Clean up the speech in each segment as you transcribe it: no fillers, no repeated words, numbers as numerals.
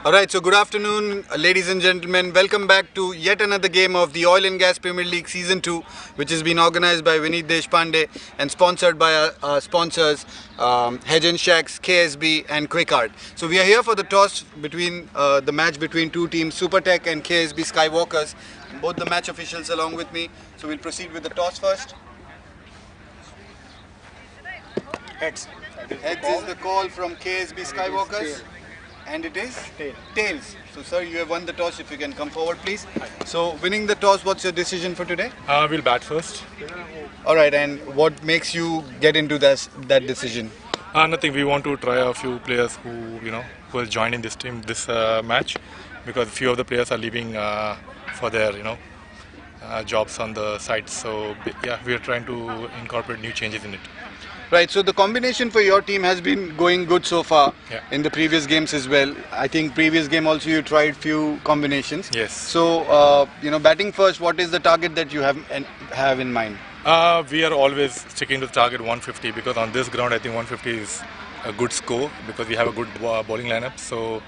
Alright, so good afternoon, ladies and gentlemen. Welcome back to yet another game of the Oil and Gas Premier League Season 2, which has been organized by Vineet Deshpande and sponsored by our sponsors Hedge and Shacks, KSB, and QuickArt. So we are here for the toss between the match between two teams, SuperTech and KSB Skywalkers. Both the match officials along with me. So we'll proceed with the toss first. Heads. Heads is the call from KSB Skywalkers. And it is? Tails. So sir, you have won the toss. If you can come forward, please. So winning the toss, what's your decision for today? We'll bat first. Alright, and what makes you get into that decision? Nothing. We want to try a few players who will join in this team, this match, because a few of the players are leaving for their jobs on the site. So yeah, we are trying to incorporate new changes in it. Right, so the combination for your team has been going good so far in the previous games as well. I think previous game also you tried few combinations. Yes. So, batting first, what is the target that you have in mind? We are always sticking to the target 150 because on this ground I think 150 is a good score because we have a good bowling lineup. So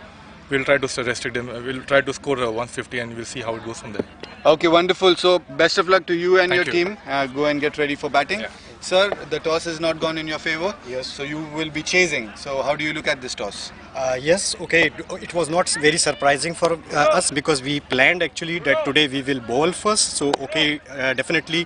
we'll try to restrict them. We'll try to score 150 and we'll see how it goes from there. Okay, wonderful. So best of luck to you and Thank your you. team. Go and get ready for batting. Yeah. Sir, the toss has not gone in your favor. Yes. So you will be chasing. So how do you look at this toss? Yes, okay. It was not very surprising for us because we planned actually that today we will bowl first. So okay, definitely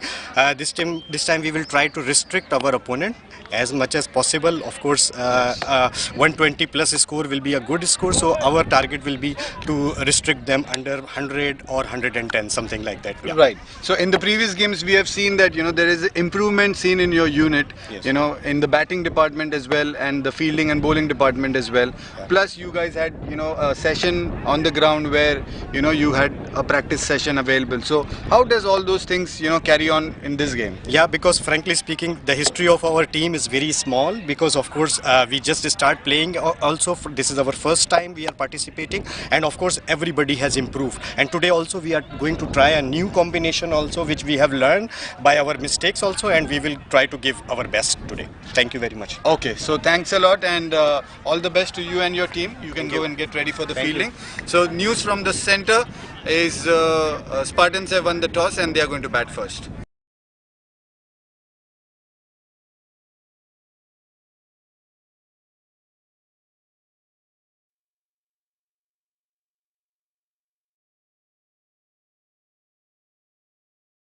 this time we will try to restrict our opponent as much as possible. Of course, 120 plus score will be a good score. So our target will be to restrict them under 100 or 110, something like that. Yeah. Right. So in the previous games, we have seen that there is improvement seen in your unit. Yes. In the batting department as well, and the fielding and bowling department as well. Yeah. Plus, you guys had a session on the ground where you had a practice session available. So how does all those things carry on in this game? Yeah, because frankly speaking, the history of our team is very small because of course we just start playing also. This is our first time we are participating, and of course everybody has improved. And today also we are going to try a new combination also, which we have learned by our mistakes also, and we will try to give our best today. Thank you very much. Okay, so thanks a lot, and all the best to you and your team. You can go and get ready for the fielding. So news from the center is Spartans have won the toss and they are going to bat first.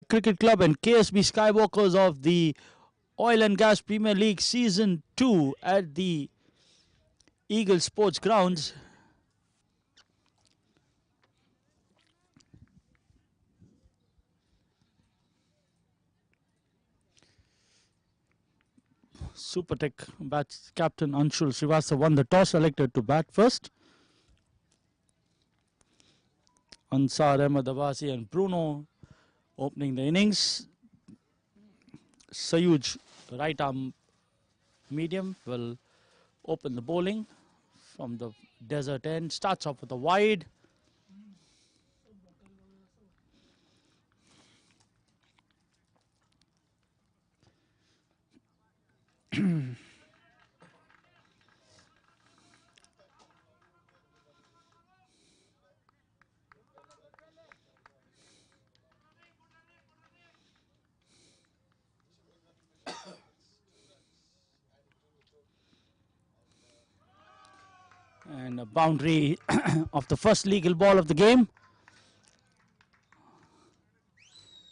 Cricket Club and KSB Skywalkers of the Oil and Gas Premier League Season 2 at the Eagle Sports Grounds. SuperTech bats captain Anshul Srivastava won the toss, selected to bat first. Ansar Ahmed Awasi and Bruno opening the innings. Sayuj, right arm medium, will open the bowling from the desert end. Starts off with a wide. And a boundary of the first legal ball of the game.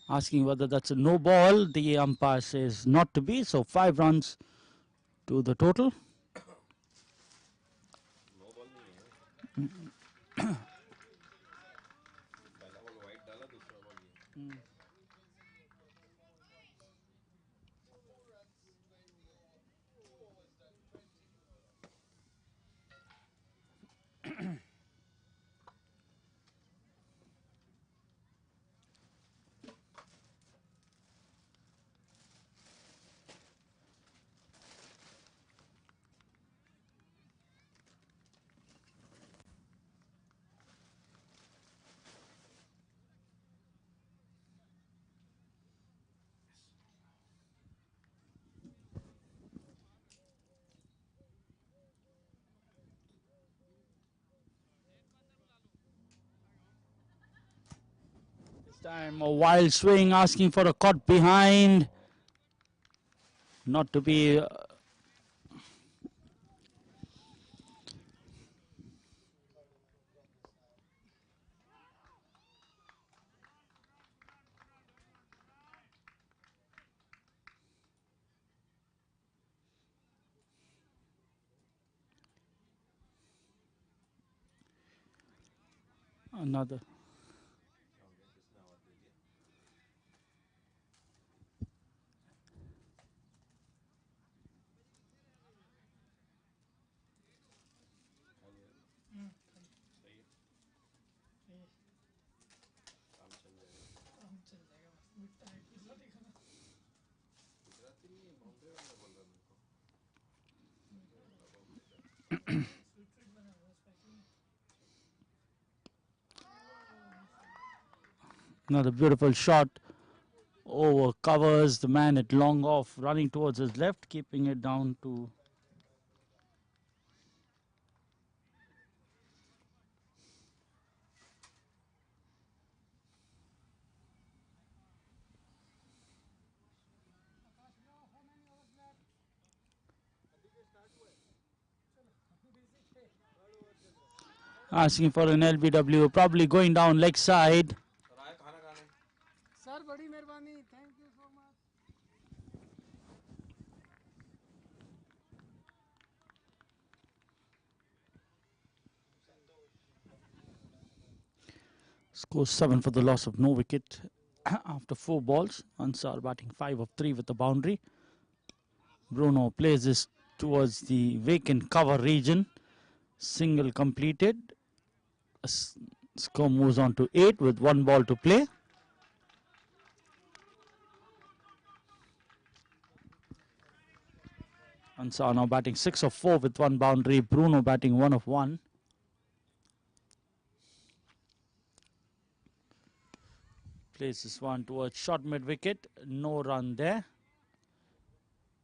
Asking whether that's a no ball. The umpire says not to be. So 5 runs to the total. time a wild swing, asking for a caught behind. Not to be... another. Another beautiful shot over covers the man at long off, running towards his left, keeping it down to... Asking for an LBW, probably going down leg side. Sir, badi meherbani. Thank you so much. Scores 7 for the loss of no wicket after 4 balls. Ansar batting 5 of 3 with the boundary. Bruno plays this towards the vacant cover region. Single completed. Score moves on to 8 with 1 ball to play. Ansar now batting 6 of 4 with 1 boundary. Bruno batting 1 of 1. Plays this one towards short mid wicket. No run there.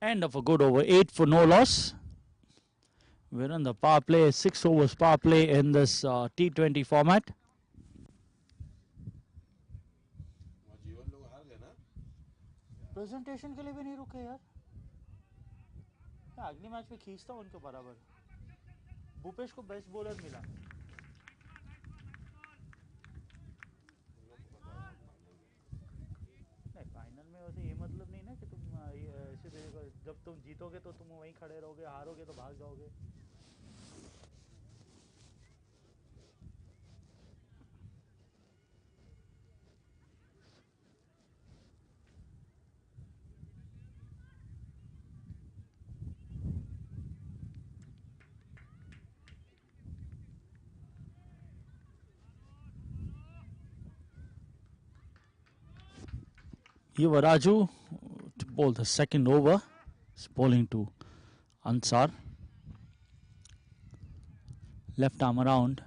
End of a good over. 8 for no loss. We're in the power play. 6 overs power play in this T20 format. Presentation के लिए भी नहीं रुके यार अगले match में खींचता उनके बराबर भूपेश को बेस्ट बॉलर मिला नहीं फाइनल में वैसे ये मतलब नहीं ना कि तुम ऐसे जब तुम जीतोगे तो तुम वहीं खड़े रहोगे हारोगे तो भाग जाओगे Yuvaraju to bowl the second over. He's bowling to Ansar. Left arm around.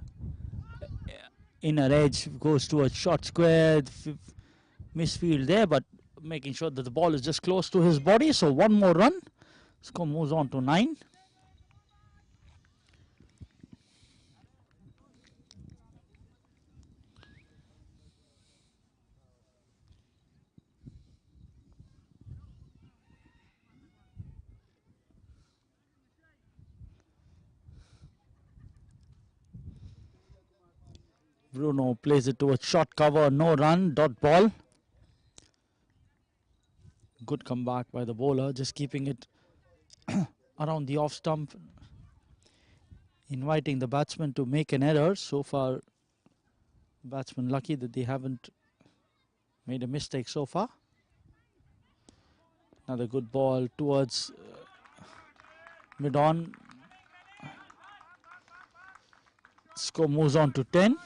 Inner edge goes to a short square. Misfield there, but making sure that the ball is just close to his body. So 1 more run. Score moves on to 9. Bruno plays it towards short cover, no run, dot ball. Good comeback by the bowler, just keeping it around the off stump, inviting the batsman to make an error. So far, batsman lucky that they haven't made a mistake so far. Another good ball towards mid-on. Score moves on to 10.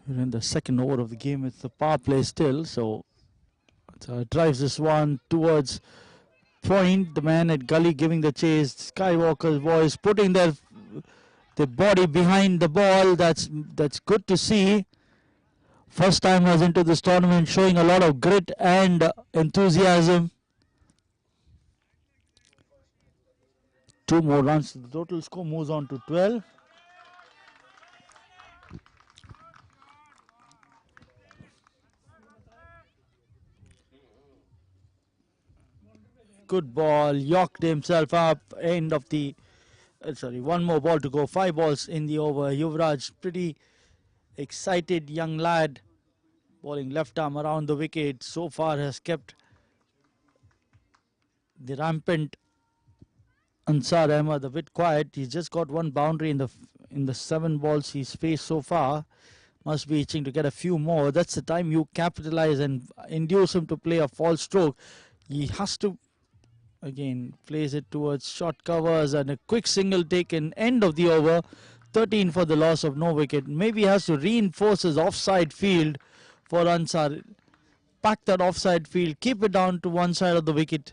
We're in the second over of the game. It's the power play still, so drives this one towards point. The man at gully giving the chase. Skywalker's boys putting their body behind the ball. That's good to see. First timers into this tournament, showing a lot of grit and enthusiasm. 2 more runs. The total score moves on to 12. Good ball. Yorked himself up. End of the... one more ball to go. 5 balls in the over. Yuvraj, pretty excited young lad. Bowling left arm around the wicket. So far has kept the rampant Ansar Ahmed a bit quiet. He's just got 1 boundary in the 7 balls he's faced so far. Must be itching to get a few more. That's the time you capitalize and induce him to play a false stroke. He has to again plays it towards short covers and a quick single taken. End of the over. 13 for the loss of no wicket. Maybe he has to reinforce his offside field for Ansar. Pack that offside field. Keep it down to one side of the wicket.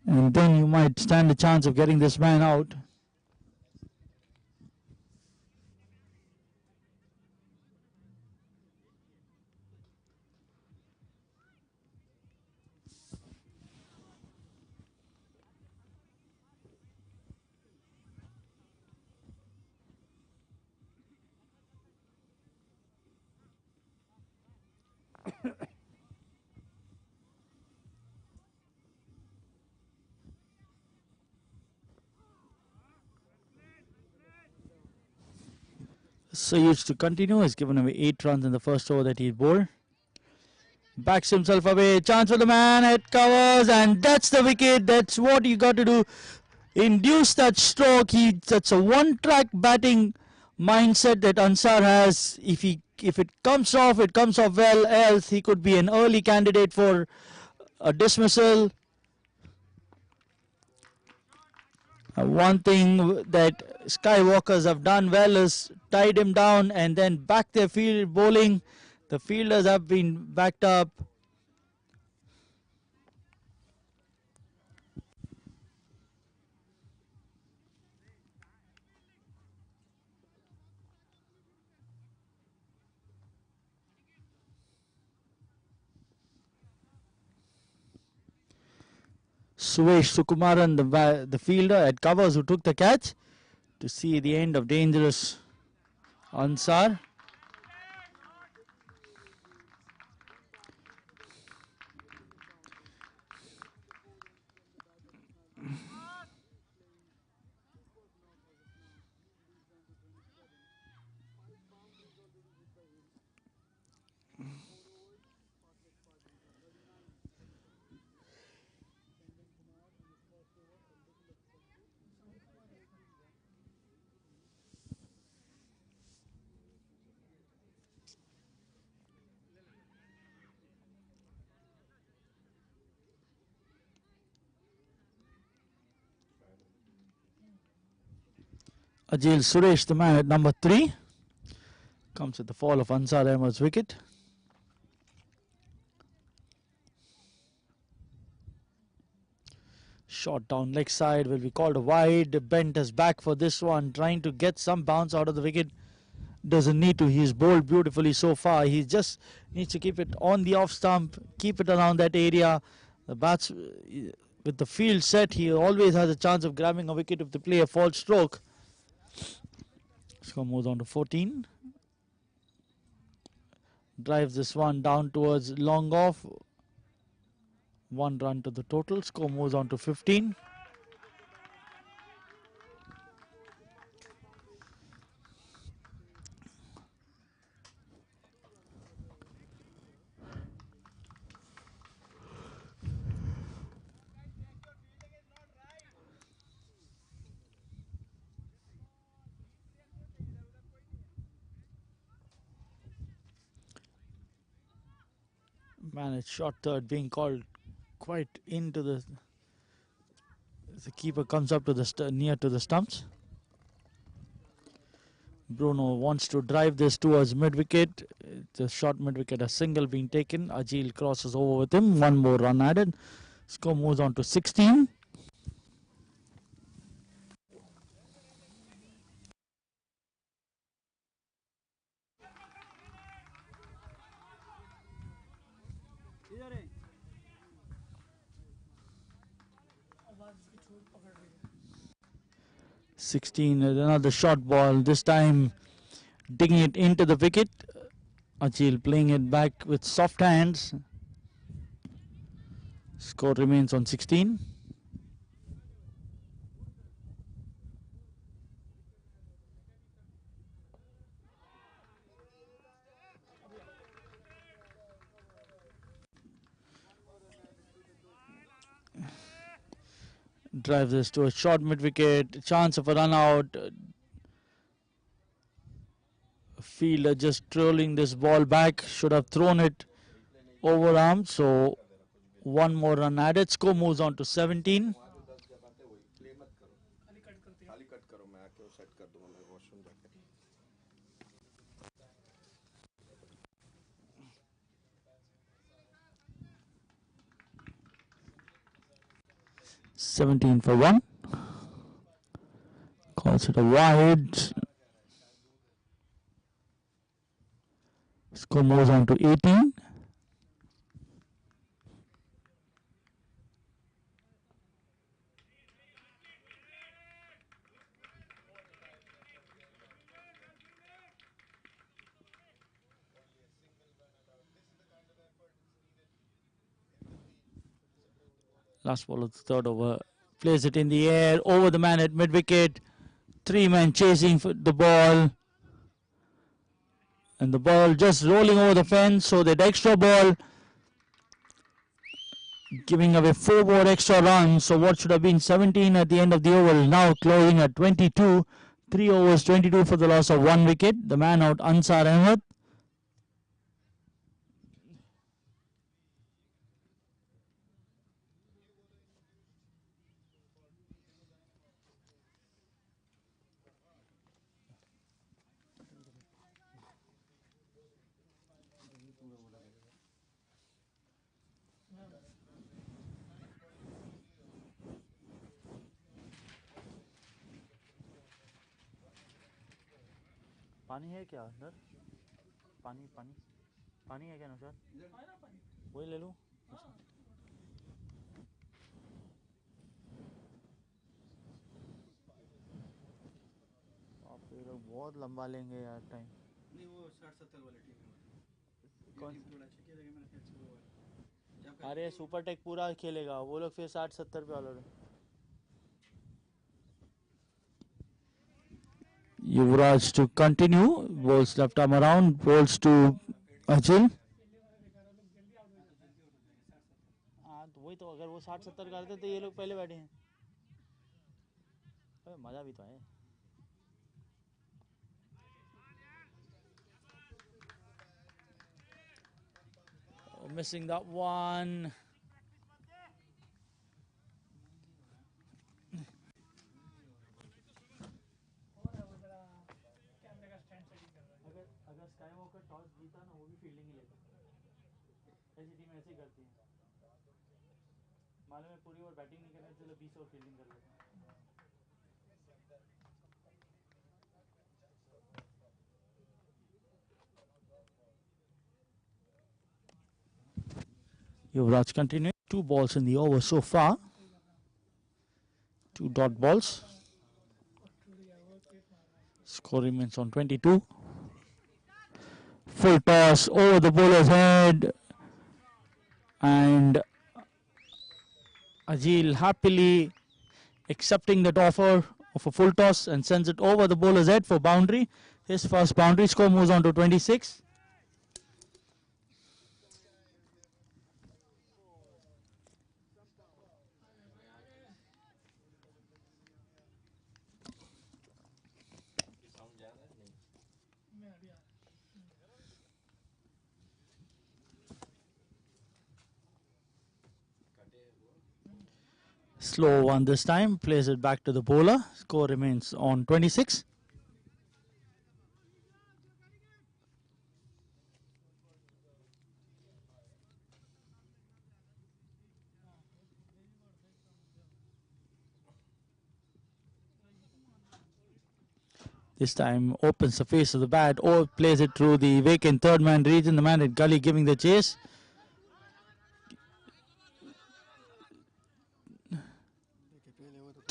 And then you might stand a chance of getting this man out. Sayuj to continue. Has given away 8 runs in the first over that he bowled. Backs himself away. Chance for the man. Head covers. And that's the wicket. That's what you got to do. Induce that stroke. That's a one-track batting mindset that Ansar has. If it comes off, it comes off well. Else he could be an early candidate for a dismissal. One thing that Skywalkers have done well is tied him down and then back their field bowling. The fielders have been backed up. Suresh Sukumaran, the fielder at covers, who took the catch to see the end of dangerous Ansar. Ajil Suresh, the man at number 3, comes at the fall of Ansar Ahmed's wicket. Shot down leg side will be called a wide. Bent his back for this one, trying to get some bounce out of the wicket. Doesn't need to. He's bowled beautifully so far. He just needs to keep it on the off stump, keep it around that area. The bats, with the field set, he always has a chance of grabbing a wicket if they play a false stroke. Score moves on to 14. Drives this one down towards long off. 1 run to the total. Score moves on to 15. Man, it's shot third, being called quite into the keeper comes up to the near to the stumps. Bruno wants to drive this towards mid wicket. It's a short mid wicket, a single being taken. Ajil crosses over with him. 1 more run added. Score moves on to 16. 16, another short ball, this time digging it into the wicket. Achil playing it back with soft hands. Score remains on 16. Drives this to a short mid-wicket, chance of a run out. Fielder just trolling this ball back, should have thrown it over arm, so one more run added. Score moves on to 17. 17 for 1. Calls it a wide. Score moves on to 18. Last ball of the third over. Plays it in the air over the man at mid-wicket. 3 men chasing for the ball. And the ball just rolling over the fence. So that extra ball giving away 4 more extra runs. So what should have been 17 at the end of the over is now closing at 22. 3 overs, 22 for the loss of 1 wicket. The man out, Ansar Ahmed. पानी है क्या अंदर? पानी पानी पानी है क्या नुसरत? वही ले लूँ? आप ये लोग बहुत लंबा लेंगे यार टाइम। नहीं वो 60-70 वाली टीम है। कौन? थोड़ा अच्छा खेलेगा मैंने ख्याल से वो वाला। अरे सुपरटेक पूरा खेलेगा, वो लोग फिर 60-70 पे already. Yuvraj to continue. Balls left arm around. Balls to Achil. हाँ तो वही तो, अगर वो 60-70 करते तो ये लोग पहले बैठे हैं। अबे मज़ा भी तो है। Oh, missing that one. अगर स्काई वॉकर टॉस जीता ना, वो भी फील्डिंग ही लेता। ऐसी टीम ऐसे ही करती है। मालूम है पूरी ओवर बैटिंग नहीं करने, चलो 20 ओवर फील्डिंग कर लेते हैं। Yuvraj continuing. 2 balls in the over so far. 2 dot balls. Score remains on 22. Full toss over the bowler's head. And Ajil happily accepting that offer of a full toss and sends it over the bowler's head for boundary. His first boundary. Score moves on to 26. Slow one this time, plays it back to the bowler. Score remains on 26. This time opens the face of the bat or plays it through the vacant third man region. The man at gully giving the chase.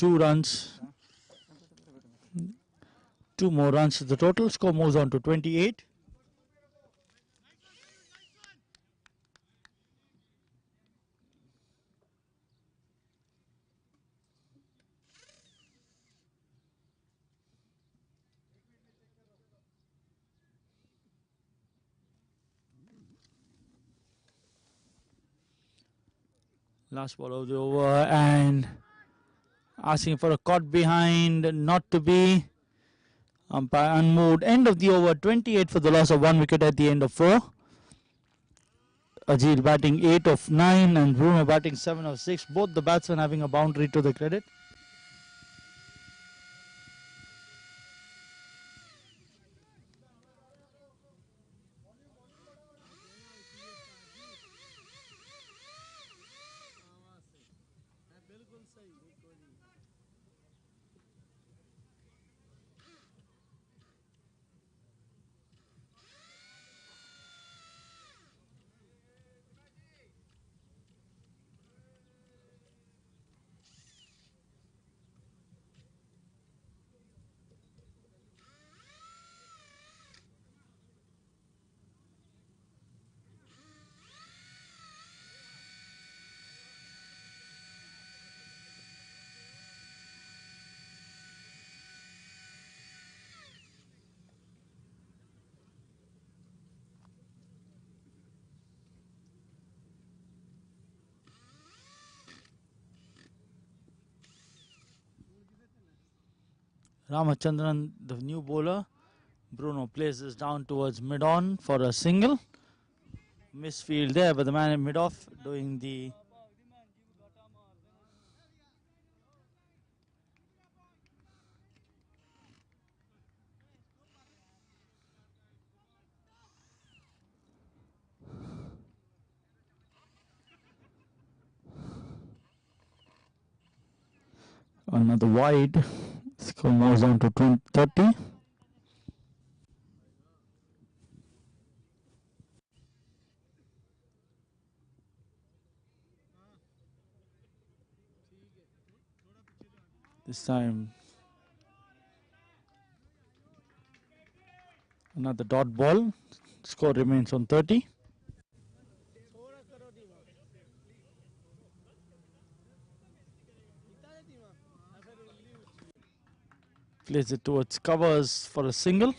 2 runs. 2 more runs. The total score moves on to 28. Last ball of the over and asking for a caught behind, not to be. Umpire unmoved. End of the over, 28 for the loss of 1 wicket at the end of 4. Ajit batting 8 of 9 and Bruno batting 7 of 6. Both the batsmen having a boundary to the credit. Ramachandran, the new bowler. Bruno places down towards mid-on for a single. Misfield there, but the man in mid-off doing the... Another wide. Score moves on to 30. This time another dot ball. Score remains on 30. Plays it towards covers for a single.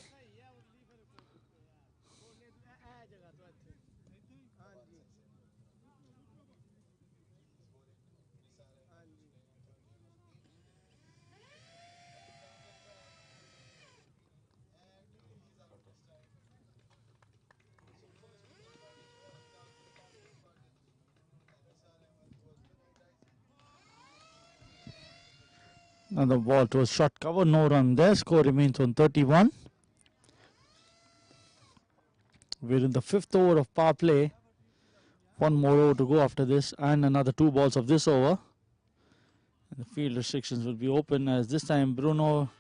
Another ball to a short cover, no run there. Score remains on 31. We're in the 5th over of power play. 1 more over to go after this, and another 2 balls of this over. And the field restrictions will be open as this time Bruno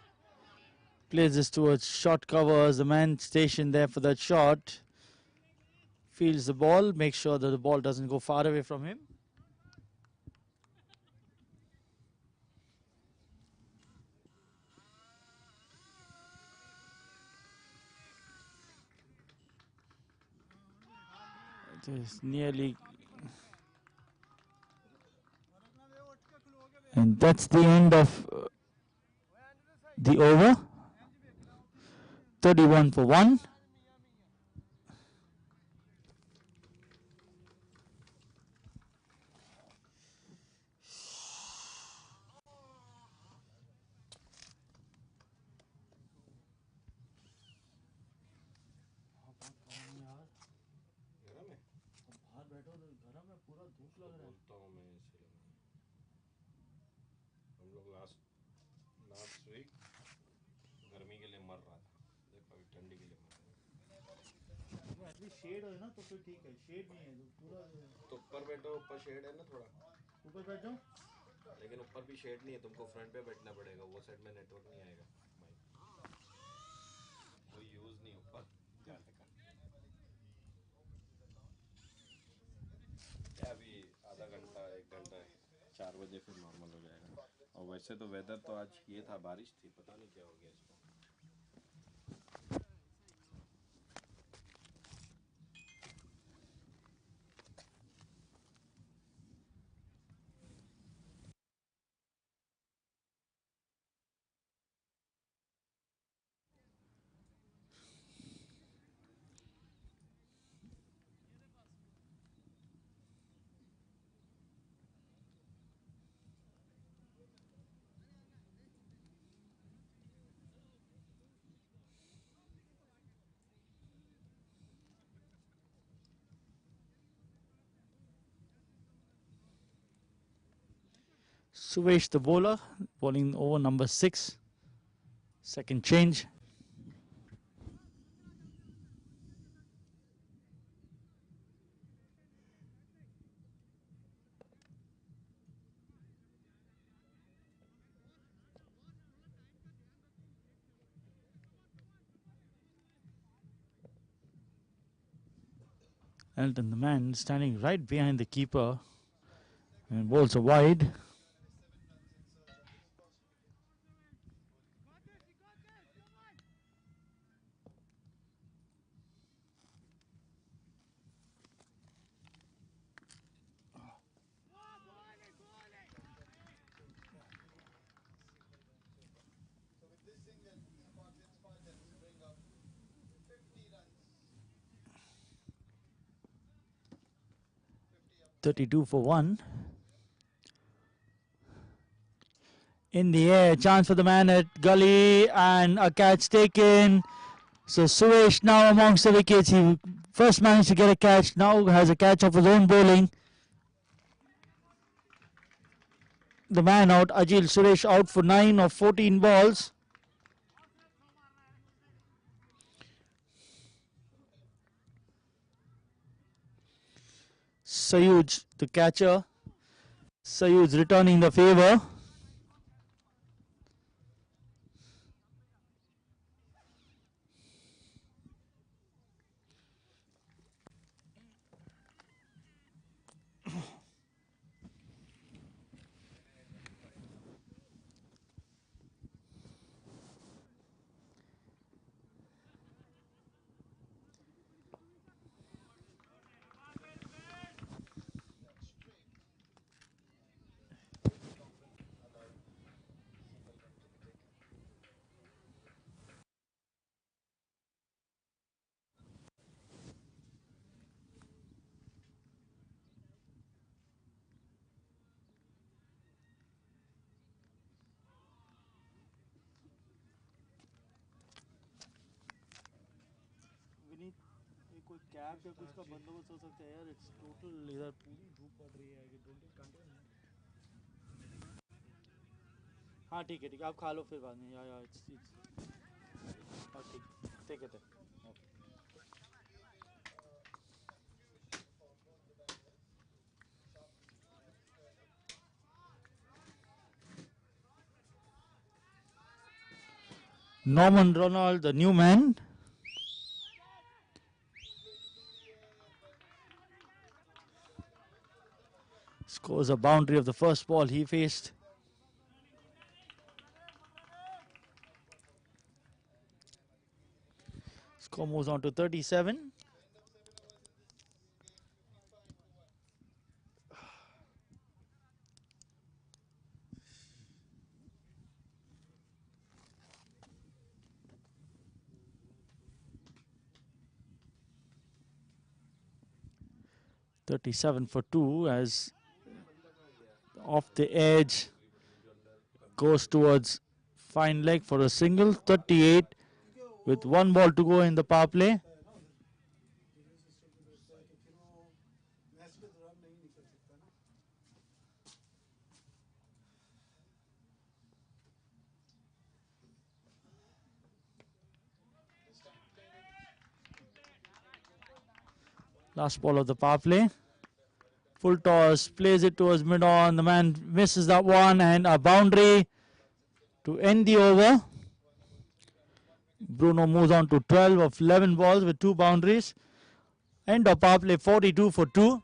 plays this towards short covers. The man stationed there for that shot fields the ball, makes sure that the ball doesn't go far away from him. It is nearly, and that's the end of the over. 31 for 1. Last week गर्मी के लिए मर रहा था, देखो अभी ठंडी के लिए मर रहा है। एटलीस्ट शेड हो ना तो फिर ठीक है, शेड नहीं है तो पूरा तो ऊपर बैठो, ऊपर शेड है ना थोड़ा, ऊपर बैठ जाओ, लेकिन ऊपर भी शेड नहीं है, तुमको फ्रंट पे बैठना पड़ेगा, वो साइड में नेटवर्क नहीं आएगा, कोई यूज नहीं ऊपर जाने का। अभी आधा घंटा 1 घंटा है, 4 बजे फिर नॉर्मल हो जाएगा। और वैसे तो वेदर तो आज ये था, बारिश थी, पता नहीं क्या हो गया इसको। Suvesh the bowler, bowling over number 6. Second change. Elton, the man standing right behind the keeper, and bowls are wide. So with this single, Spartans bring up 50 runs. 50 up. 32 for 1. In the air, chance for the man at gully, and a catch taken. So Suvesh now amongst the wickets. He first managed to get a catch, now has a catch of his own bowling. The man out, Ajil Suresh, out for 9 of 14 balls. Sayuj, the catcher. Sayuj returning the favour. Vineet ये कोई cab या कुछ का बंदोबस्त हो सकता है यार. इट्स टोटल इधर पूरी धूप पड़ रही है. हाँ ठीक है आप खा लो फिर बाद में. या इट्स हाँ ठीक है. Norman Ronald, the new man. Scores a boundary of the first ball he faced. Score moves on to 37. .37 for 2 as off the edge goes towards fine leg for a single. 38 with 1 ball to go in the power play. Last ball of the power play. Full toss, plays it towards mid-on. The man misses that one, and a boundary to end the over. Bruno moves on to 12 of 11 balls with 2 boundaries. End of power play, 42 for 2.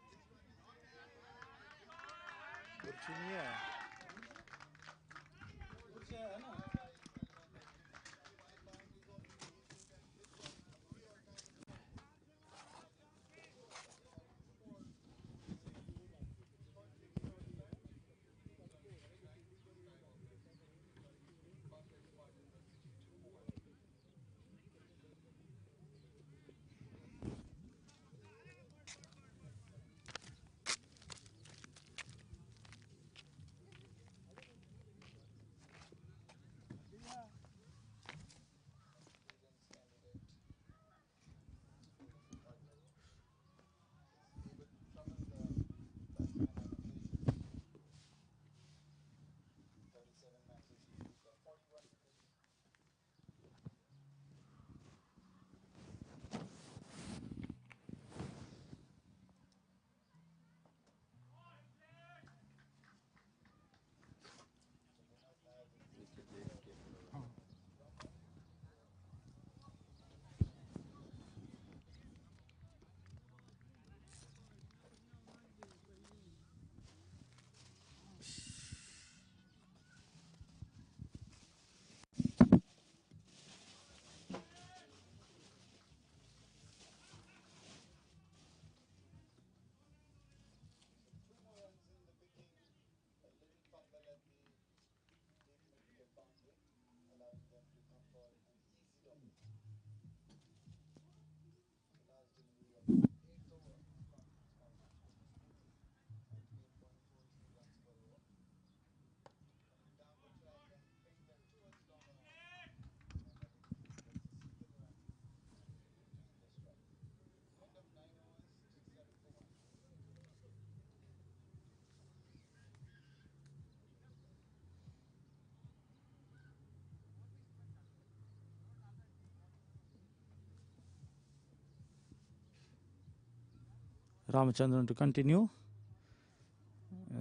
Ramachandran to continue.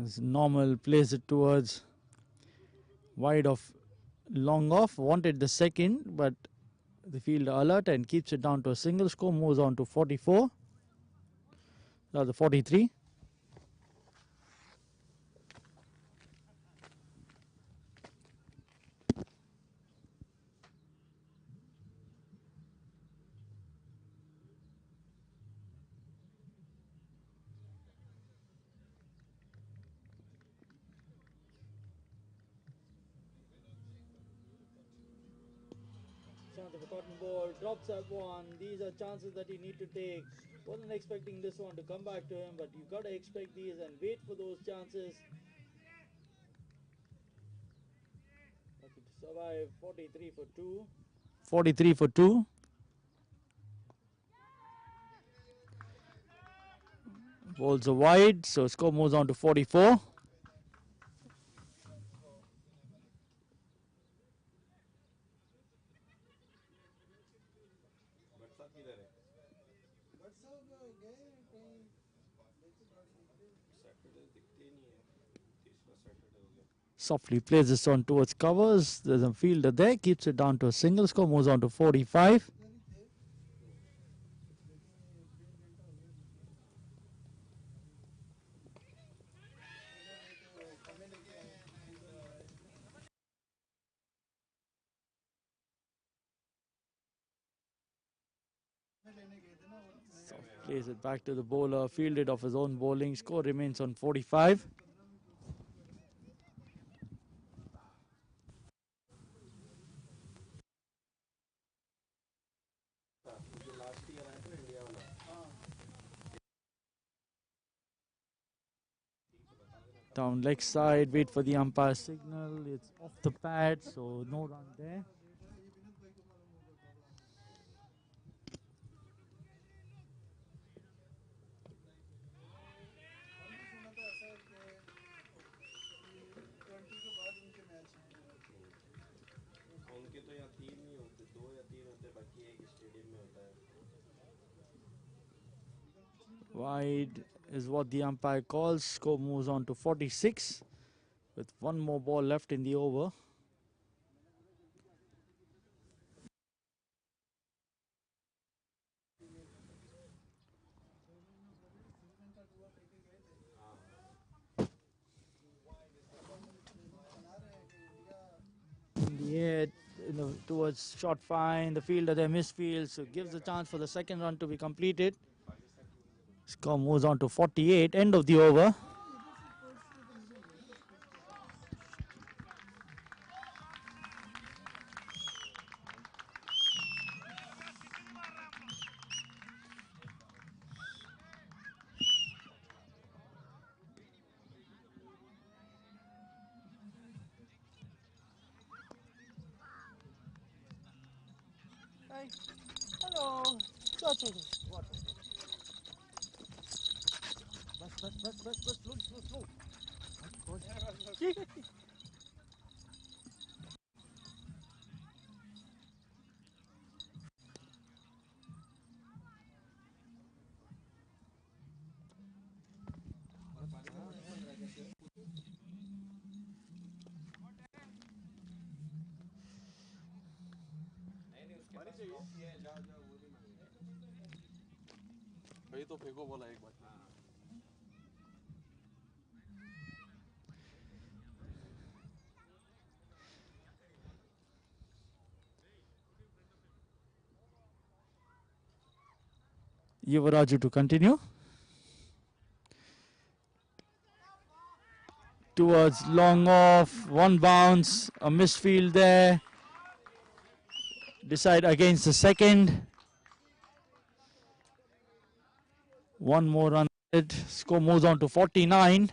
As normal, plays it towards wide of long off. Wanted the second, but the fielder alert and keeps it down to a single score. Moves on to 44. The 43. Chance of a cotton ball, drops at one. These are chances that you need to take. Wasn't expecting this one to come back to him, but you got to expect these and wait for those chances. Lucky to survive. 43 for 2. 43 for 2. Balls are wide, so score moves on to 44. WhatsApp किधर है Saturday दिखते ही नहीं है तीसरा Saturday हो गया Softly plays this on towards covers. There's a fielder there, keeps it down to a single score, moves on to 45. Plays it back to the bowler, fielded off his own bowling. Score remains on 45. Last year आया था ना India वाला Down leg side, wait for the umpire signal. It's off the pad, so no run there. उनके तो यहाँ 3 ही होते 2 या 3 होते बाकी एक स्टेडियम में होता है Wide is what the umpire calls. Score moves on to 46 with one more ball left in the over. In the air, towards short fine, the fielder there misfields, so gives a chance for the second run to be completed. Score moves on to 48, end of the over. Hey, hello. What? Bus, slow. भाई तो फेंको बोला एक बार Yuvaraju to continue. Towards long off, one bounce, a misfield there. Decide against the second. One more run. Score moves on to 49.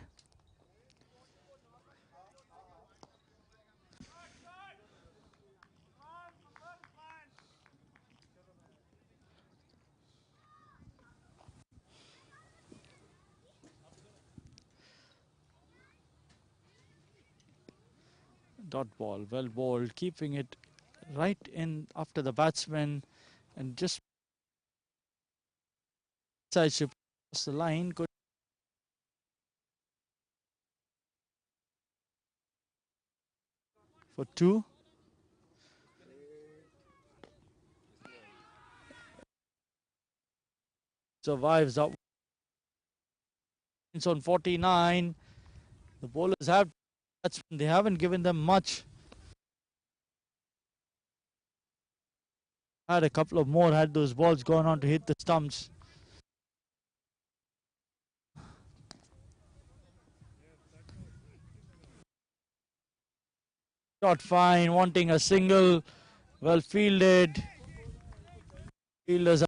Dot ball, well bowled, keeping it right in after the batsman and just side the line. Could for 2. Survives up. It's on 49. The bowlers have, they haven't given them much. Had a couple of more had those balls gone on to hit the stumps. Shot fine, wanting a single, well fielded. Fielders are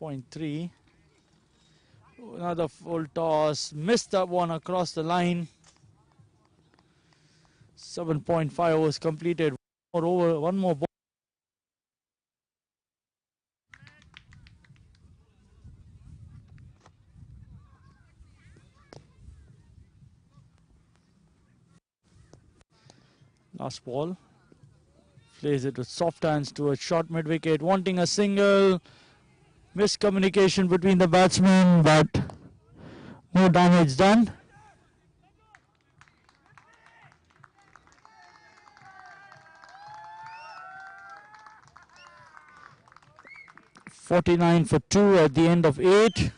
0.3. Another full toss, missed that one across the line. 7.5 overs completed. One more ball. Last ball. Plays it with soft hands to a short mid wicket, wanting a single. Miscommunication between the batsmen, but no damage done. .49 for 2 at the end of 8.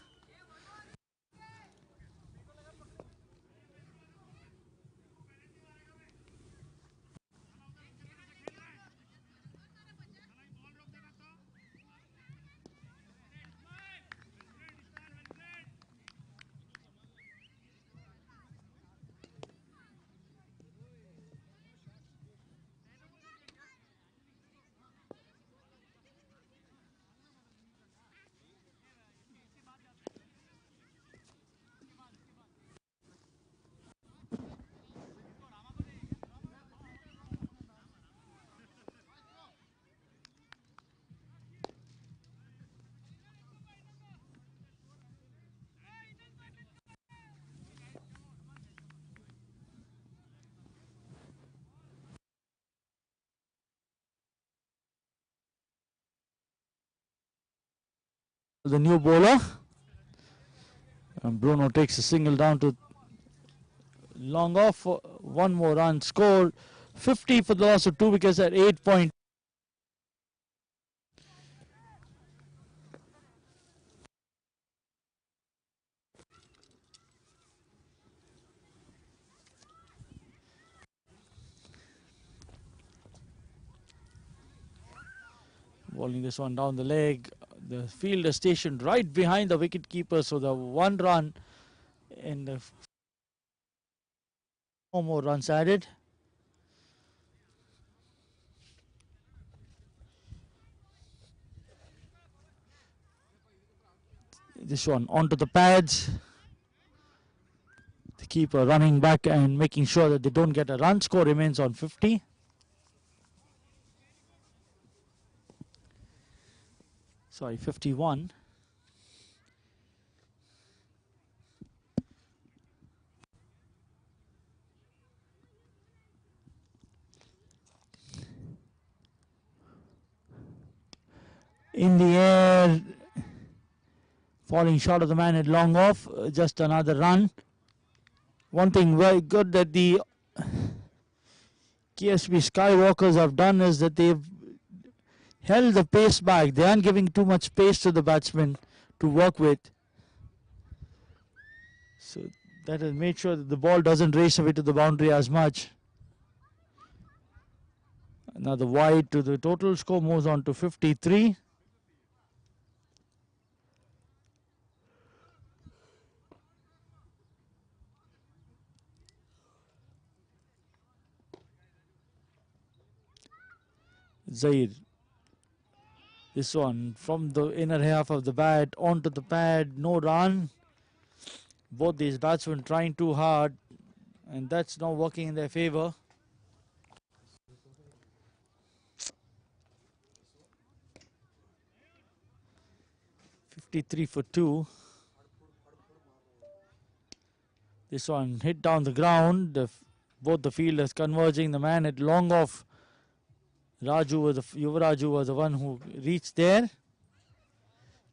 The new bowler. And Bruno takes a single down to long off. One more run scored. 50 for the loss of 2 wickets at 8 point. Bowling this one down the leg. The fielder stationed right behind the wicket keeper, so the 1 run and the 4 more runs added. This one onto the pads. The keeper running back and making sure that they don't get a run. Score remains on 50. Sorry, 51. In the air, falling short of the man at long off. Just another run. One thing very good that the KSB Skywalkers have done is that they've held the pace back. They aren't giving too much space to the batsmen to work with. So that has made sure that the ball doesn't race away to the boundary as much. Another wide to the total score moves on to 53. Zaid. This one from the inner half of the bat onto the pad, no run. Both these batsmen trying too hard, and that's not working in their favor. 53 for 2. This one hit down the ground. Both the fielders converging. The man at long off, Yuvaraju was the one who reached there.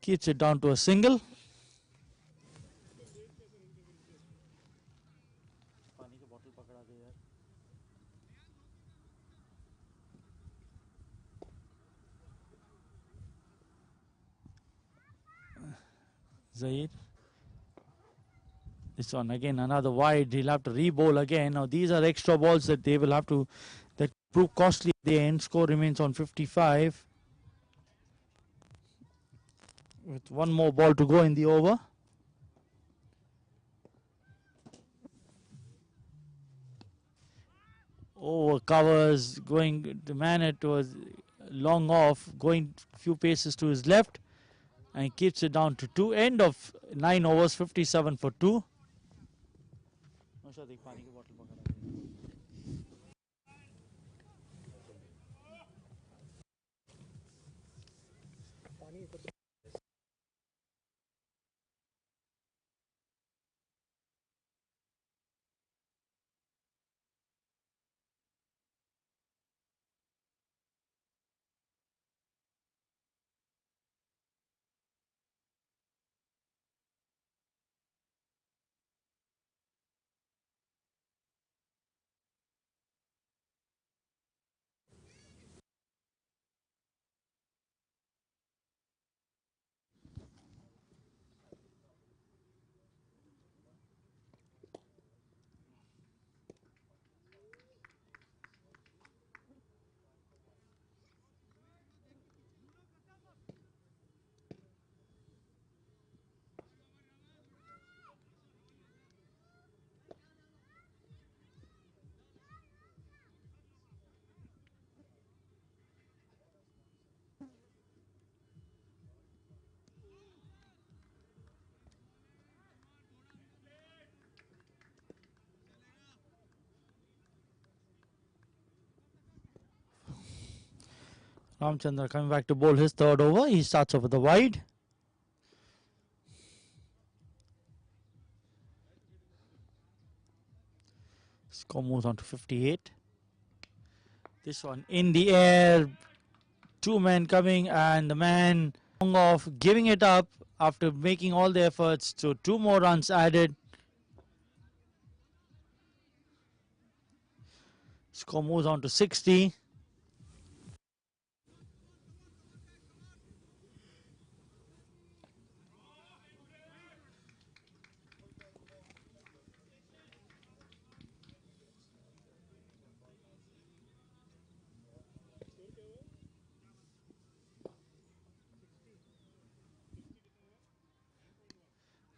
Keeps it down to a single. Zaid. This one again, another wide. He'll have to re-bowl again. Now these are extra balls that they will have to, that prove costly at the end. Score remains on 55. With one more ball to go in the over. Over covers, going, the man it was long off, going few paces to his left, and keeps it down to 2. End of 9 overs, 57 for 2. Ramchandra coming back to bowl his third over. He starts off with the wide. Score moves on to 58. This one in the air. 2 men coming, and the man long off, giving it up after making all the efforts. So 2 more runs added. Score moves on to 60.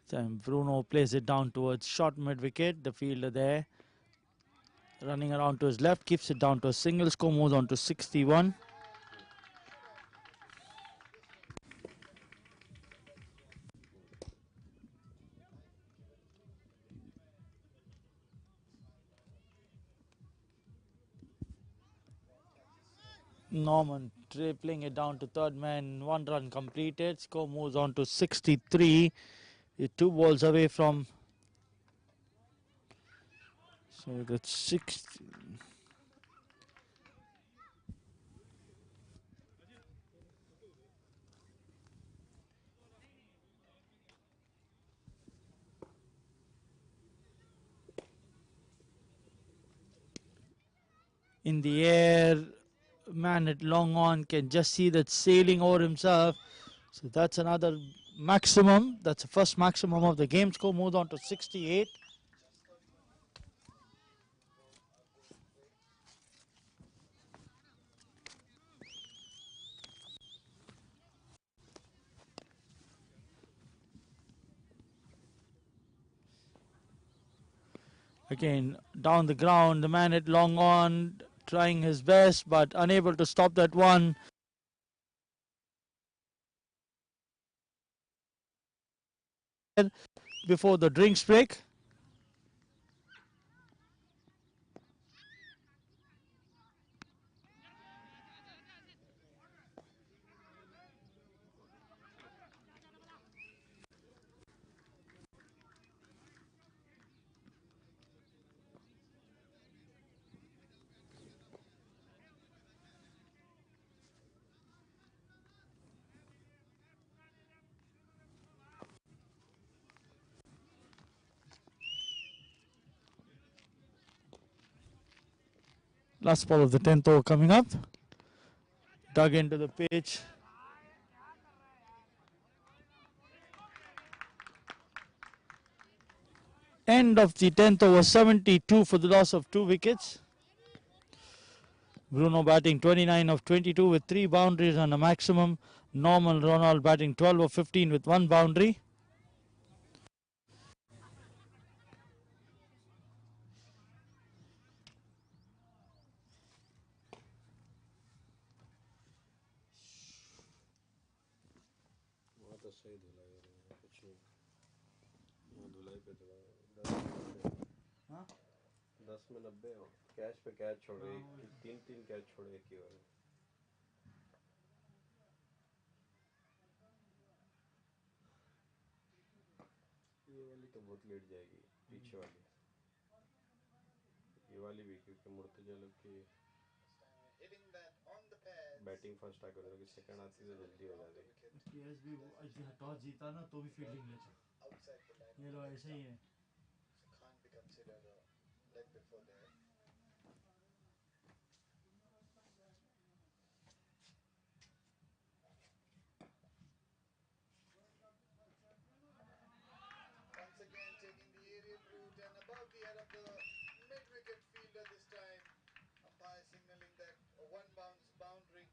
Then Bruno plays it down towards short mid wicket. The fielder there running around to his left, keeps it down to a single. Score moves on to 61. Norman tripling it down to third man. 1 run completed. Score moves on to 63. 2 balls away from. So that's 60. In the air, man at long on can just see that sailing over himself. So that's another maximum. That's the first maximum of the game. Score moved on to 68. Again, down the ground, the man at long on trying his best but unable to stop that one. Before the drinks break. Last ball of the 10th over coming up. Dug into the pitch. End of the 10th over, 72 for the loss of 2 wickets. Bruno batting 29 of 22 with 3 boundaries and a maximum. Normal Ronald batting 12 of 15 with 1 boundary. वहाँ तो सही धुलाई हो रही है कुछ नहीं वहाँ धुलाई पे थोड़ा 10 में 90 हो कैच पे कैच छोड़े तीन कैच छोड़े एक ही ओवर में ये वाली तो बहुत लेट जाएगी पीछे वाली ये वाली भी क्योंकि मुर्तजा लोग की बैटिंग फर्स्ट आकर लोग सेकंड आती तो जल्दी हो जाती KSB टॉस जीता ना तो भी फील्डिंग लेता ये लो ऐसे ही है Once again taking the aerial route and above the head of the mid-wicket fielder this time. Umpire signaling that a one bounce boundary.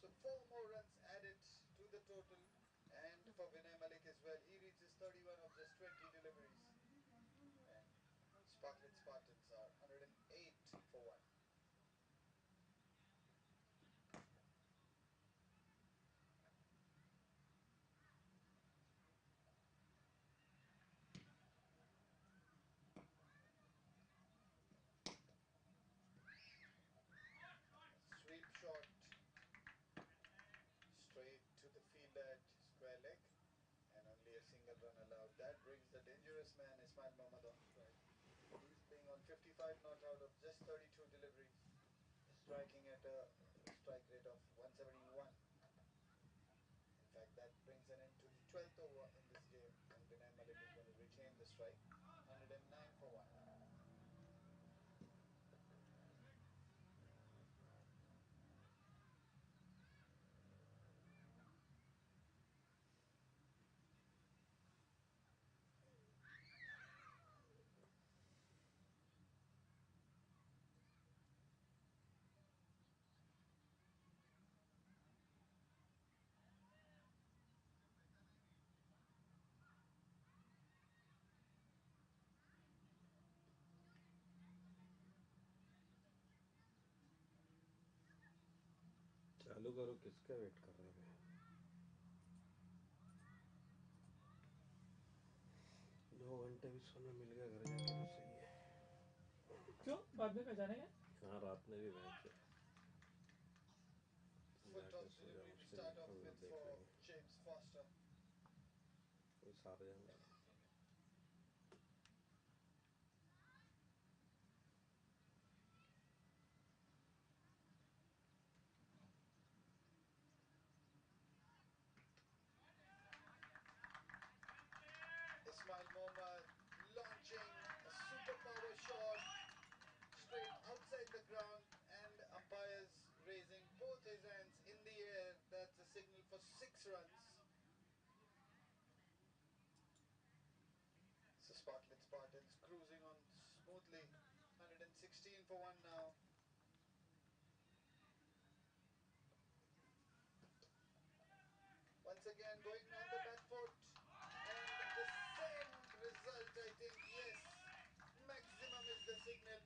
So 4 more runs added to the total. And for Vinay Malik as well, he reaches 31 of just 20 deliveries. And Spartans are 108 for 1. Sweep shot straight to the fielder at square leg. And only a single run allowed. That brings the dangerous man Ismail Mohammad on strike. He's playing on 55 not out of just 32 deliveries, striking at a strike rate of 171. In fact, that brings an end to the 12th over in this game, and Vinay Malik is going to reclaim the strike, 109 for 1. चालू करो किसका wait कर रहे हैं 2 घंटे भी सोना मिल गया घर जाके तो सही है क्यों बाद में जाने का हाँ रात में भी मैच है Foot जाके off सो जा delivery to उससे start off हम with लोग देख for लेंगे James Foster. कोई सारे जाएंगे Ismail Mohammad launching a super power shot straight outside the ground, and umpires raising both his hands in the air. That's a signal for 6 runs. So Spartans cruising on smoothly, 116 for 1 now. Once again going on the back foot, and the same result, I think. Yes, maximum is the signal,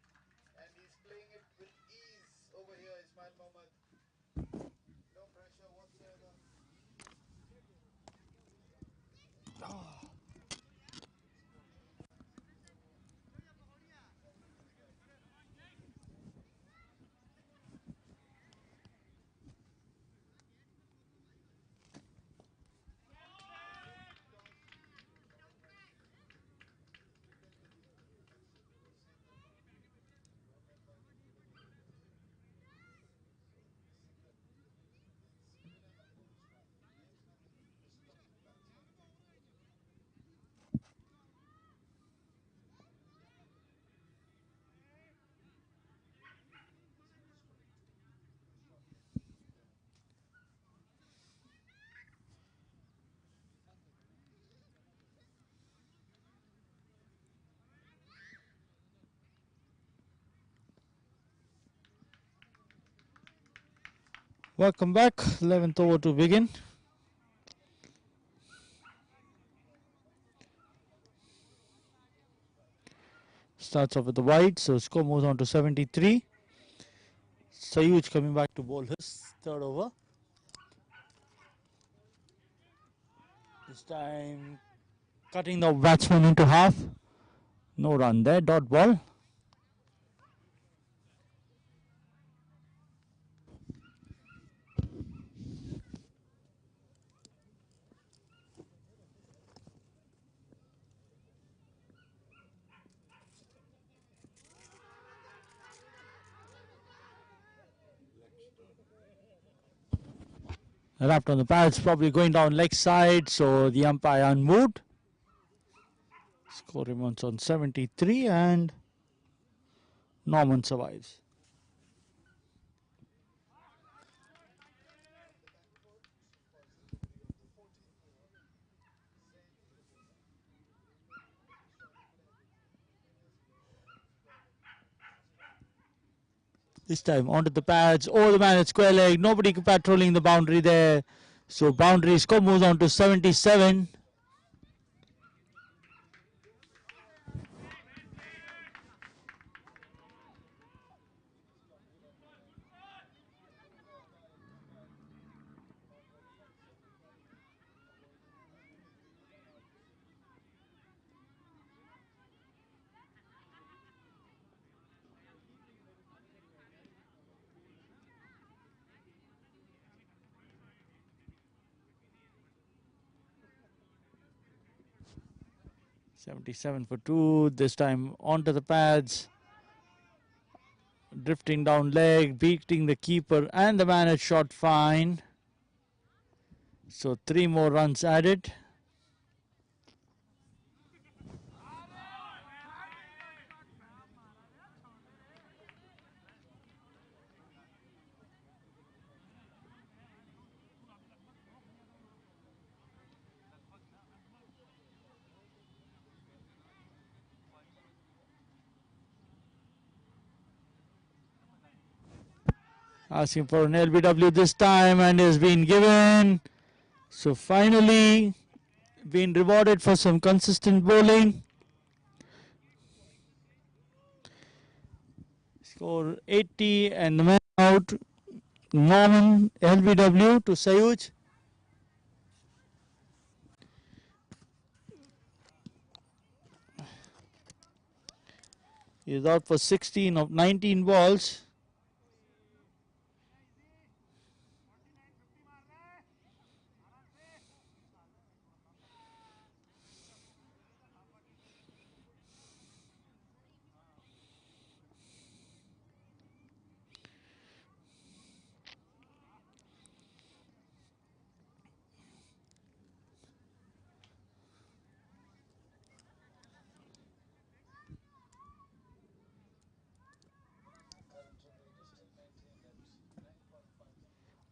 and he's playing it with ease over here, Ismail Mohammad. No pressure whatsoever. Welcome back. 11th over to begin. Starts off with the wide, so score moves on to 73. Sayuj coming back to bowl his third over. This time cutting the batsman into half. No run there, dot ball. Wrapped on the pads, probably going down leg side, so the umpire unmoved. Score remains on 73 and Norman survives. This time onto the pads, over the man at square leg, nobody patrolling the boundary there. So boundary score moves on to 77. .77 for 2. This time onto the pads. Drifting down leg, beating the keeper and the man at shot fine. So 3 more runs added. Asking for an LBW this time and has been given. So finally been rewarded for some consistent bowling. Score 80 and the man out. Norman LBW to Sayuj. He's out for 16 of 19 balls.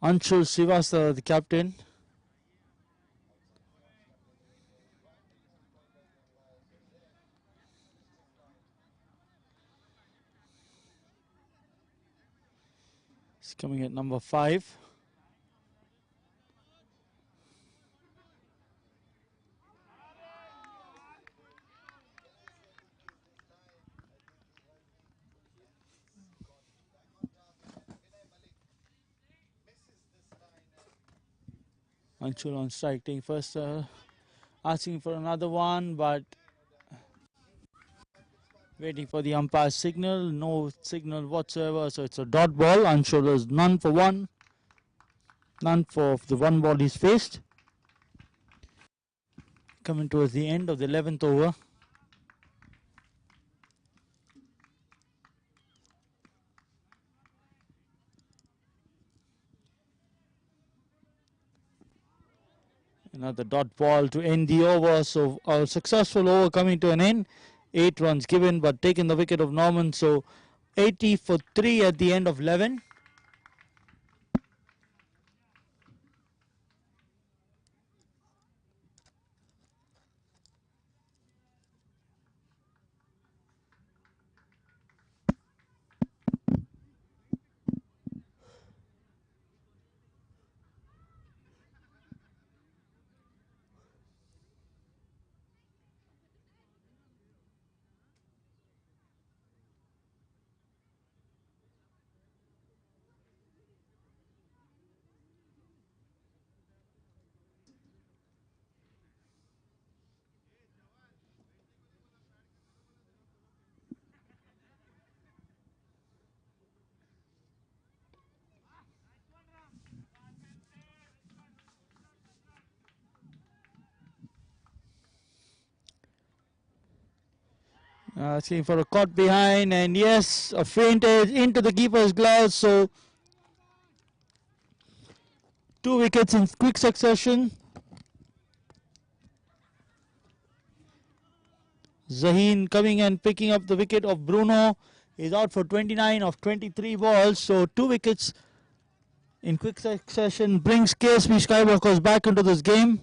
Anshul Srivastava, the captain. He's coming at number 5. Anshul on strike, taking first, asking for another one, but waiting for the umpire's signal. No signal whatsoever, so it's a dot ball. Anshul is none for 1. None for the 1 ball he's faced. Coming towards the end of the 11th over. Another dot ball to end the over. So a successful over coming to an end. 8 runs given, but taking the wicket of Norman. So 80 for 3 at the end of 11. Asking for a caught behind, and yes, a feint into the keeper's gloves. So 2 wickets in quick succession. Zaheen coming and picking up the wicket of Bruno. He's out for 29 of 23 balls. So 2 wickets in quick succession brings KSB Skywalkers back into this game.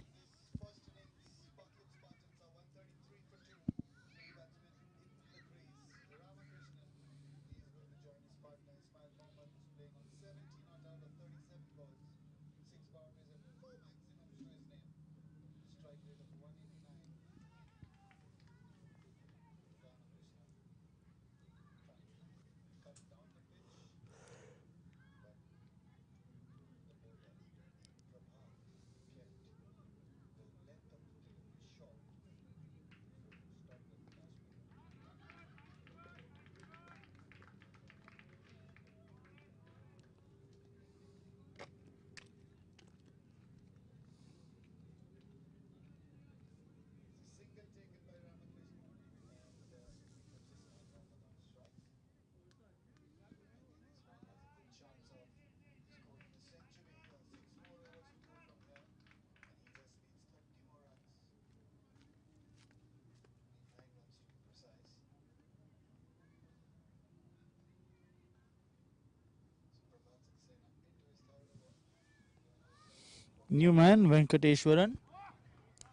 New man Venkateshwaran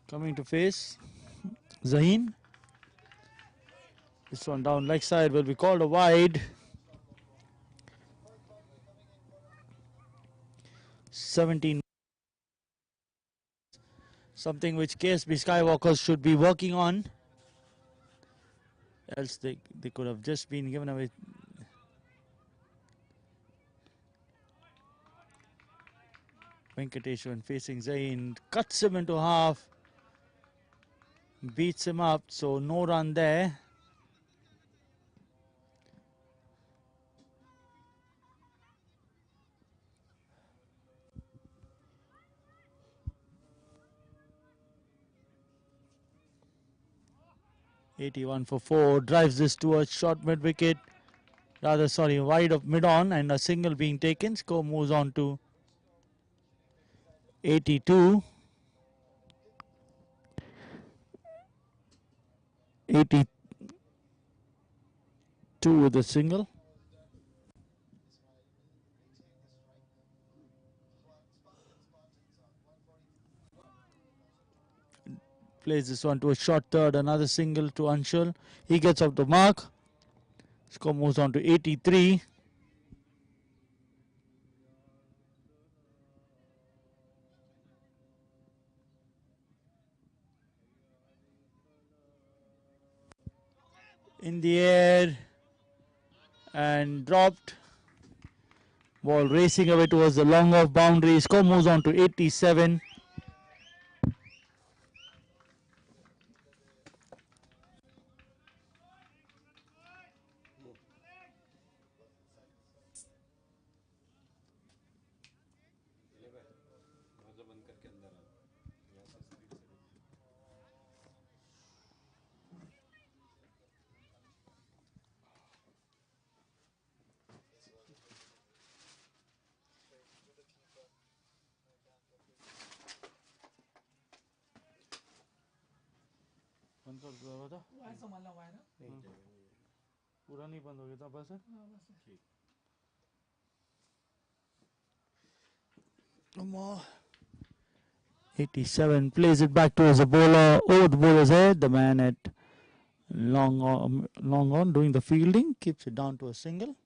coming to face Zaheen. This one down leg side will be called a wide. 17. Something which KSB Skywalkers should be working on. Else they could have just been given away. Venkateshwaran facing Zain, cuts him into half, beats him up, so no run there. (81 for 4), drives this towards short mid wicket, wide of mid on, and a single being taken. Score moves on to 82. 82 with a single. Plays this one to a short third, another single to Anshul. He gets off the mark. Score moves on to 83. In the air and dropped. Ball racing away towards the long off boundary. Score moves on to 87. दरवाजा बंद करके अंदर आ यहाँ से speed से बंद कर दरवाजा पूरा नहीं बंद हो गया था बस 87 plays it back towards the bowler, over the bowler's head. The man at long on doing the fielding keeps it down to a single.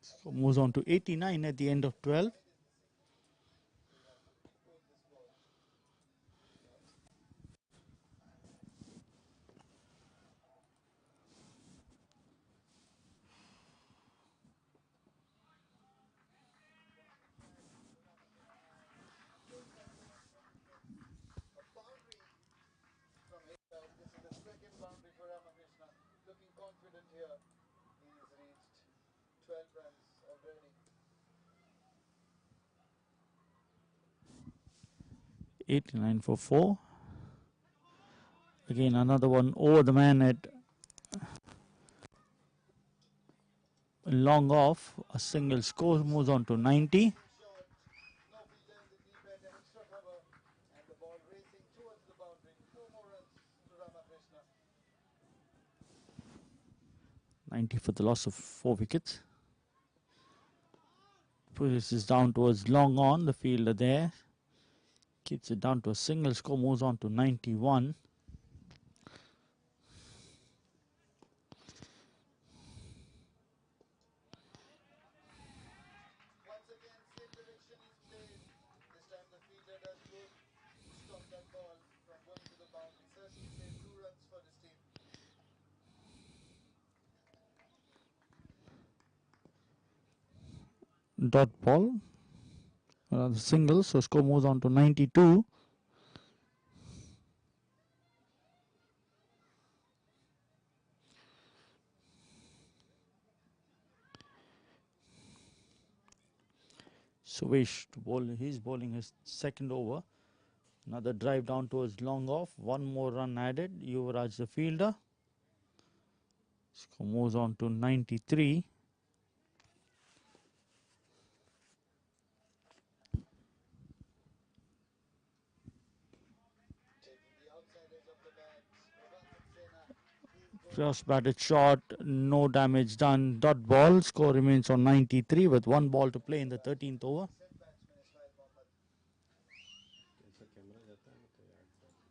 So moves on to 89 at the end of 12. 89 for 4. Again, another one over the man at long off. A single score moves on to 90. No fielder in the deep end, extra cover, and the ball racing towards the boundary. 4 more runs to Ramakrishna. 90 for the loss of 4 wickets. Pushes this down towards long on. The fielder there keeps it down to a single score, moves on to 91. Once again, same direction is played. This time the fielder does good to stop that ball from going to the boundary. Certainly saved 2 runs for his team. Dot ball. Another single, so score moves on to 92. Suvesh to bowl. He's bowling his second over. Another drive down towards long off. One more run added. Yuvraj the fielder. Score moves on to 93. Taking the outside edge of the bat. Just batted short. No damage done. Dot ball. Score remains on 93 with 1 ball to play in the 13th over. कैसा camera जाता है तो यार result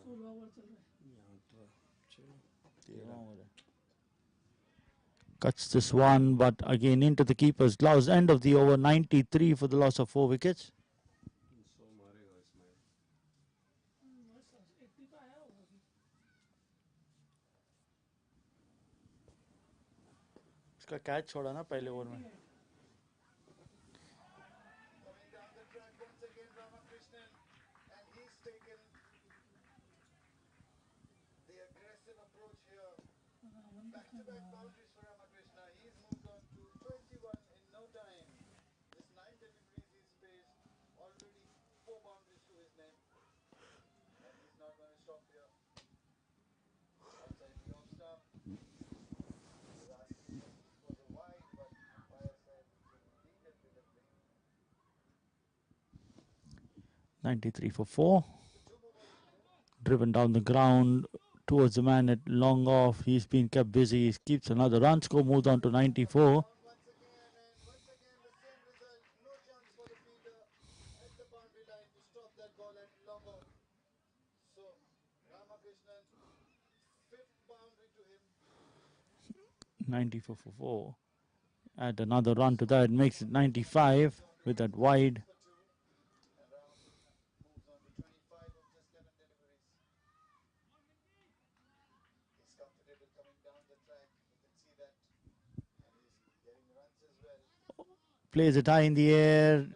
16 over चल रहा है यहाँ 13 Cuts this one, but again into the keeper's gloves. End of the over, 93 for the loss of 4 wickets. 100 मारेगा इसमें उसका कैच छोड़ा ना पहले ओवर में. Coming down the track once again, Ramakrishnan, and he's taken the aggressive approach here. Back-to-back boundaries for Ramakrishna. He's moved on to 21 in no time. This 9 deliveries he's faced, already 4 boundaries to his name. And he's not going to stop here. Outside the off stump. He was asking if it was a wide, but umpire said it's an illegal delivery. 93 for 4. Driven down the ground towards the man at long off. He's been kept busy. He keeps another run. Score moves on to 94. Once again, and once again the same result. No chance for the fielder at the boundary line to stop that ball at long off. So Ramakrishnan, 5th boundary to him. 94 for 4. Add another run to that. Makes it 95 with that wide. For 2. And Ramakrishnan moves on to 25 of just 11 deliveries. He's comfortable coming down the track. You can see that. And he's getting runs as well. Plays it high in the air.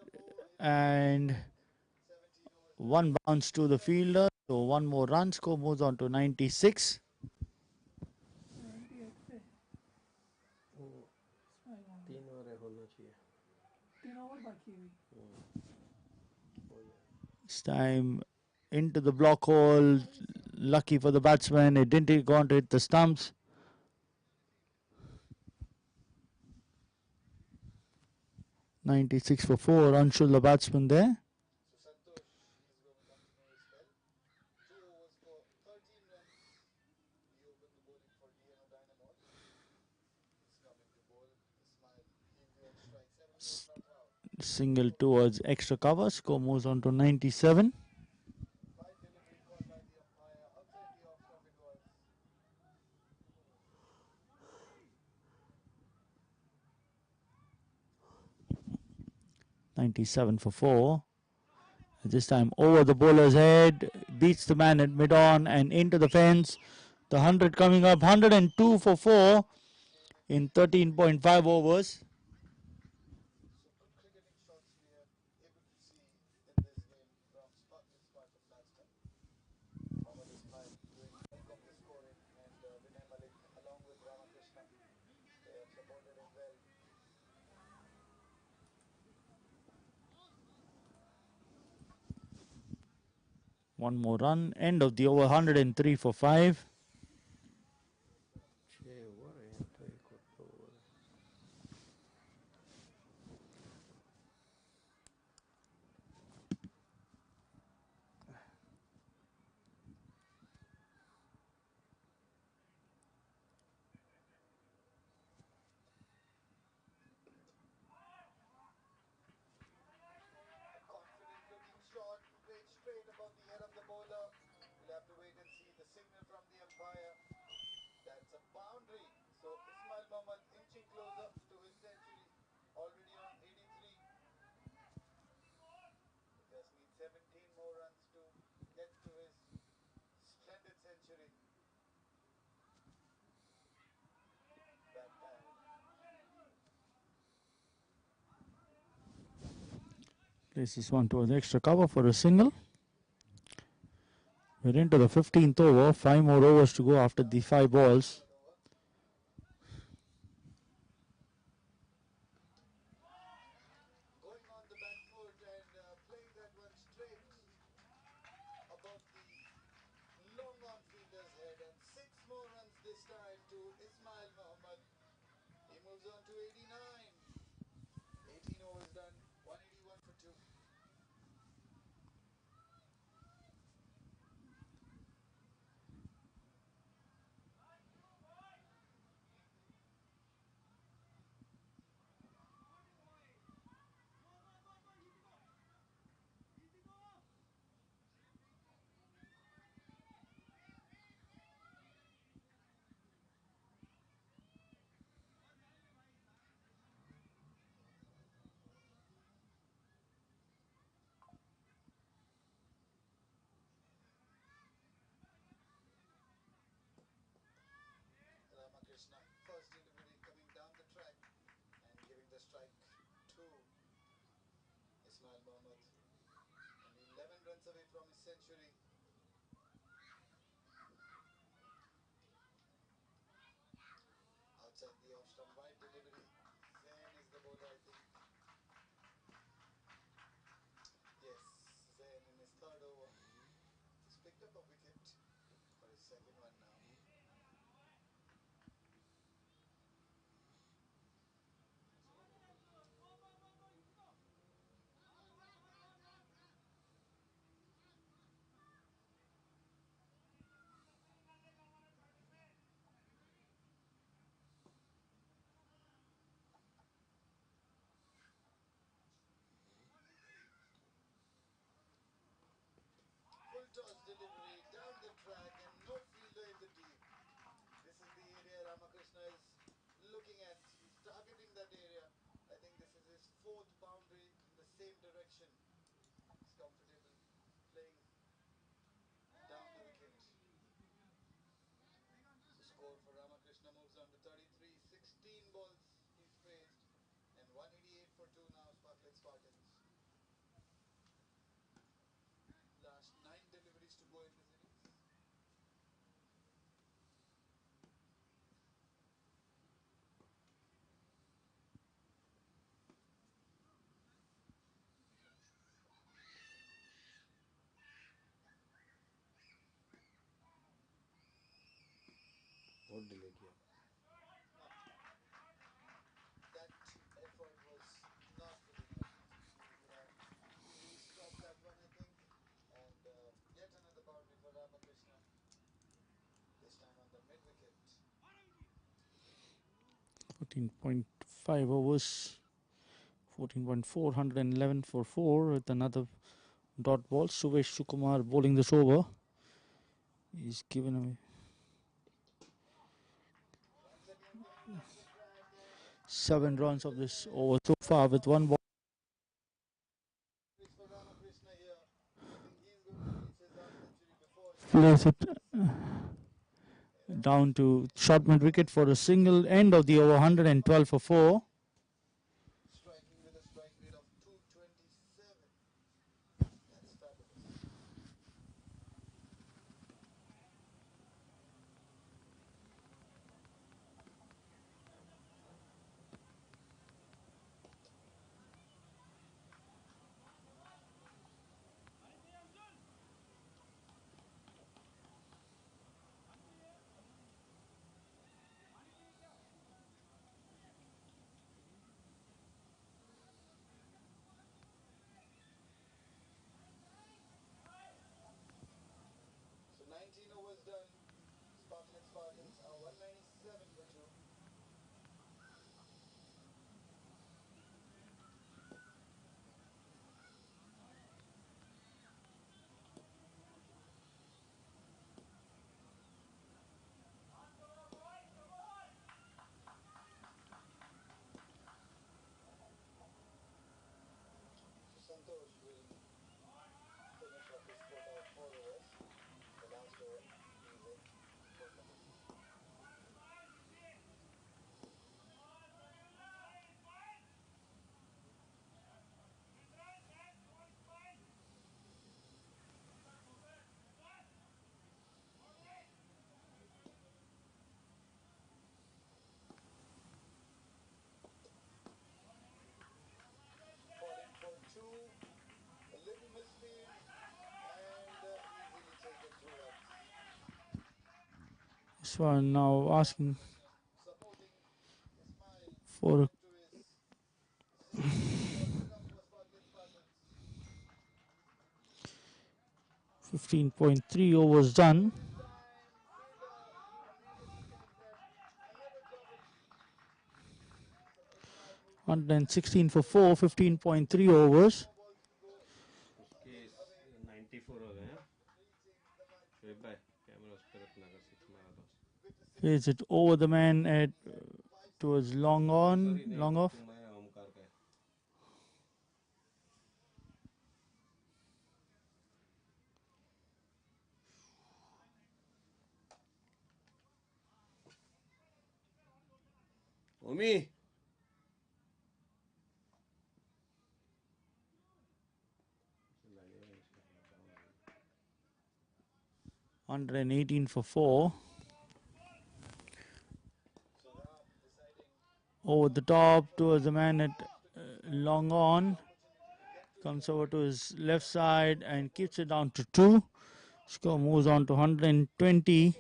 And 17 over 1 bounce to the fielder. So 1 more run. Score moves on to 96. 3 over होना चाहिए 3 over बाकी है This time into the block hole. Lucky for the batsman. It didn't go on to hit the stumps. .96 for 4. Anshul the batsman there. So Santosh is going to continue his spell. 2 overs for 13 runs. He opened the bowling for DNO Dynamos. He's coming to bowl. Ismail, he'll do strike 7 not out. Single towards extra cover. Score moves on to 97. 5 delivery called by the umpire. Outside the off stump it was. 97 for 4. This time over the bowler's head. Beats the man at mid-on and into the fence. The 100 coming up. 102 for 4 in 13.5 overs. So good cricketing shots we are able to see in this game from this Spartan batsman. Mohammad Ismail doing bulk of the scoring, and Vinay Malik along with Ramakrishna, they have supported him well. One more run. End of the over. 103 for 5. 6 over है यहाँ तो एक और over है Confident looking shot, played straight above the head of the bowler. We'll have to wait and see the signal from the umpire. That's a boundary. So Ismail Mohammed inching closer to his century. Already on 83. He just needs 17 more runs to get to his splendid century. Bat pad. Places this one towards extra cover for a single. We're into the 15th over. 5 more overs to go after the 5 balls. Going on the back foot and playing that one straight above the long on fielder's head. And 6 more runs this time to Ismail Mohammed. He moves on to 89. 18 overs done. 181 for 2. Ramakrishna, first delivery coming down the track and giving the strike to Ismail Mohammed. Only 11 runs away from his century. Outside the off stump, wide delivery. Zain is the bowler, I think. Yes, Zain in his third over. He's picked up a wicket for his second one now. Full toss delivery down the track and no fielder in the deep. This is the area Ramakrishna is looking at. He's targeting that area. I think this is his 4th boundary in the same direction. He's comfortable playing down the wicket. The score for Ramakrishna moves on to 33. 16 balls he's faced and 188 for 2 now, Sparklet Spartans. Last 9 deliveries to go in this innings. बहुत delay किया That effort was not good enough. He would have stopped that one, I think. And yet another boundary for Ramakrishna. This time on the mid wicket. 14.5 overs. 14.4, 111 for 4 with another dot ball. Suvesh Sukumar bowling this over. He's given away Once again coming down the track and 7 runs of this over so far with 1 ball. for Ramakrishna here. I think he's going to reach his half century before he Plays it and down to short mid wicket for a single. End of the over. 112 for 4. striking with a strike rate of 227. That's fabulous. This one now asking for 15.3 overs done. And then 16 for 4, 15.3 overs. उसके 94 हो गए हैं शोएब भाई camera उस पर रखना अगर 6 मारा तो Plays it over the man at towards long on, sorry नहीं long off. तुम्हारा ओमकार का है ओमी 118 for 4. Over the top towards the man at long on. Comes over to his left side and keeps it down to 2. Score moves on to 120.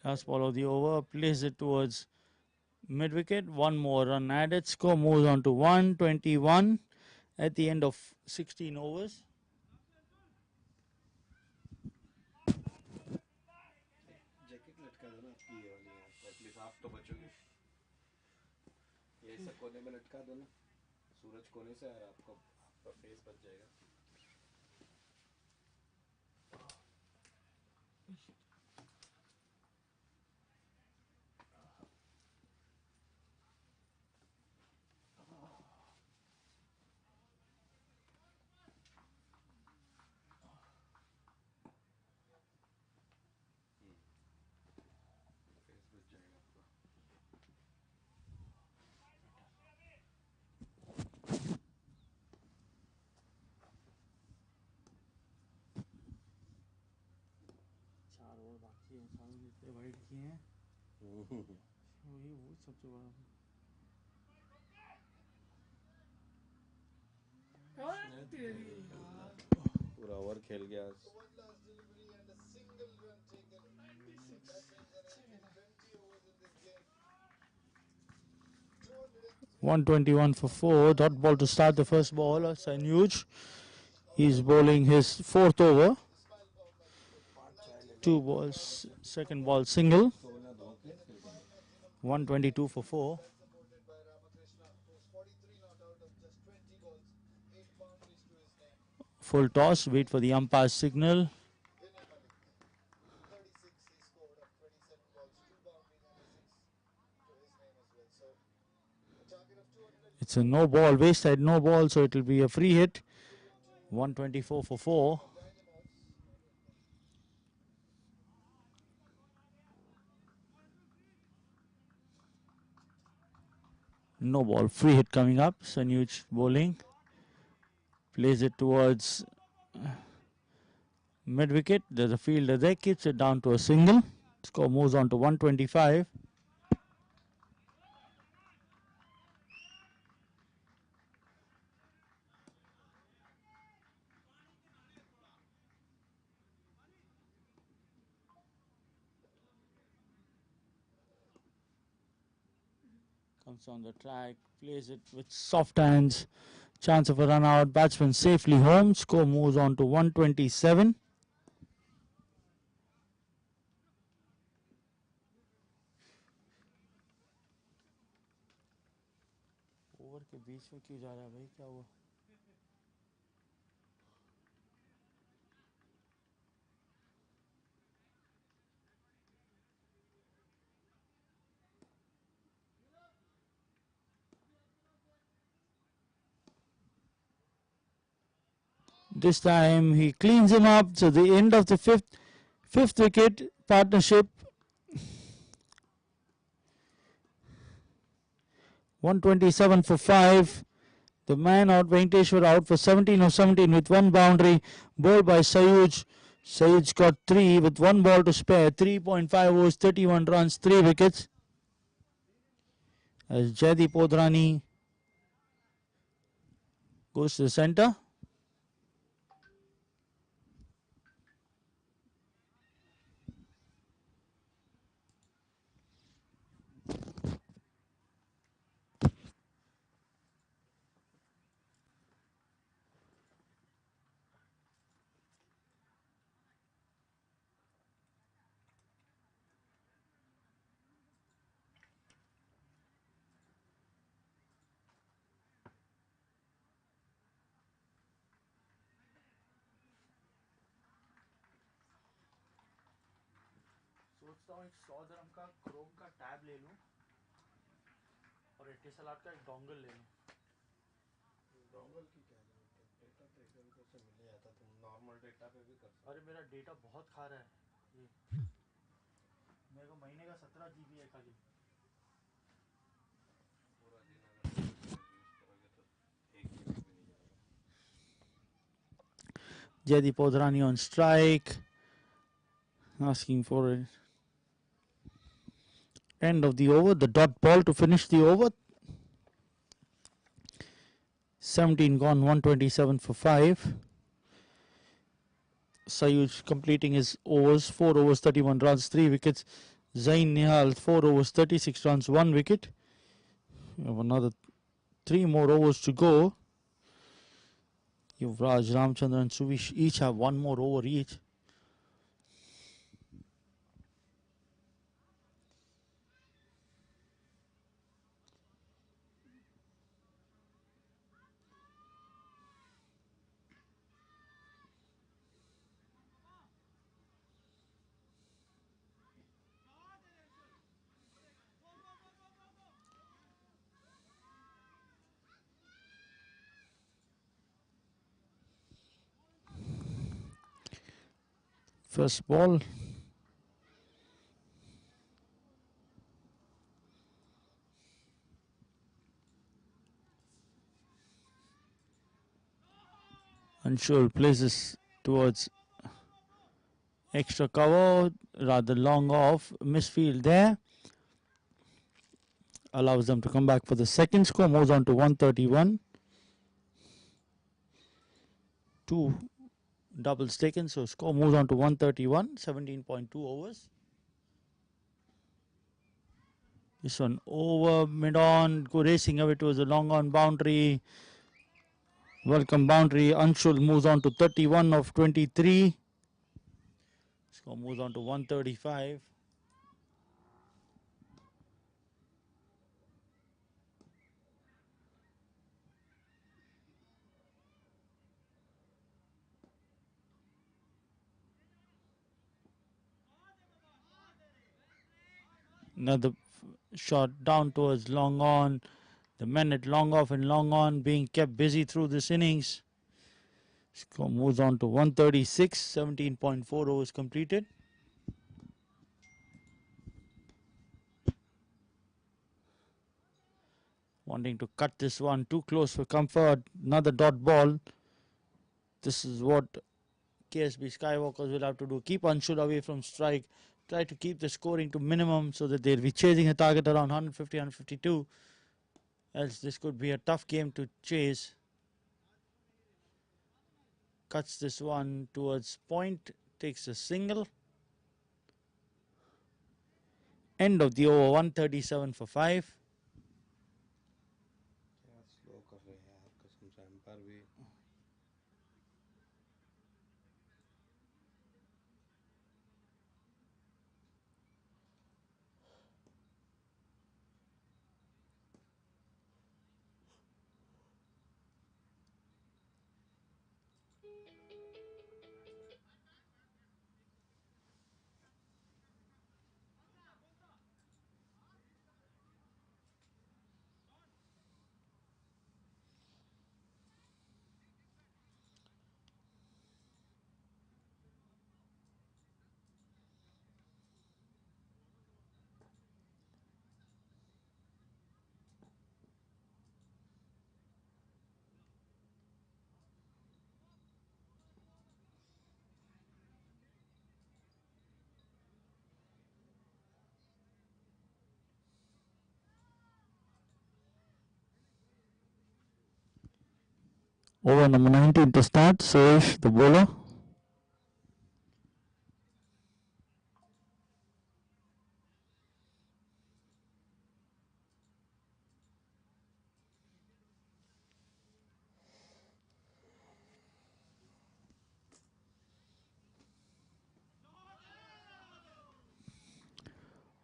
Last ball of the over. Plays it towards mid wicket. One more run added. Score moves on to 121 at the end of 16 overs. Jacket लटका दो ना आपकी ये वाली यहाँ पर at least आप तो बचोगे ये ऐसा कोने में लटका दो ना सूरज कोने से आ रहा है आपका फेस बच जाएगा फेस बच जाएगा आपका चार ओवर बाकी है, सारे जितने वाइड किए हैं वो सबसे बड़ा पूरा ओवर खेल गया 121 for 4. Dot ball to start the first ball. Sanuj. He's bowling his fourth over. 2 balls. Second ball single. 122 for 4. Full toss. Wait for the umpire's signal. It's a no ball, wayside no ball, so it will be a free hit. 124 for 4. No ball, free hit coming up. Sanuj bowling. Plays it towards mid wicket. There's a fielder there, keeps it down to a single. Score moves on to 125. Comes on the track, plays it with soft hands. Chance of a run out. Batsman safely home. Score moves on to 127. Over के बीच में क्यों जा रहा है भाई, क्या हुआ? This time he cleans him up. So the end of the fifth wicket partnership. 127 for 5. The man out, Venkateshwar, out for 17 of 17 with one boundary. Bowled by Sayuj. Sayuj got 3 with one ball to spare. 3.5 overs, 31 runs, 3 wickets. As Jaideep Odhrani goes to the centre. सोचता हूँ एक 100 dirham का Chrome का tab ले लूँ और एटिसलाट का एक डोंगल ले लूँ. डोंगल की क्या जरूरत है, डेटा तो एक तरीके से मिल ही जाता, तुम नॉर्मल डेटा पे भी कर सकते. अरे मेरा डेटा बहुत खा रहा है ये. मेरे को महीने का 17 GB है खाली. पूरा दिन अगर यूज करोगे तो 1 GB भी नहीं जाएगा. Jaideep Odhrani on strike, asking for it. End of the over, the dot ball to finish the over. 17 gone, 127 for 5. Sayuj completing his overs, 4 overs, 31 runs, 3 wickets. Zain Nihal, 4 overs, 36 runs, 1 wicket. We have another 3 more overs to go. Yuvraj, Ramchandra and Suvish each have 1 more over each. First ball. Anshul places towards extra cover, rather long off, misfield there. Allows them to come back for the second. Score moves on to 131. 2 doubles taken, so score moves on to 131, 17.2 overs. This one over mid-on, go racing away towards the long on boundary. Welcome boundary. Anshul moves on to 31 of 23. Score moves on to 135. Another shot down towards long on. The men at long off and long on being kept busy through this innings. Score moves on to 136, 17.4 overs completed. Wanting to cut this one, too close for comfort. Another dot ball. This is what KSB Skywalkers will have to do. Keep Anshul away from strike. Try to keep the scoring to minimum so that they'll be chasing a target around 150, 152. Else this could be a tough game to chase. Cuts this one towards point. Takes a single. End of the over, 137 for 5. Slow कर रहे हैं यार कसम से empire भी Over number 19 to start. Suresh, the bowler.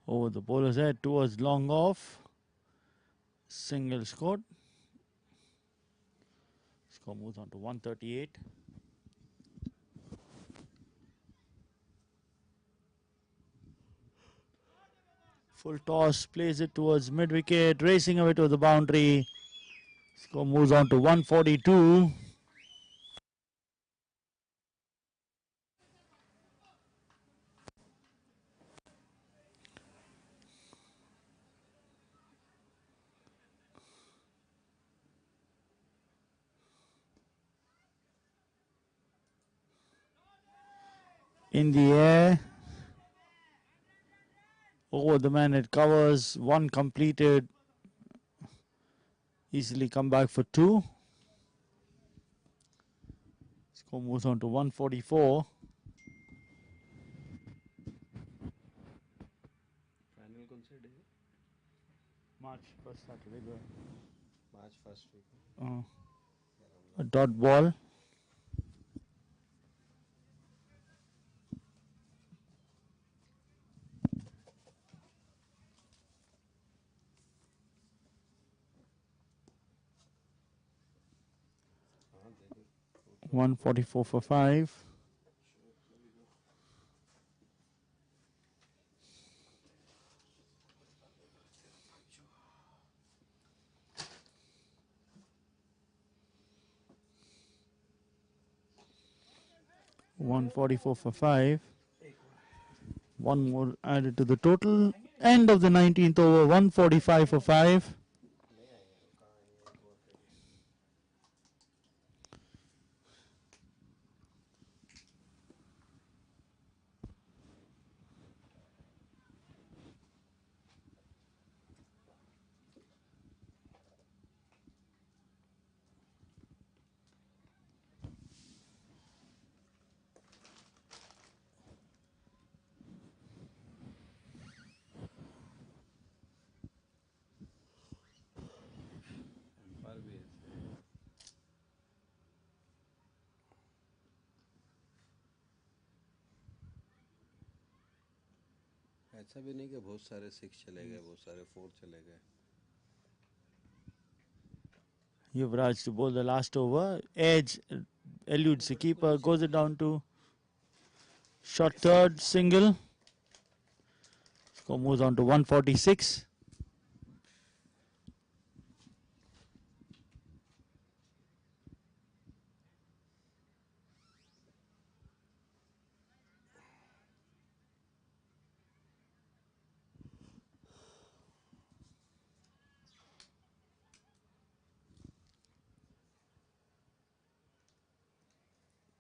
Over the bowler's head towards long off. Single scored. Score moves on to 138. Full toss, plays it towards mid wicket, racing away to the boundary. Score moves on to 142. In the air. Over the man, it covers. One completed. Easily come back for two. Score moves on to 144. Final कौन से day March 1st Saturday. March first week A dot ball. हाँ दे दो 144 for 5. $144 for 5. One more added to the total. End of the 19th over. 145 for 5. Empire भी ऐसे ऐसा भी नहीं कि बहुत सारे 6 चले गए बहुत सारे 4 चले गए Yuvraj to bowl the last over. Edge eludes the keeper. Goes it down to short third. Single. Score moves on to 146.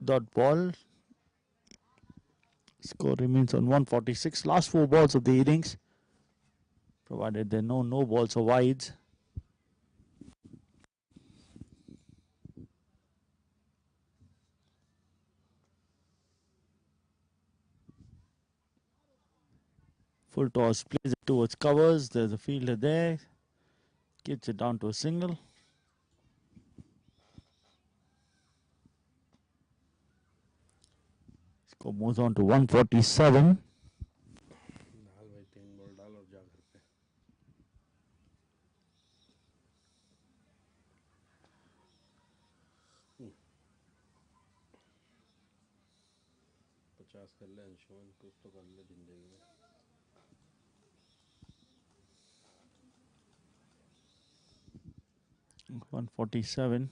Dot ball. Score remains on 146. Last 4 balls of the innings. Provided there are no balls or wides. Full toss, plays it towards covers. There's a fielder there. Gets it down to a single. Score moves on to 147. डाल भाई 3 ball डाल और जा घर पे. पचास कर ले अंशुमन, कुछ तो कर ले जिंदगी में. 147.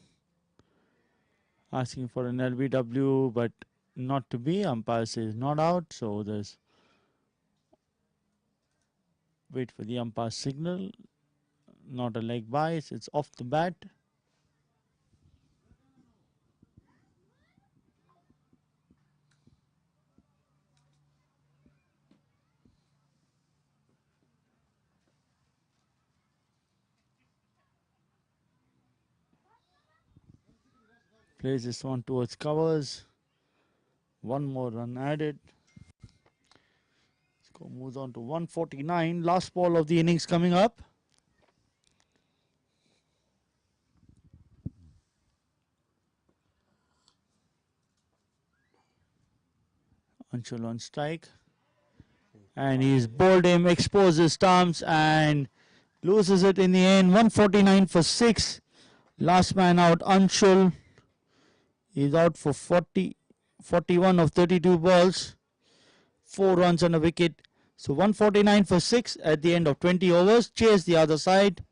Asking for an LBW, but not to be. Umpire says not out, so there's wait for the umpire signal. Not a leg bias, it's off the bat. Plays this one towards covers. One more run added. Score moves on to 149. Last ball of the innings coming up. Anshul on strike. And he's bowled him, exposed his stumps, and loses it in the end. 149 for 6. Last man out, Anshul. He's out for 41 of 32 balls. 4 runs and a wicket. So 149 for 6 at the end of 20 overs. Chase the other side.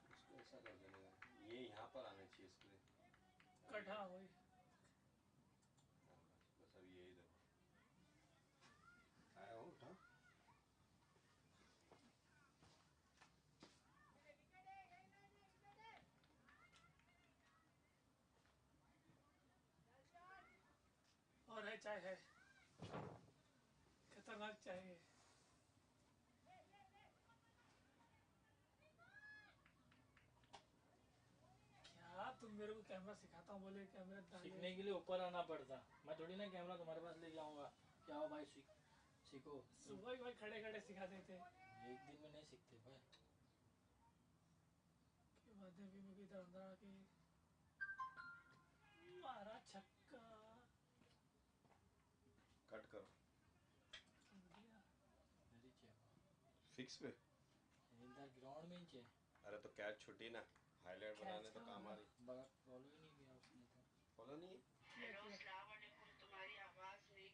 इसको ऐसा कर देना है, ये यहाँ पर आना चाहिए इसके लिए कट। हाँ वही बस अब यही दो आया हो उठा और है चाय है, खतरनाक चाय है। क्या तुम मेरे को कैमरा सिखाता हूँ बोले कैमरा सीखने के लिए ऊपर आना पड़ता, मैं थोड़ी ना कैमरा तुम्हारे पास लेके आऊंगा। क्या हो भाई, सीखो। सुबह ही भाई खड़े खड़े सिखाते थे। एक दिन में नहीं सीखते भाई। के बाद भी मुझे इधर अंदर आके मारा छक्का। कट करो मेरी चाहिए फिक्स पे इधर ग्राउंड में ही चाहिए। अरे तो कैच छुट्टी ना हाईलाइट बनाने तो काम आ रही फॉलो ही नहीं किया उसने तो। फॉलो नहीं है हेलो अस्सलाम वालेकुम, तुम्हारी आवाज नहीं।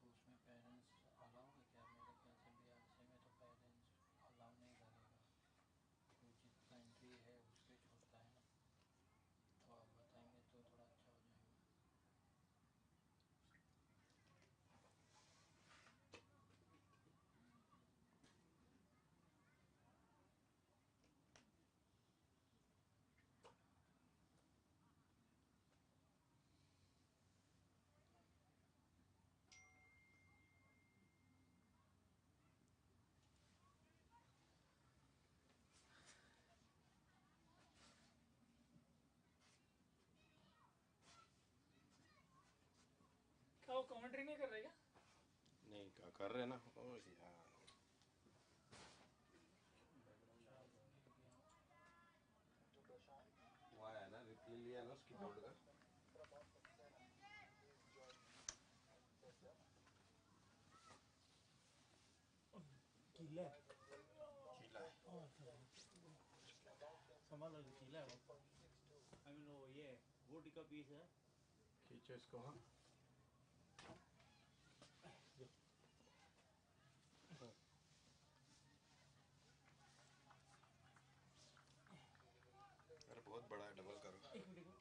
उसमें पेरेंट्स अलाउ है क्या? मेरे ख्याल से BRC में तो पेरेंट्स अलाउ नहीं करेगा, तो जितना एंट्री है उस पर छोड़ता है ना। तो आप बताएंगे तो थोड़ा अच्छा हो जाएगा। क्या वो कमेंट्री नहीं कर रहे क्या? नहीं कर रहे ना ओ यार वो आया ना रिप्ले लिया ना उसकी बोर्ड का चीला है चीला है संभाल चीला है वो आई मीन वो ये बोटी का पीस है खींचो इसको हाँ अरे बहुत बड़ा है डबल करो एक मिनट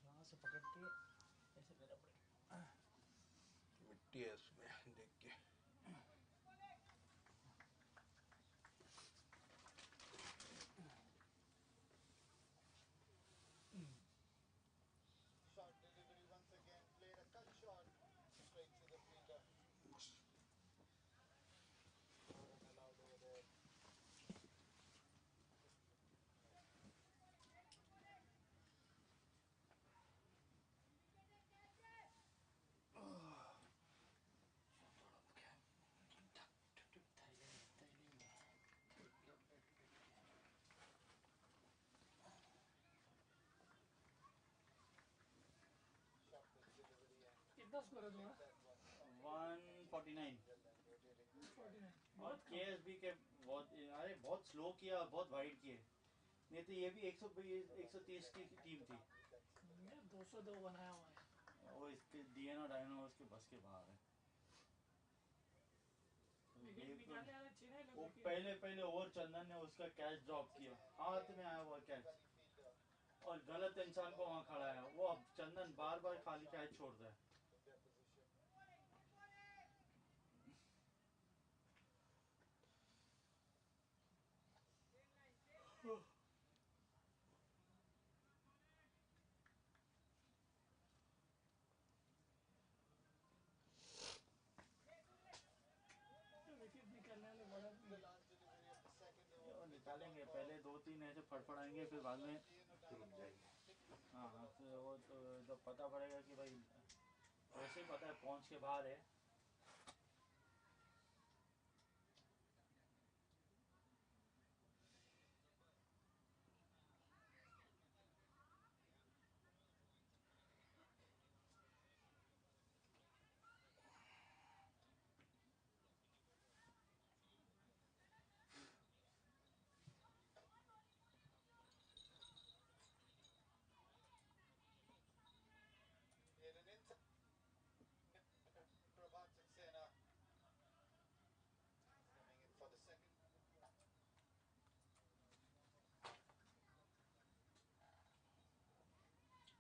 यहाँ से पकड़ के ऐसे करना पड़ेगा मिट्टी है उसमें देख के Shot delivery once again, played a cut shot straight to the fielder. Allowed over there. कितना स्कोर है तुम्हारा 149 49 और KSB के बहुत अरे बहुत स्लो किया और बहुत वाइड किए नहीं तो ये भी 130 की टीम थी मैं 202 बनाया हुआ है वो इसके डीएनओ डायनो उसके बस के बाहर है विकेट निकालने वाले अच्छे नहीं वो लगे पहले ओवर चंदन ने उसका कैच ड्रॉप किया हाथ में आया हुआ कैच और गलत इंसान को वहां खड़ा है वो अब चंदन बार बार खाली कैच छोड़ता है विकेट निकालने वाले बड़ा वो निकालेंगे पहले 2-3 ऐसे फड़फड़ाएंगे फिर बाद में रुक जाएंगे हाँ हाँ फिर वो तो जब पता पड़ेगा कि भाई वैसे ही पता है पहुंच के बाहर है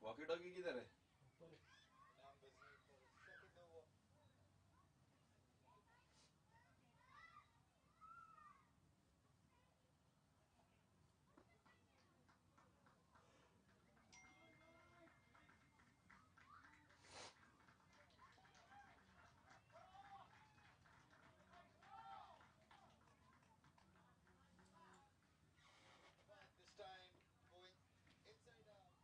वॉकी टॉकी किधर है This time going inside out.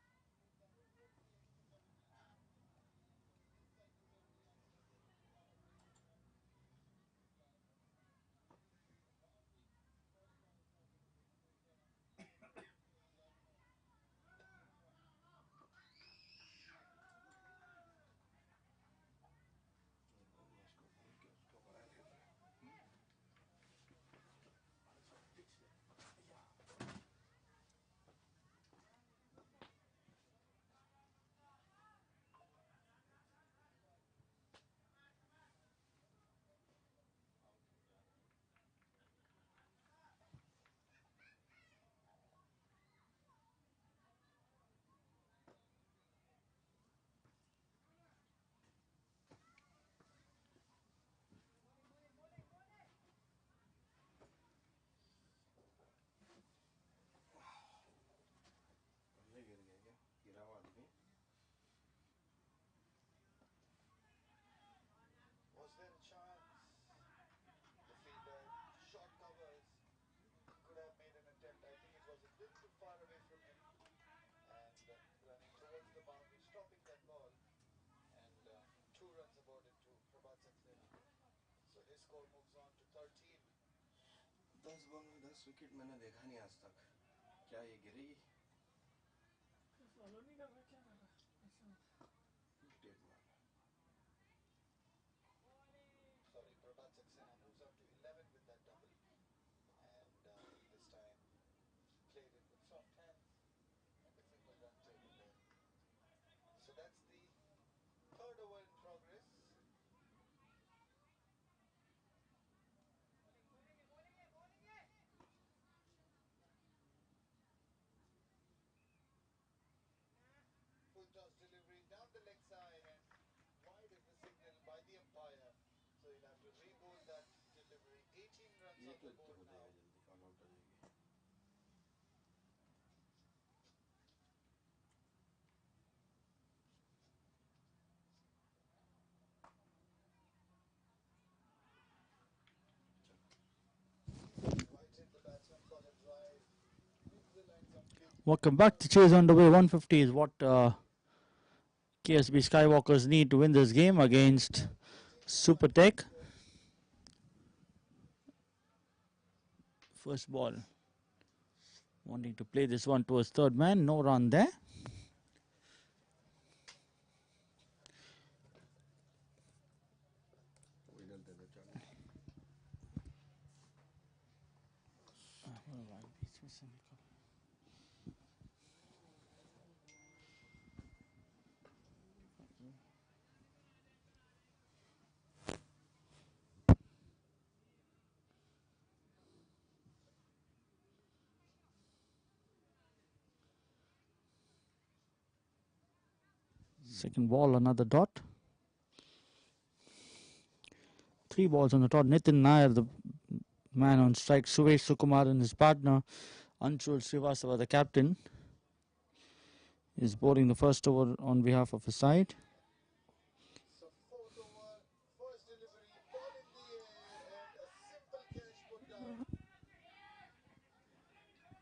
गिर गया क्या गिरा हुआ आदमी Was there a chance? The fielder short covers could have made an attempt. I think it was a little too far away from him and running towards the boundary, stopping that ball and 2 runs about it to Prabhat Saxena. So his score moves on to 13. 10 ball में 10 wicket मैंने देखा नहीं आज तक क्या ये गिरेगी follow नहीं कर रहा क्या कर रहा टेप मार Sorry, Prabhat ये तो हो जाएगा जल्दी, ऑल आउट हो जाएगी. Welcome back. The chase underway. 150 is what KSB Skywalkers need to win this game against SuperTech. First ball. Wanting to play this one towards third man. No run there. Second ball, another dot. 3 balls on the dot. Nitin Nair, the man on strike. Suvesh Sukumar and his partner, Anshul Srivastava, the captain, is bowling the first over on behalf of his side.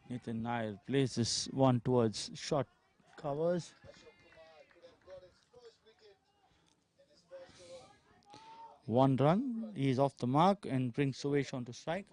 Nitin Nair plays this one towards short covers. 1 run. He is off the mark and brings Suvesh on to strike.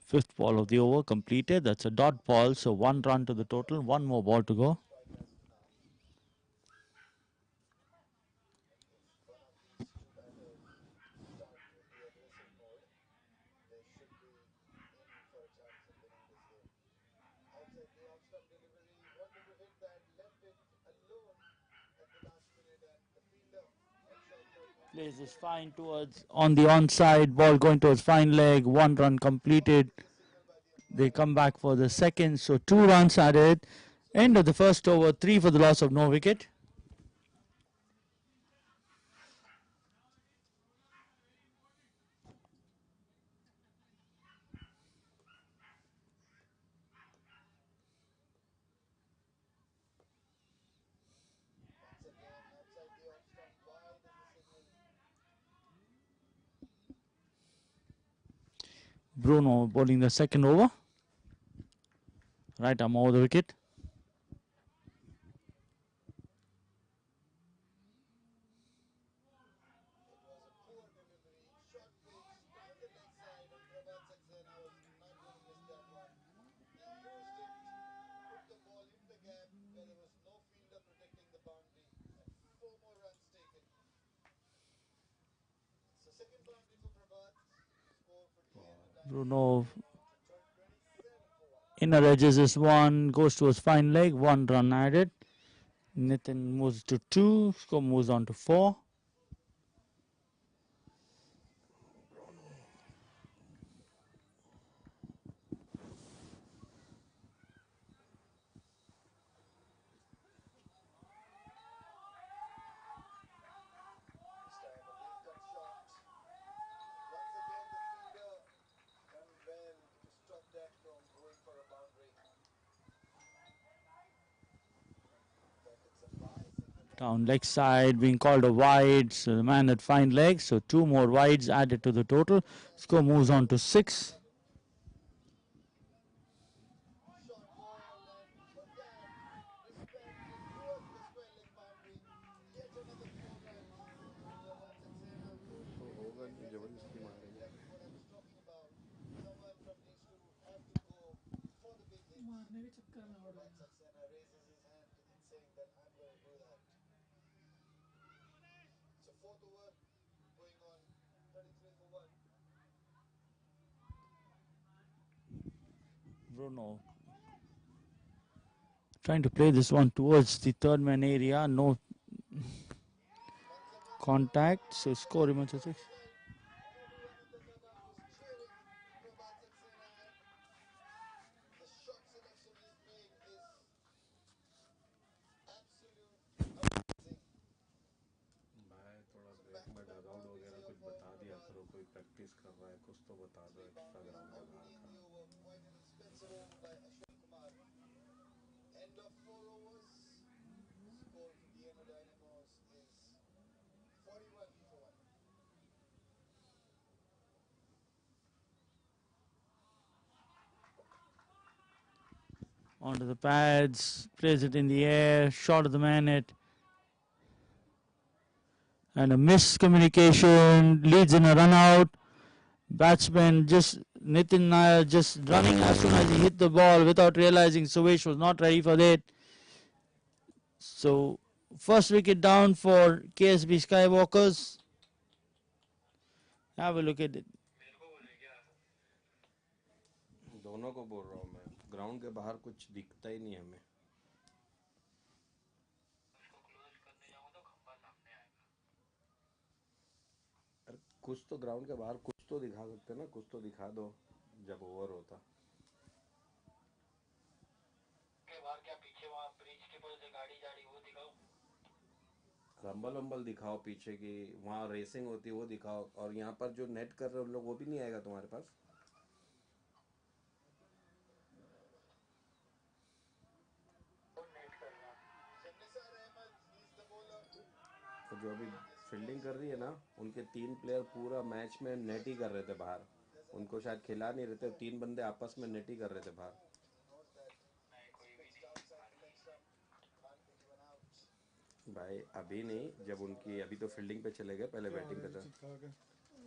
Fifth ball of the over completed. That's a dot ball, so 1 run to the total. 1 more ball to go. Plays this fine towards on the onside. Ball going towards fine leg. 1 run completed. They come back for the second, so 2 runs added. End of the first over. 3 for the loss of no wicket. Bruno bowling the second over. Right arm over the wicket. Bruno inner edges is 1, goes towards fine leg, 1 run added. Nitin moves to 2, score moves on to 4. Down leg side being called a wide, so the man had fine legs, so 2 more wides added to the total. Score moves on to 6. होगा नहीं, जबरदस्ती मारेंगे. मारने के चक्कर में उड़ गया. Bruno Trying to play this one towards the third man area. No contact. So score remains at 6. भाई थोड़ा ब्रेक में डगआउट वगैरह कुछ बता दिया करो, कोई प्रैक्टिस कर रहा है कुछ तो बता दो एक्स्ट्रा ग्राउंड के बाहर का. Onto the pads. Plays it in the air. Shot of the man at. And a miscommunication leads in a run out. Batsman just Nitin Nair just running as soon as he hit the ball without realizing Suvesh was not ready for that. So first wicket down for KSB Skywalkers. Have a look at it. दोनों को बोल रहा हूँ मैं, ground के बाहर कुछ दिखता ही नहीं हमें. अरे कुछ तो ग्राउंड के बाहर कुछ तो दिखा सकते ना, कुछ तो दिखा दो जब ओवर होता. के बाहर क्या पीछे वहाँ ब्रिज के ऊपर से गाड़ी जा रही वो दिखाओ. रंबल वंबल दिखाओ पीछे की, वहाँ रेसिंग होती है वो दिखाओ, और यहाँ पर जो नेट कर रहे हो लोग वो भी नहीं आएगा तुम्हारे पास. तो जो अभी फील्डिंग कर रही है ना, उनके 3 प्लेयर पूरा मैच में नेट ही कर रहे थे बाहर. उनको शायद खिला नहीं रहे थे, 3 बंदे आपस में नेट ही कर रहे थे बाहर. भाई अभी नहीं, जब उनकी अभी तो फील्डिंग पे चले गए, पहले बैटिंग पे था.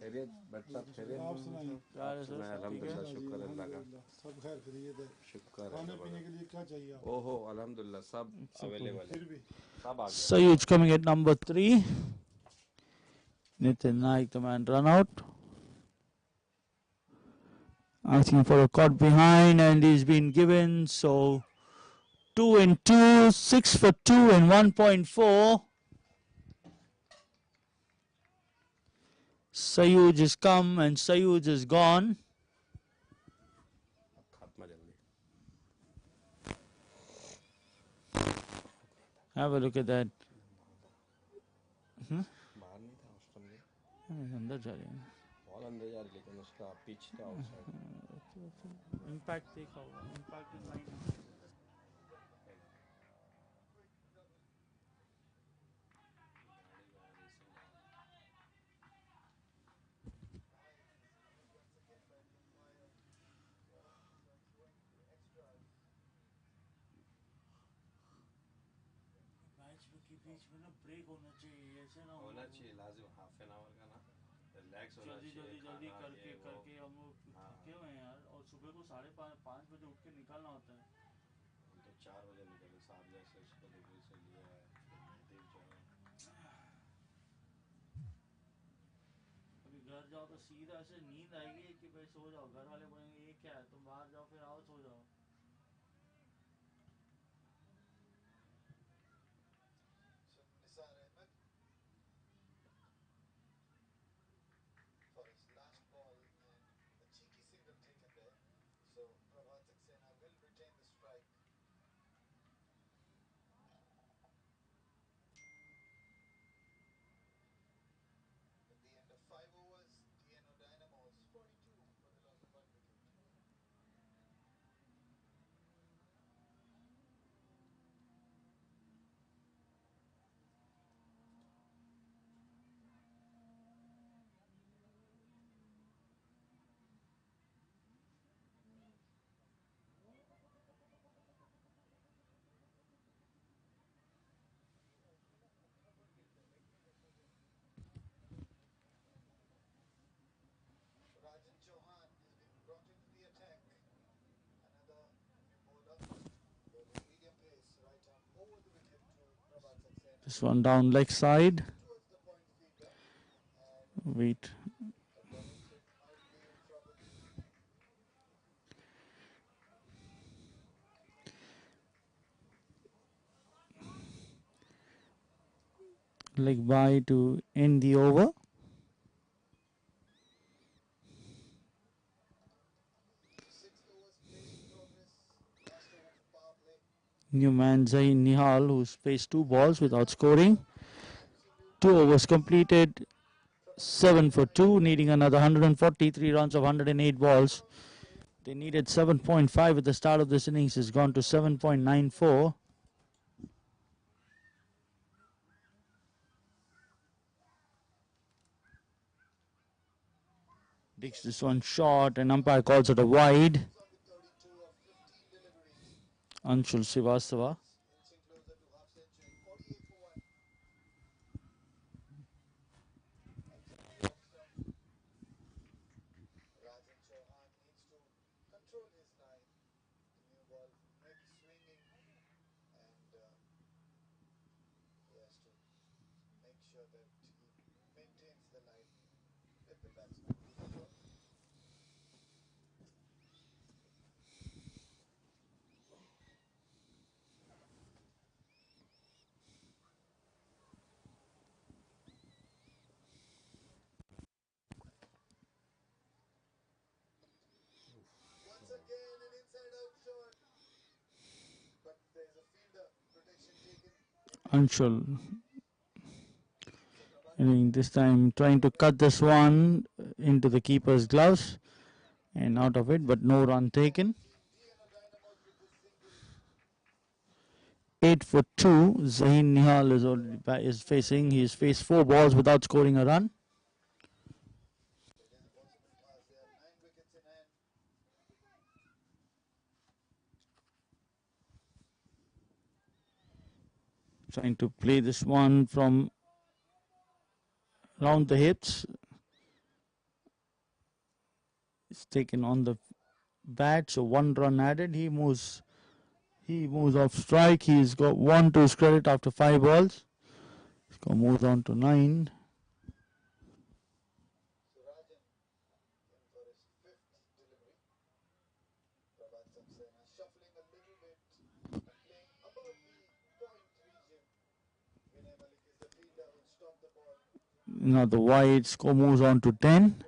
खैरियत बट्टा खैरियत. अल्हम्दुलिल्लाह, शुक्र अल्लाह का. सब खैर खैरियत है. शुक्र खाने है. पीने के लिए क्या चाहिए आपको? ओहो अल्हम्दुलिल्लाह सब अवेलेबल है, फिर भी सब आ गया. Sayuj coming at number 3. Nitin Naik, the man run out. Asking for a caught behind and he's been given. So 2 and 2, 6 for 2 and 1.4. Sayuj has come and Sayuj is gone. खात्मा जल्दी. Have a look at that. बाहर नहीं था उस time, अंदर जा रहे हैं. बॉल अंदर जा रही, लेकिन उसका पिच था आउटसाइड. Impact देखा होगा. Impact is line. बीच में ना ब्रेक होना चाहिए, ऐसे ना होना चाहिए लाजिम, हाफ एन आवर का ना रिलैक्स होना जल्दी चाहिए. जल्दी खाना करके ये वो. करके हम लोग थके हुए हैं यार, और सुबह को 5:30 बजे उठ के निकलना होता है. हम तो 4 बजे निकले, 7 जैसे इसको डिग्री से लिया है, फिर नज़दीक जाओ. अभी घर जाओ तो सीधा ऐसे नींद आएगी कि भाई सो जाओ. घर वाले बोलेंगे ये क्या है, तुम बाहर जाओ फिर आओ सो जाओ. This one down leg side. Wait. leg bye to end the over. New man Zain Nihal, who's faced 2 balls without scoring. 2 overs completed, 7 for 2, needing another 143 runs of 108 balls. They needed 7.5 at the start of this innings. Has gone to 7.94. Digs this one short, and umpire calls it a wide. Anshul Srivastava. Anshul, this time trying to cut this one into the keeper's gloves and out of it, but no run taken. 8 for 2. Zahin Nihal is facing. He's faced 4 balls without scoring a run. Trying to play this one from round the hips. It's taken on the bat, so 1 run added. He moves off strike. He's got 1 to his credit after 5 balls. He's got moved on to 9. Now the wide score moves on to 10.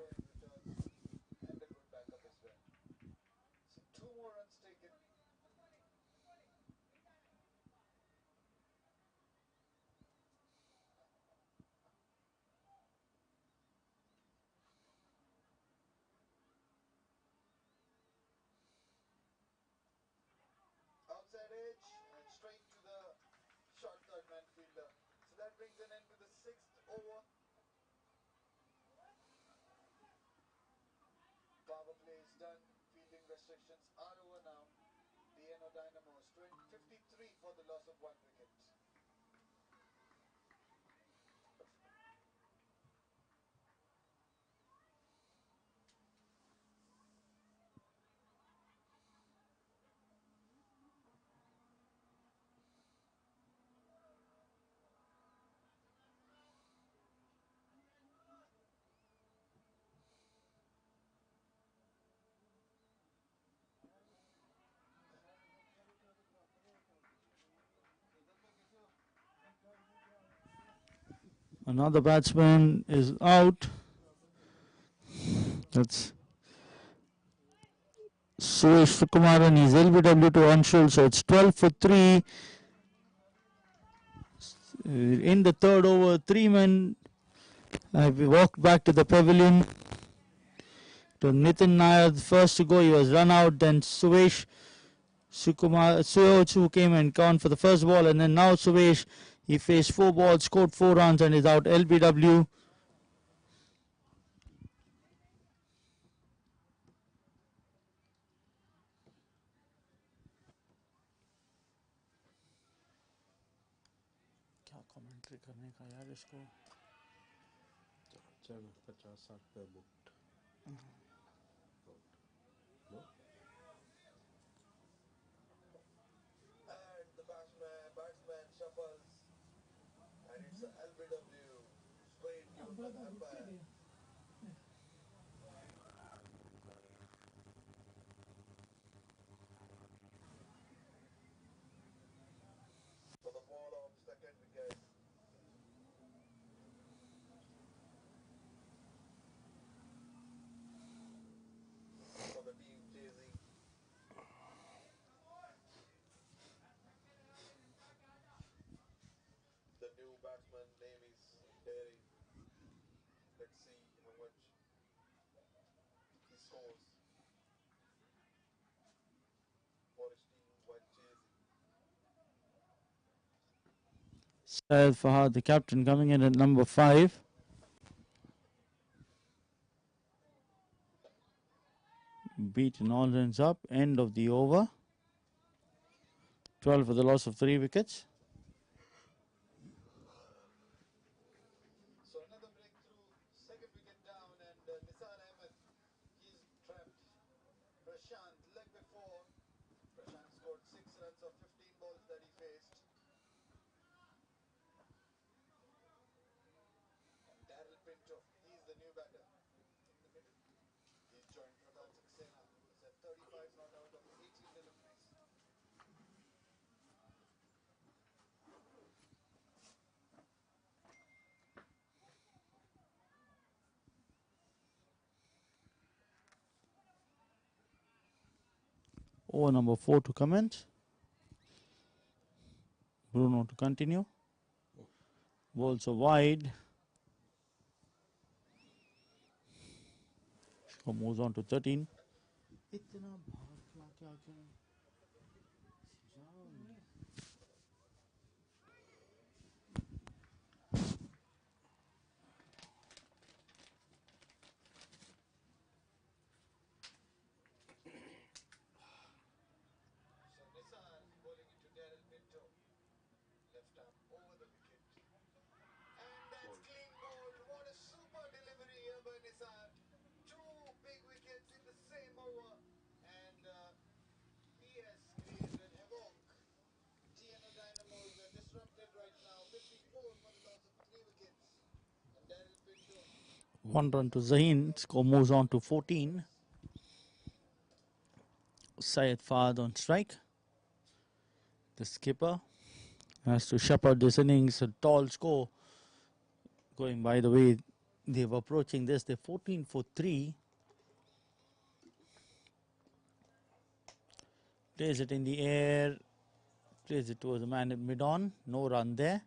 Another batsman is out. That's Suresh Sukumar, and he's LBW to Anshul. So it's 12 for 3. In the third over, 3 men have walked back to the pavilion. To Nitin Nair, the first to go, he was run out. Then Suresh Sukumar, who came and gone for the first ball, and then now Suresh, he faced 4 balls, scored 4 runs, and is out. LBW. क्या commentary करने का यार इसको 50-60 पे booked Fahad, the captain, coming in at number 5. Beaten all runs up. End of the over. 12 for the loss of 3 wickets. So another breakthrough, second wicket down, and Nisar Ahmed, he's trapped. Prashant, leg before. Prashant scored 6 runs of 15 balls that he faced. And Daryl Pinto, he's the new batter in the middle. He's joined Pradhan Saxena, who's at 35 not out of 18 deliveries. Over number 4 to comment. Bruno to continue. Balls are wide. Score moves on to 13. So Nisar bowling into Daryl Pinto. Left arm over the wicket. And that's clean bowled. What a super delivery here by Nisar. 2 big wickets in the same over. And PS created an havoc. TNO Dynamos are disrupted right now. 54 for the loss of 3 wickets. And Daryl Pinto. 1 run to Zahin. Score moves on to 14. Syed Fahad on strike. The skipper has to shepherd this innings. A tall score. Going by the way they were approaching this, they're 14 for 3. Plays it in the air. Plays it towards the man at mid-on. No run there.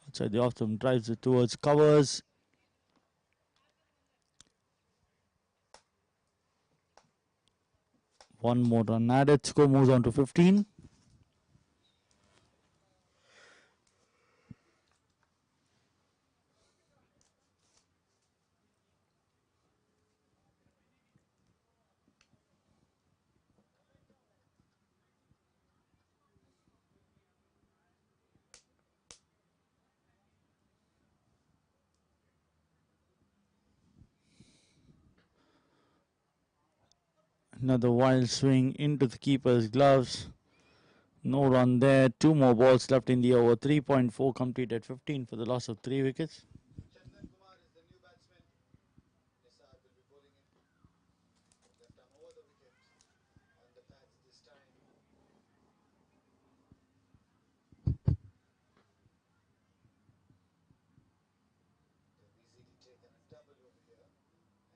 Outside the off stump, drives it towards covers. One more run added. Score moves on to 15. Another wild swing into the keeper's gloves. No run there. 2 more balls left in the over. 3.4 complete at 15 for the loss of 3 wickets. Chandan Kumar is the new batsman. Nisar will be bowling in. Left arm over the wicket. On the pads this time. They've easily taken a double over here.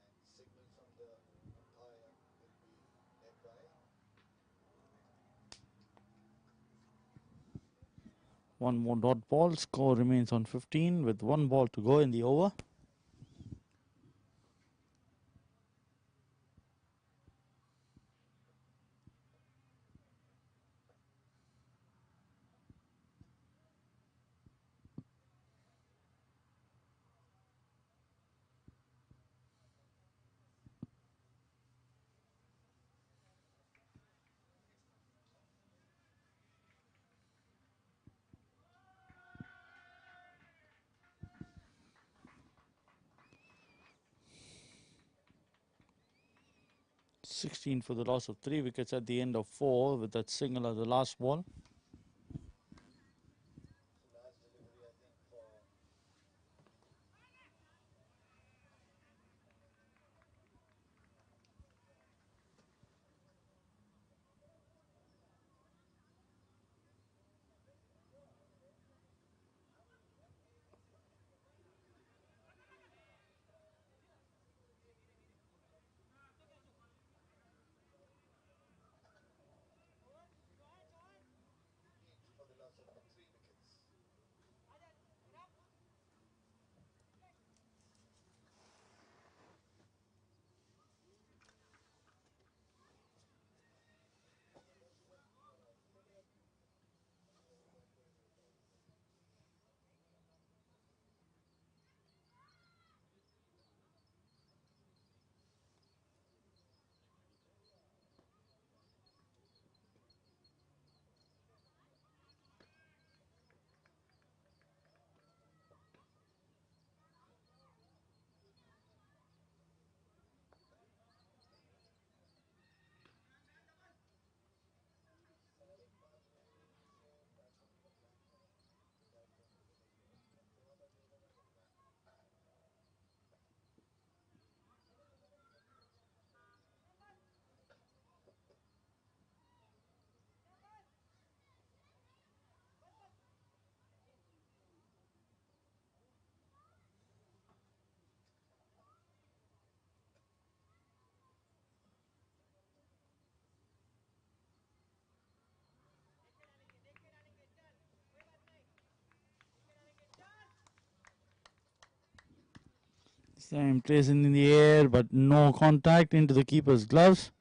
And signal from the umpire will be led by. One more dot ball. Score remains on 15 with 1 ball to go in the over. $16 for the loss of 3 wickets at the end of 4 with that single as the last ball. Last delivery, I think, for Same placing in the air, but no contact into the keeper's gloves.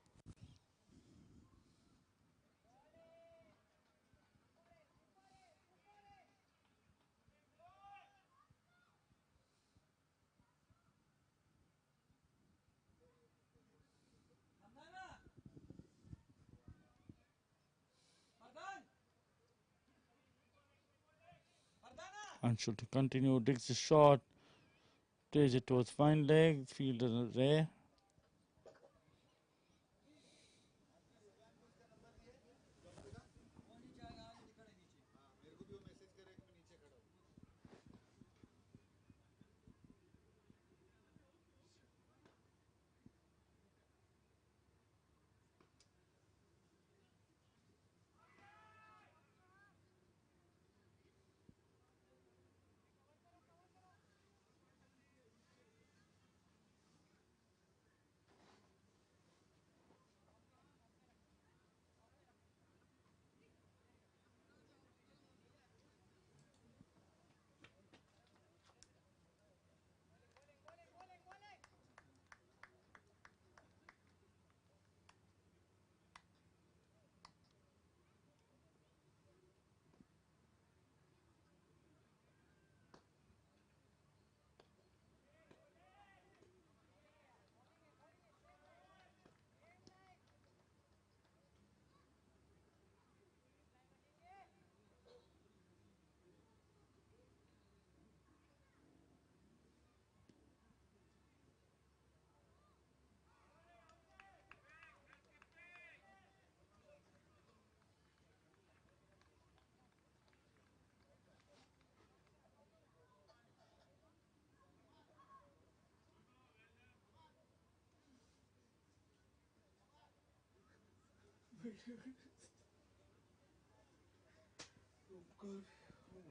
Anshul to continue, digs the shot, plays it towards fine leg, fielder there.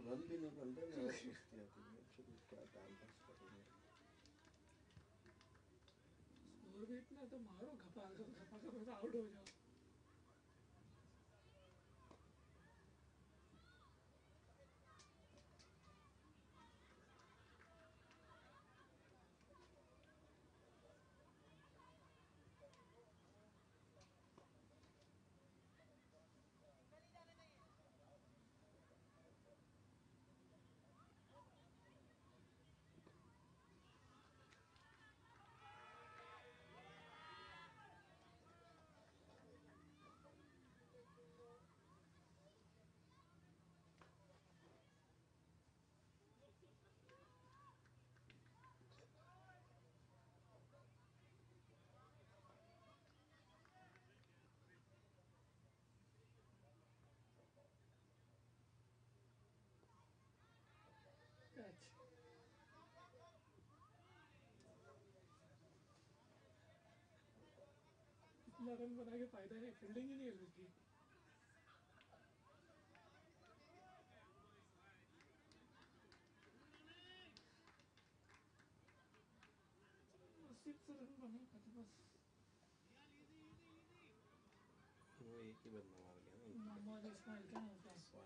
Run भी नहीं बन रहे ना, सुस्ती आती है। चलो क्या टाइम पास करेंगे। स्कोर भी इतना तो मारो, घपा घपा घपा आउट हो जाओ। इतना रन बना के फायदा नहीं, फील्डिंग ही नहीं है उसकी। सिक्स रन बने बस। वो एक ही बंदा मार गया ना, मोहम्मद इस्माइल का ना उसका।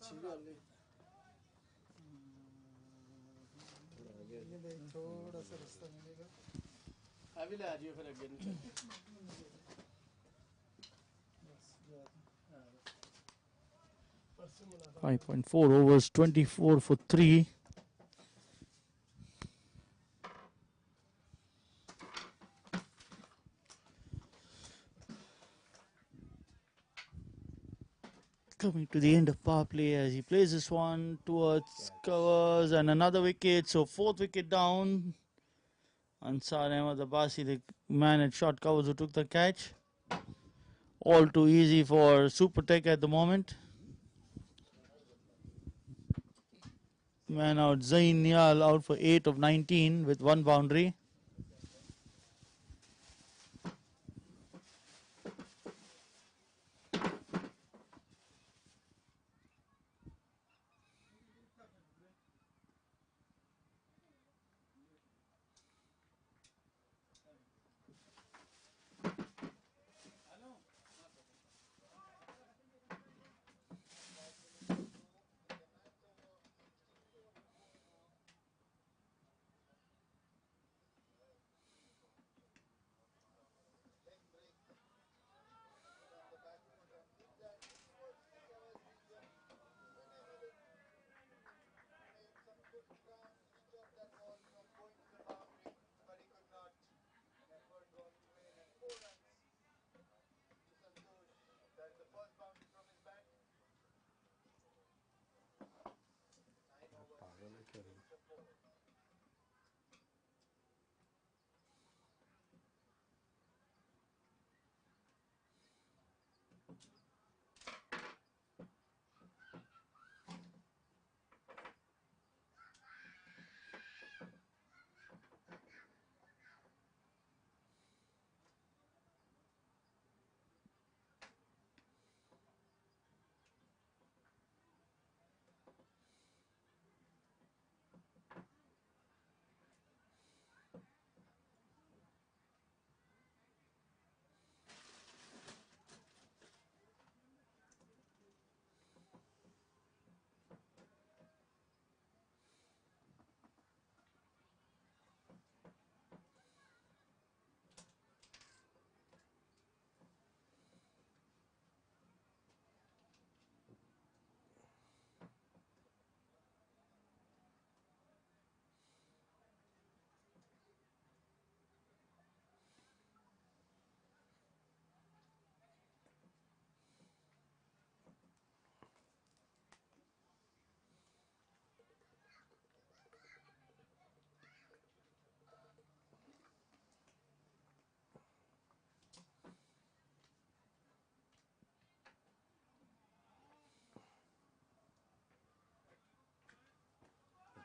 अच्छी गल है ये देख थोड़ा सा रास्ता मिलेगा अभी ले आ जियो फिर अगेन बस ज्यादा 5.4 overs, 24 for 3. Coming to the end of power play as he plays this one towards covers and another wicket. So 4th wicket down. Ansar Ahmed Abbasi, the man at short covers who took the catch. All too easy for SuperTech at the moment. Man out, Zain Nial out for 8 of 19 with 1 boundary.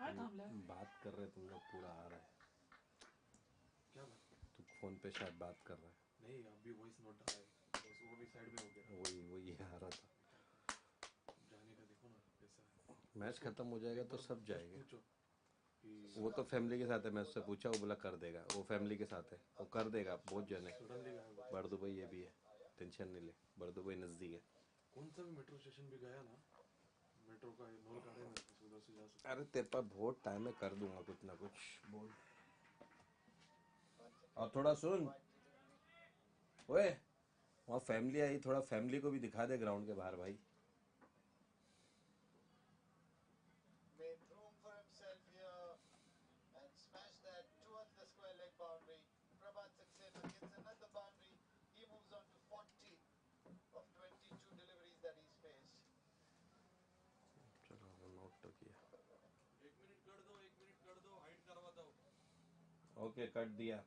बात कर रहे तुम लोग पूरा आ रहा है क्या बात तू फोन पे शायद बात कर रहा है नहीं अभी वॉइस नोट आ रहा है वो भी साइड में हो गया वही आ रहा था जाने का देखो ना कैसा मैच खत्म हो जाएगा तो सब जाएंगे वो तो फैमिली के साथ है मैं उससे पूछा वो बोला कर देगा वो फैमिली के साथ है वो कर देगा बहुत जने बड़ दुबई ये भी है टेंशन नहीं ले बड़ दुबई नज़दीक है कौन सा भी मेट्रो स्टेशन भी गया ना मेट्रो का नोल काटे में उधर से जा सकते अरे तेरे पास बहुत टाइम है कर दूंगा कुछ ना कुछ बोल और थोड़ा सुन ओए वहाँ फैमिली आई थोड़ा फैमिली को भी दिखा दे ग्राउंड के बाहर भाई ओके कट दिया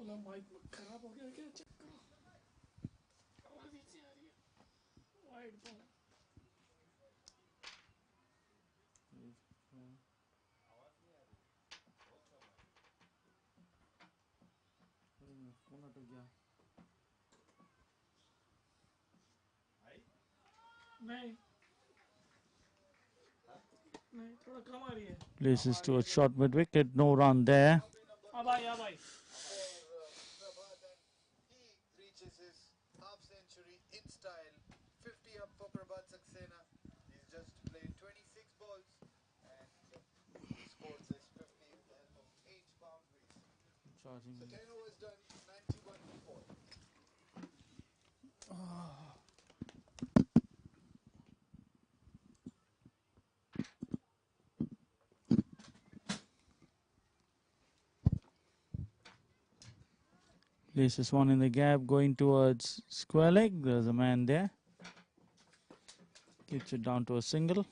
बोला माइक खराब हो गया क्या, चेक करो, आवाज नीचे आ रही है, वाइड बॉल। फोन अटक गया। नहीं नहीं, थोड़ा कम आ रही है। Places to a short mid wicket, no run there. अब आई अब आई। He reaches his half century in style. 50 up for Prabhat Saxena. He's just played 26 balls and he scores his 50 with the help of 8 boundaries. Charging. So 10 overs done, 91 for 4. Places one in the gap, going towards square leg. There's a man there. Gets it down to a single.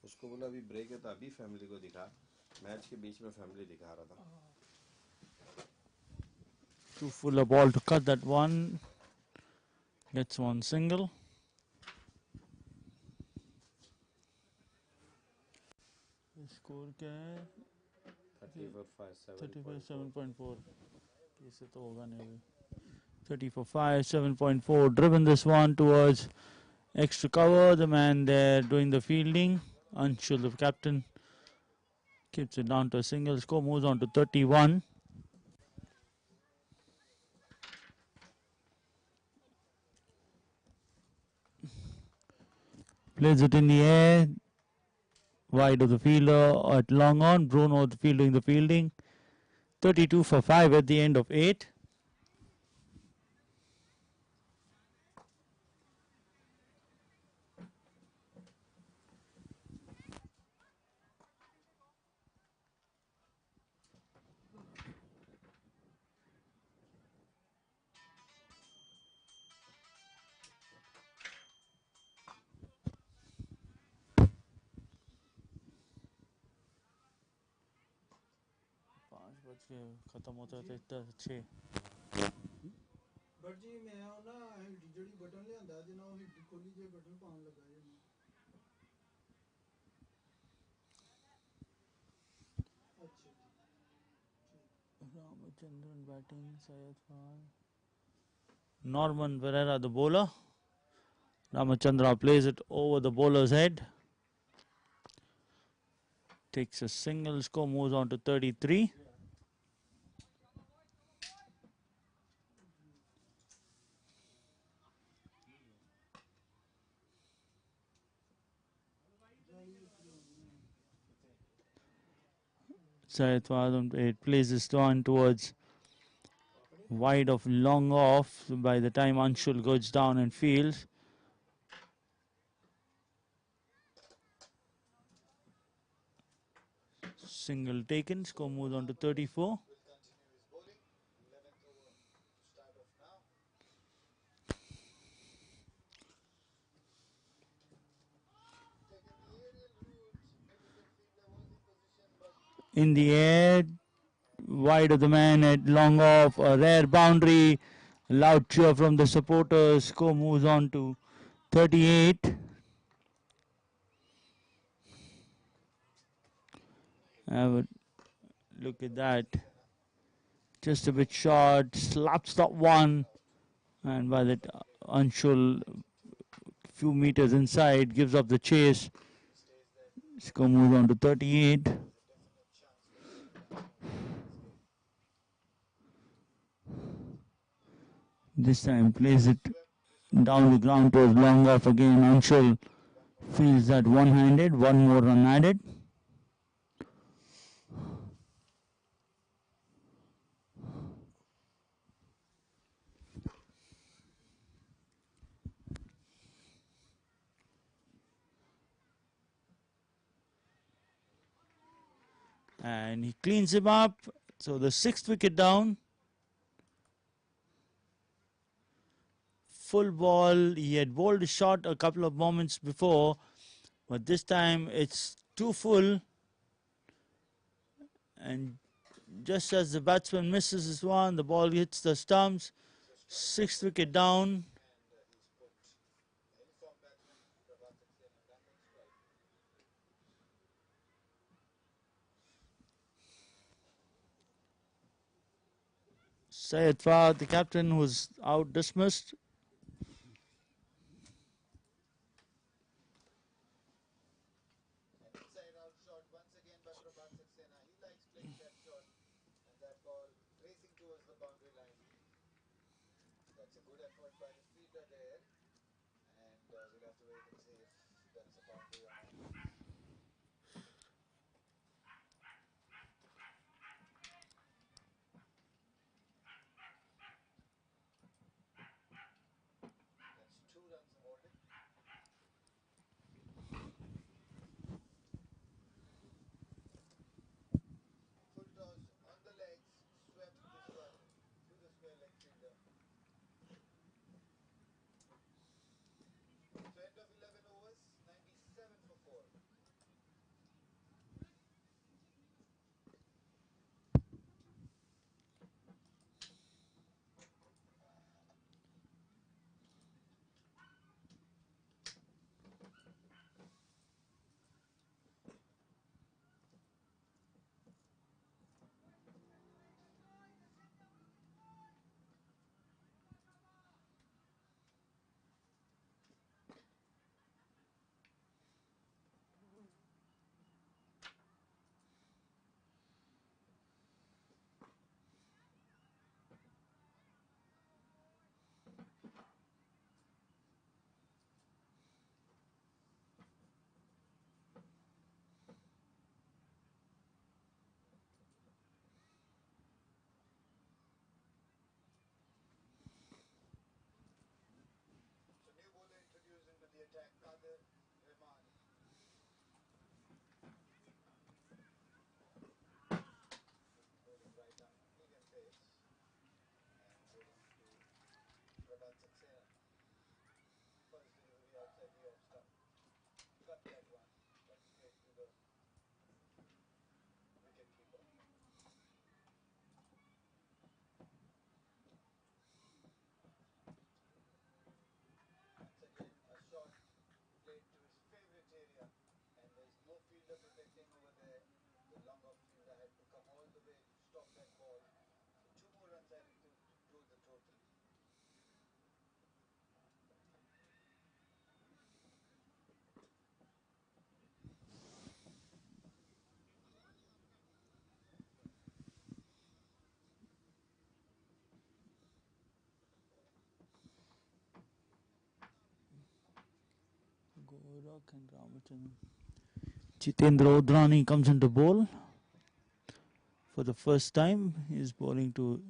उसको बोला अभी break है तो अभी family को दिखा, match के बीच में फैमिली दिखा रहा था। Too full a ball to cut that one. Gets one single. Score क्या है? 30 for 5, 30 for 7.4. कैसे तो होगा नहीं. 30 for 5, 7.4. Driven this one towards extra cover. The man there doing the fielding. Anshul, the captain, keeps it down to a single. Score moves on to 31. Plays it in the air. Wide of the fielder at long on. Bruno the field doing the fielding. 32 for 5 at the end of 8. खत्म होता है इतना अच्छे but जी मैं ना ਜਿਹੜੀ button ਲਿਆਂਦਾ ਜੇ ਨਾ ਉਹ ਹਿੱਡੀ ਖੋਲੀ ਜੇ ਬਟਨ ਪਾਉਣ ਲੱਗਾ ਜੇ ਅੱਛਾ Ramachandran batting, Syed Khan. Norman Pereira the bowler. Ramachandra plays it over the bowler's head. Takes a single, score moves on to 33. Syed Khan plays this one towards wide of long off. By the time Anshul goes down and fields, single taken, score moves on to 34. In the air, wide of the man at long off, a rare boundary, loud cheer from the supporters, score moves on to 38. Have a look at that. Just a bit short, slaps that one, and by that Anshul, few meters inside, gives up the chase. Score moves on to 38. This time plays it down the ground towards long off again. Anshul feels that one-handed, one more run added. And he cleans him up, So the 6th wicket down. Full ball. He had bowled a shot a couple of moments before, but this time it's too full. And just as the batsman misses this one, the ball hits the stumps. 6th wicket down. Syed Fahd, the captain, was out dismissed. Gorak and Ramachandran. Jitendra Odrani comes into bowl for the first time. He's bowling to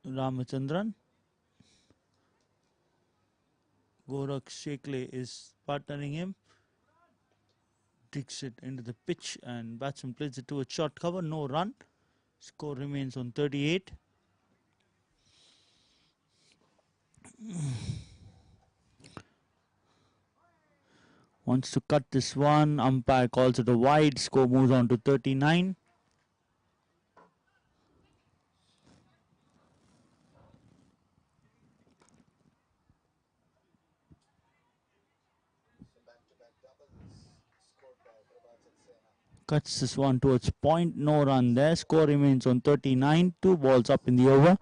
Ramachandran. Gorak Shekle is partnering him. Digs it into the pitch and batsman plays it to a short cover. No run. Score remains on 38. Wants to cut this one. Umpire calls it a wide. Score moves on to 39. Cuts this one towards point. No run there. Score remains on 39. 2 balls up in the over.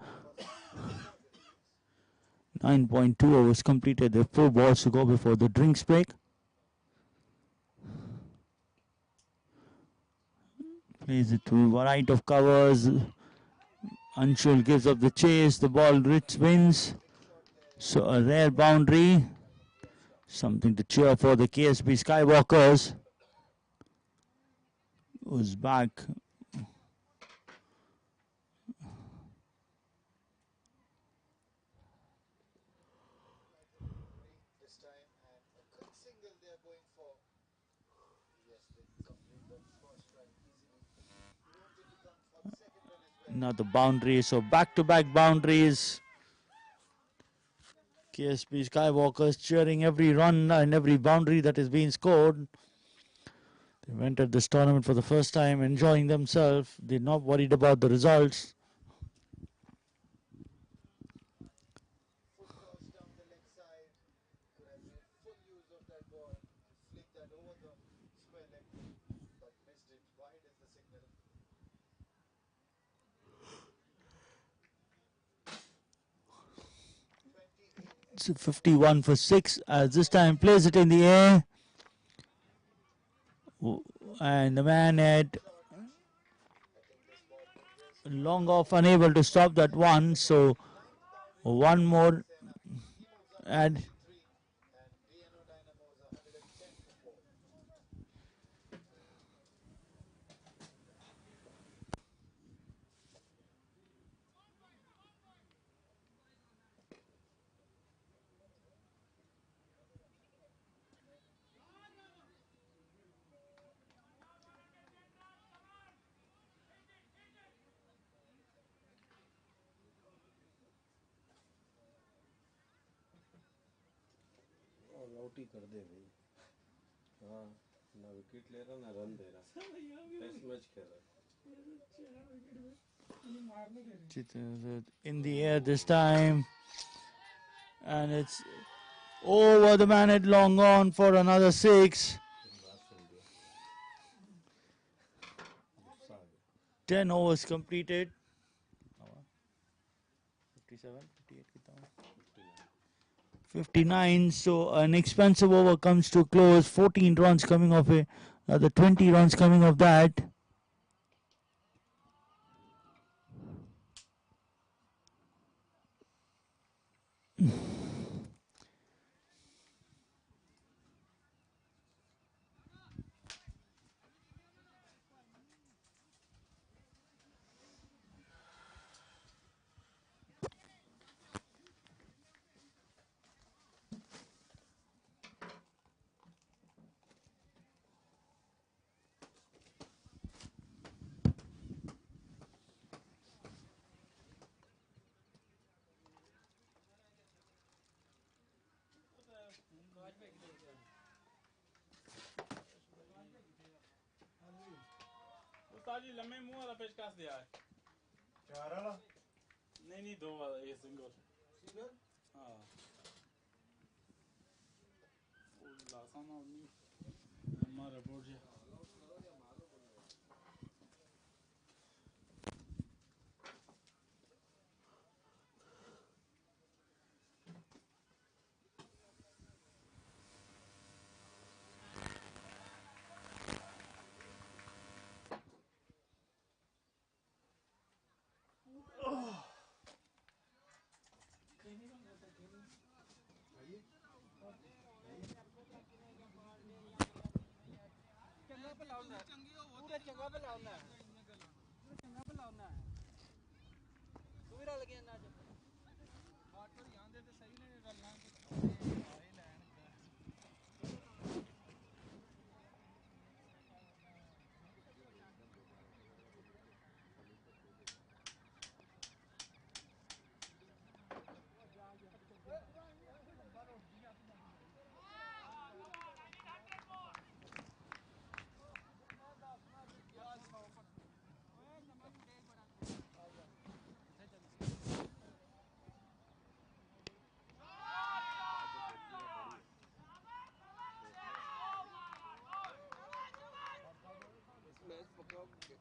9.2 overs completed. There are 4 balls to go before the drinks break. Plays it to right of covers. Anshul gives up the chase. The ball wins. So a rare boundary. Something to cheer for the KSB Skywalkers. Who's back. Another boundary, so back-to-back boundaries. KSB Skywalkers cheering every run and every boundary that is being scored. They've entered this tournament for the first time, enjoying themselves. They're not worried about the results. Foot cross down the leg side. Could have made full use of that ball to flick that over the square leg, but missed it. Wide is the signal. It's 51 for 6 as this time plays it in the air. And the man had long off, unable to stop that one. So one more. And out ही कर दे भाई. हाँ ना wicket ले रहा ना run दे रहा. टेस्ट मैच खेल रहा. in the air this time. And it's over. The man had long on for another 6. 10 overs completed. 57, 58, 59. So an expensive over comes to close. 14 runs coming off it. The 20 runs coming off that. उस्ताद जी लम्बे मुंह वाला पेचकस दिया है. चार वाला? नहीं नहीं दो वाला ये सिंगल. सिंगल? हाँ. वो लासाना नहीं. हमारा बोर्ड है. पूरा चंगा पे लाना है. चंगा पे लाना है. तू भी रल गया ना जब. हाथ पर ध्यान दे तो सही नहीं रलना है.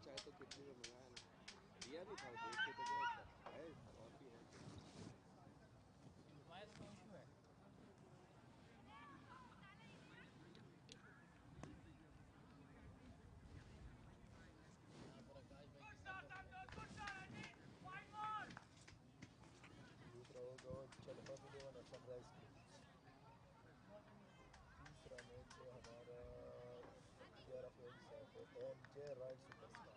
चाहे तो कितनी में मंगाया ना दिया नहीं था देख के तो गया है और भी है वाइस का इशू है. दूसरा होगा चलपा भी लेवाना सनराइज के. तीसरा मैच है हमारा 11 फरवरी से M J right superstar.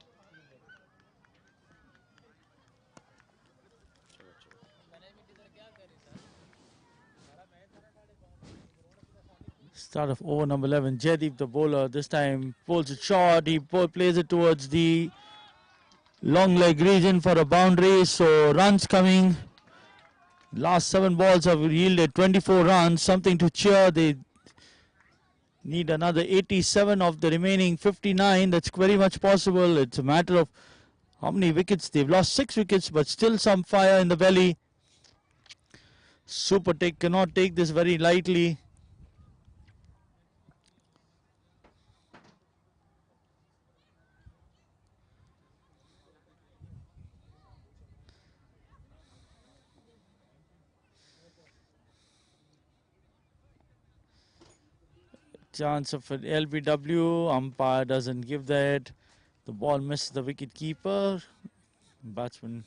Start of over number 11. Jaideep, the bowler, this time pulls it short. He plays it towards the Long leg region for a boundary, so runs coming. Last 7 balls have yielded 24 runs, something to cheer. They need another 87 of the remaining 59. That's very much possible. It's a matter of how many wickets. They've lost 6 wickets, but still some fire in the belly. SuperTech cannot take this very lightly. Chance of an LBW. Umpire doesn't give that. The ball misses the wicket keeper. Batsman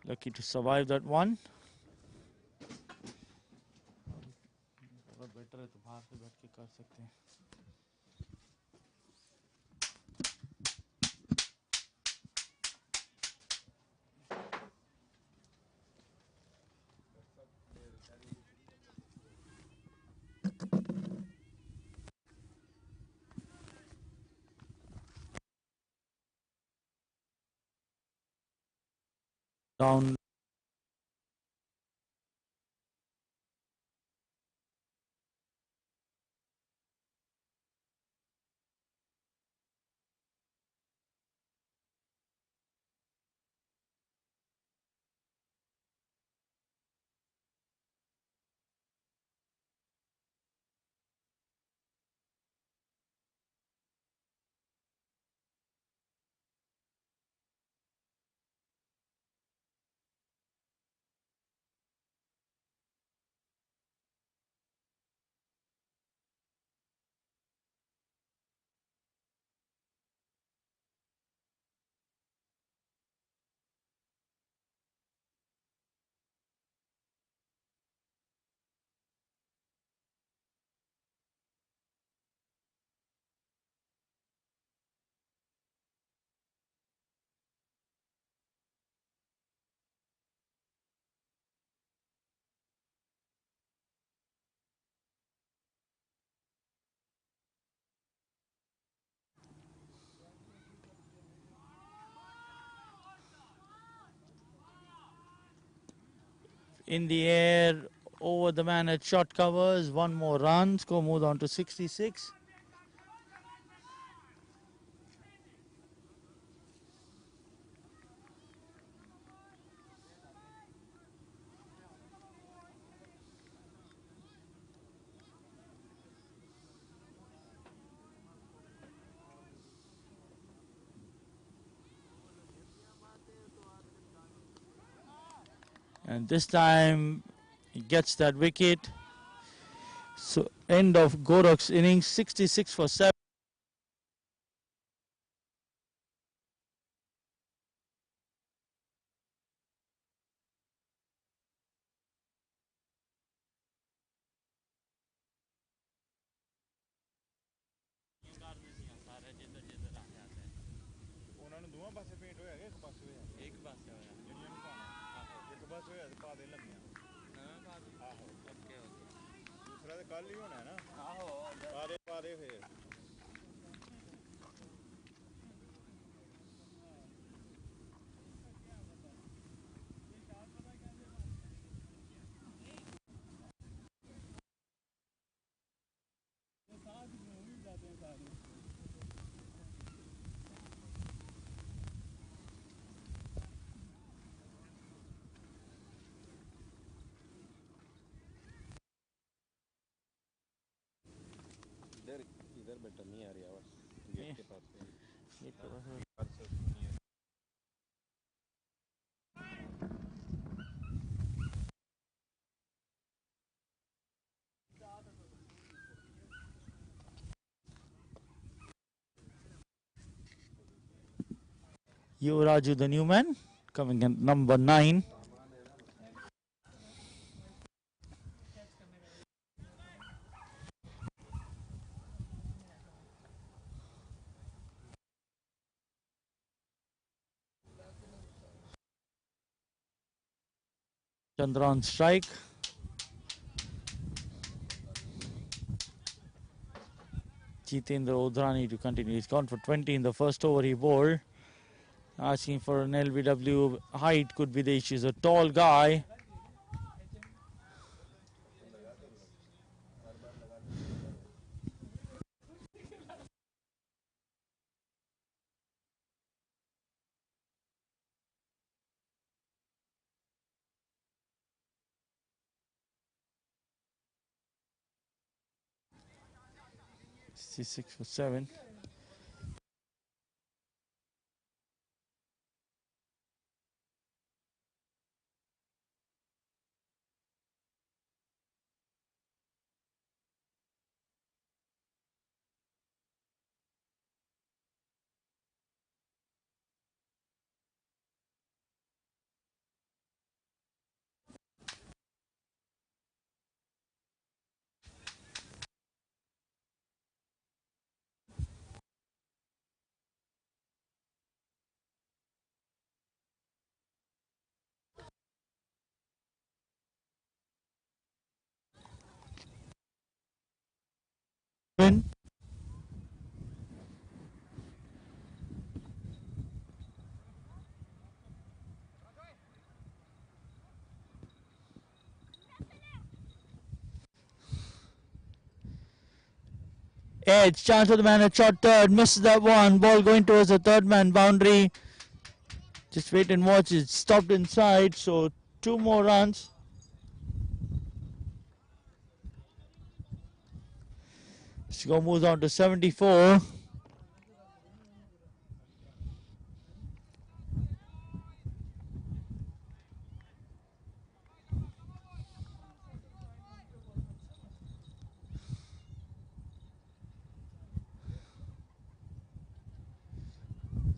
lucky to survive that one. Better है तो बाहर से बैठ के कर सकते हैं. Down. In the air, over the man at short covers. 1 more run. Score moved on to 66. And this time he gets that wicket. So end of Gorak's innings, 66 for 7. इधर इधर बेटा नहीं आ रही आवाज गेट के पास पे Yuvraju, the new man, coming in number 9. Chandra on strike. Jitendra Odhrani to continue. He's gone for 20 in the first over he bowled. Asking for an LBW. Height could be the issue. He's a tall guy. He's 6'7". Edge, chance for the man at short third, misses that one. Ball going towards the third man boundary. Just wait and watch. It stopped inside, so 2 more runs. Score moves on to 74.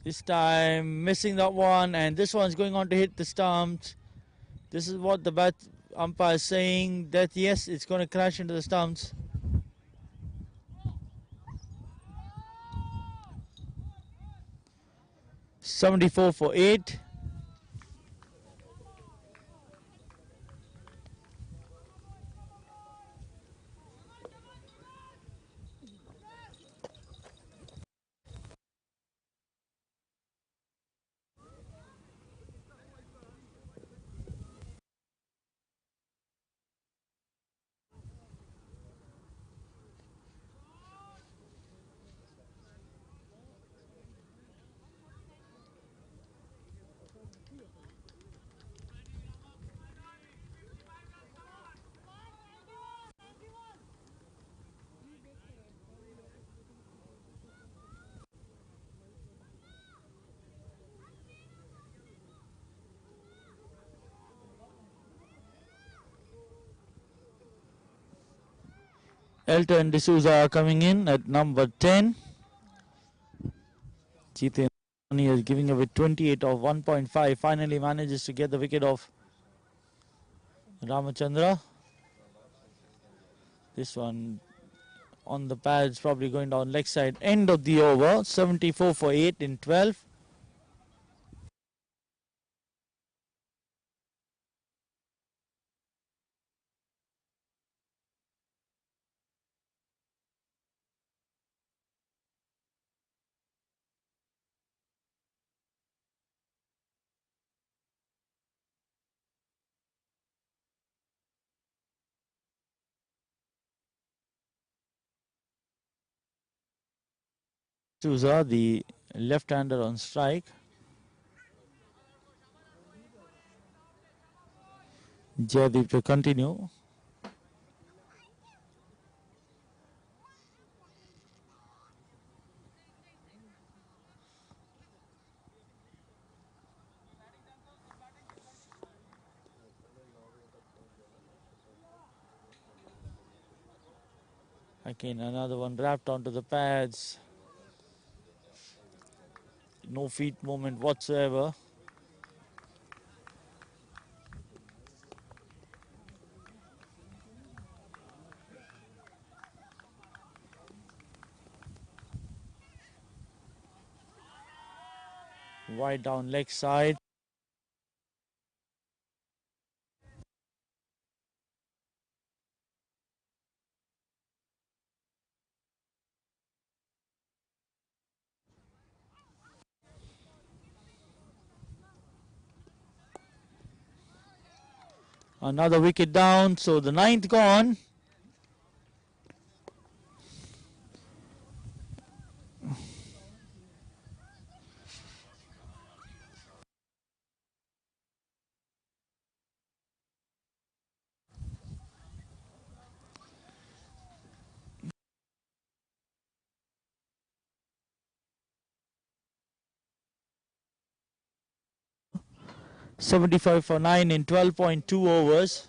This time missing that one, and this one's going on to hit the stumps. This is what the bat umpire is saying, that yes, it's going to crash into the stumps. $74 for 8. Elton D'Souza are coming in at number 10. Jitendra is giving away 28 of 1.5. Finally manages to get the wicket of Ramachandra. This one on the pads, probably going down leg side. End of the over. 74 for 8 in 12. D'Souza, the left-hander on strike. Jaydeep to continue. Again, another one wrapped onto the pads. No feet movement whatsoever. Wide down leg side. Another wicket down, so the 9th gone. $75 for 9 in 12.2 overs.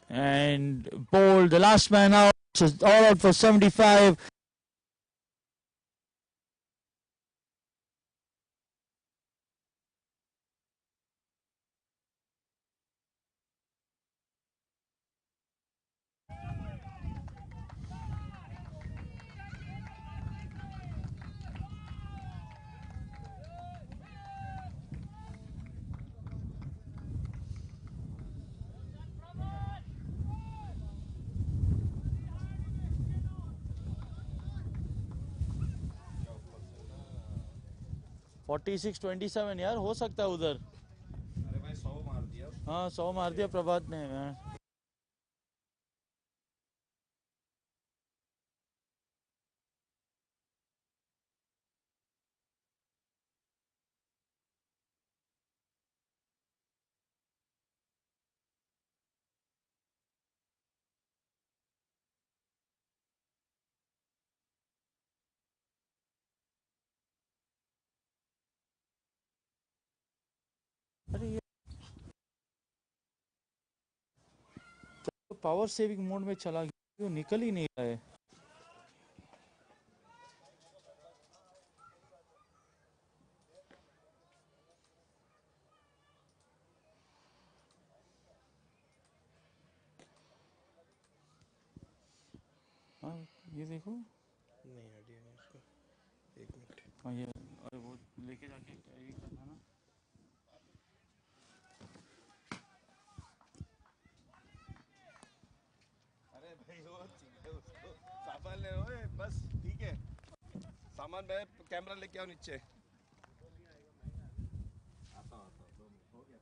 And bowled the last man out, so all out for 75. Forty-six 27 यार हो सकता है उधर. अरे भाई 100 मार दिया. हाँ 100 मार दिया प्रभात ने. अरे ये तो पावर सेविंग मोड में चला गया, वो निकल ही नहीं रहा है. हाँ ये देखो. नहीं आइडिया नहीं उसका. एक मिनट. हाँ ये अरे वो लेके जाके ये करना ना. अरे भाई वो उसको सामान ले. ओए बस ठीक है. सामान मैं कैमरा लेके आओ नीचे. आता आता 2 मिनट हो गया.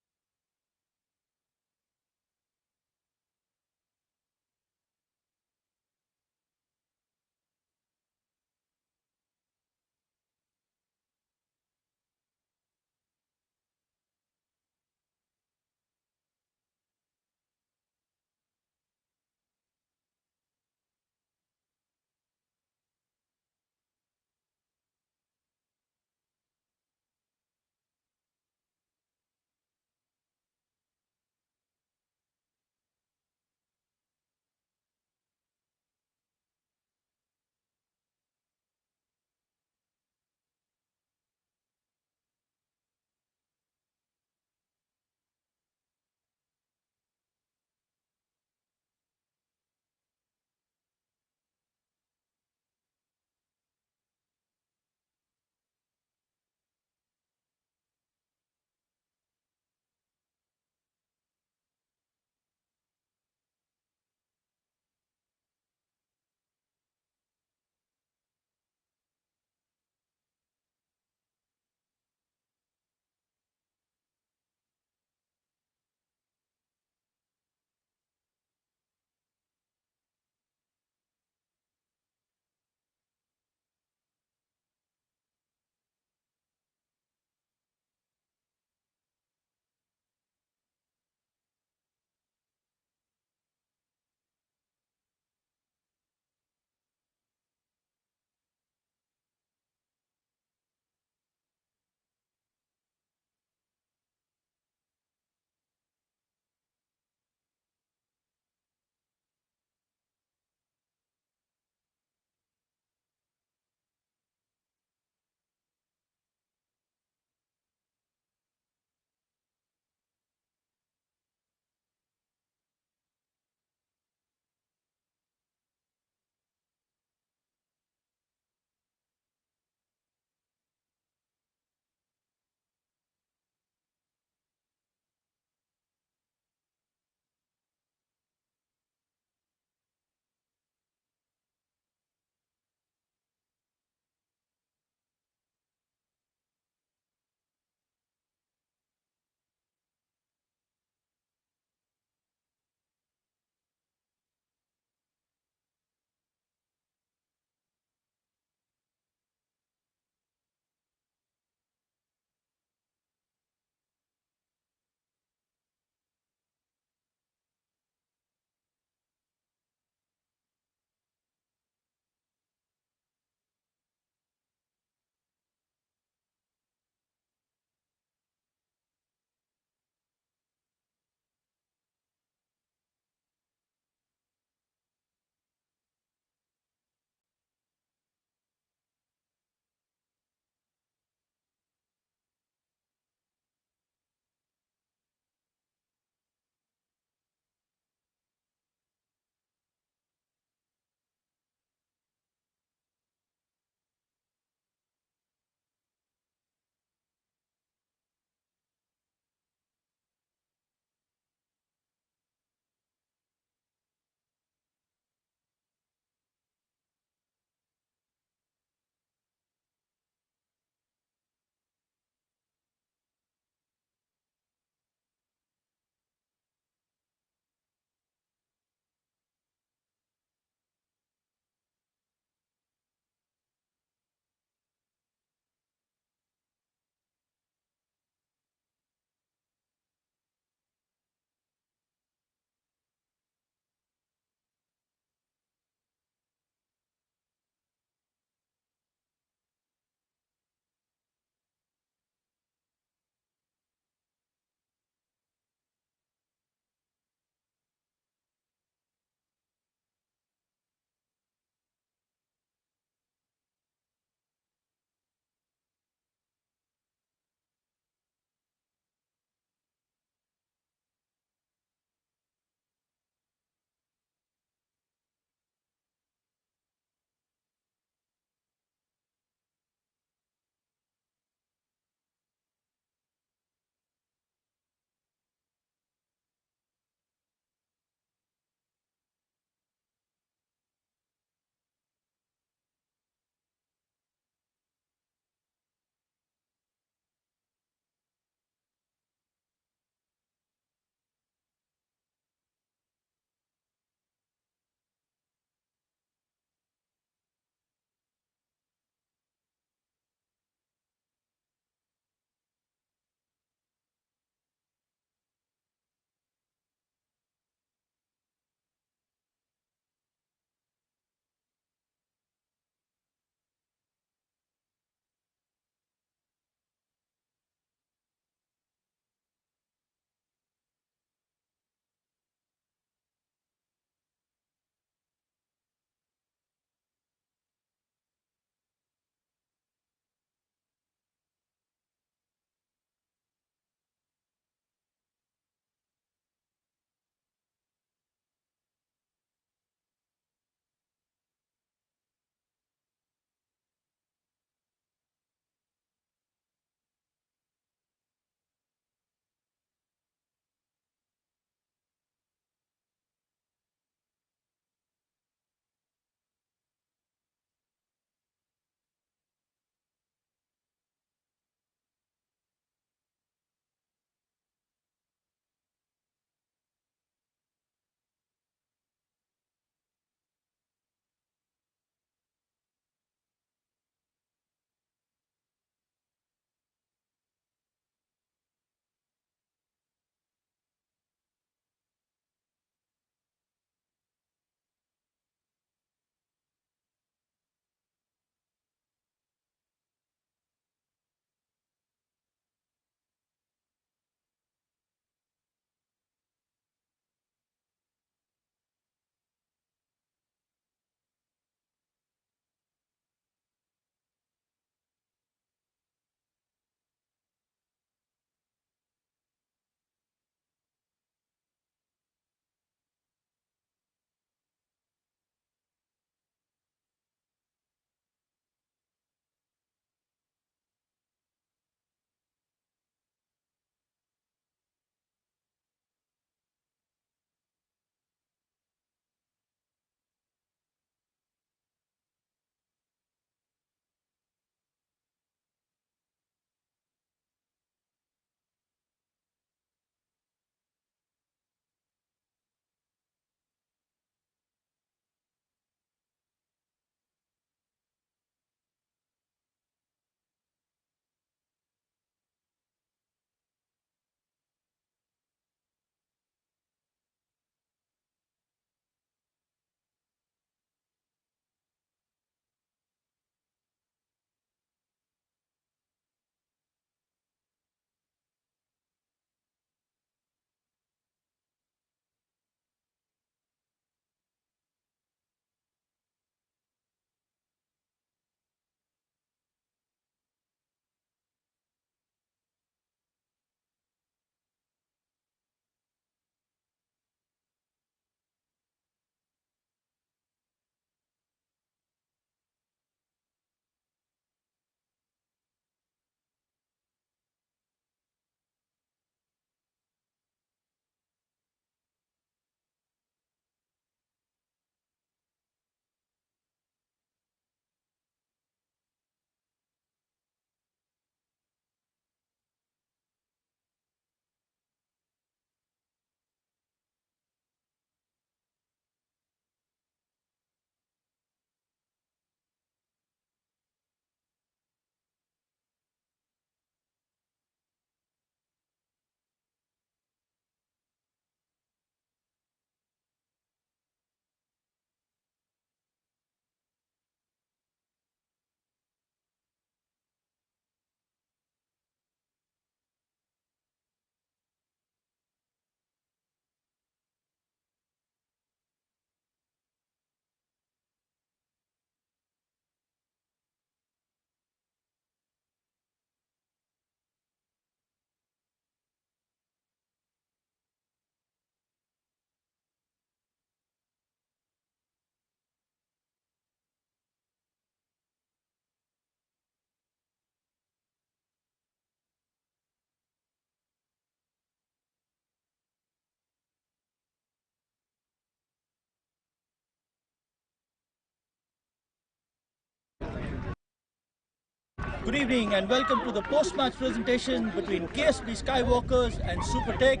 Good evening and welcome to the post-match presentation between KSB Skywalkers and SuperTech.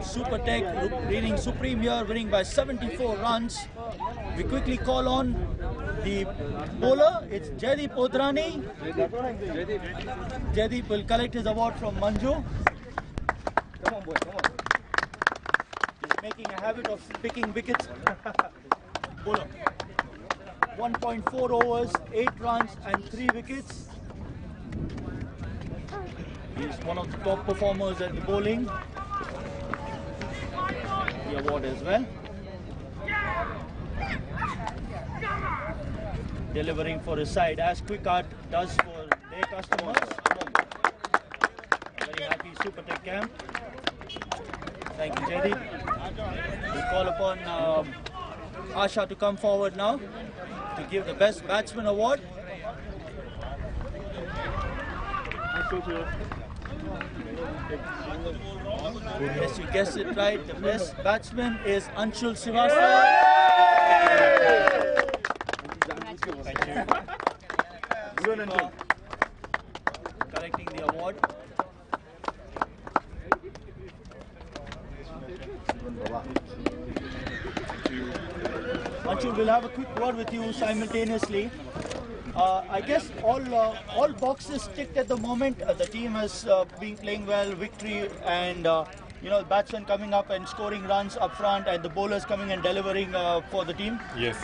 SuperTech reigning supreme here, winning by 74 runs. We quickly call on the bowler. It's Jaideep Odrani. Jaideep will collect his award from Manju. Come on, boy, come on. He's making a habit of picking wickets. Bowler. 1.4 overs, 8 runs and 3 wickets. He's one of the top performers at the bowling. The award as well. Delivering for his side as Quickart does for their customers. A very happy SuperTech camp. Thank you, Jaideep. We call upon Asha to come forward now to give the best batsman award. Yes, you guessed it right. The best batsman is Anshul Srivastava. Thank you. Collecting the award. Anshul, we'll have a quick word with you simultaneously. I guess all boxes ticked at the moment. The team has been playing well, victory, and batsmen coming up and scoring runs up front, and the bowlers coming and delivering for the team. Yes,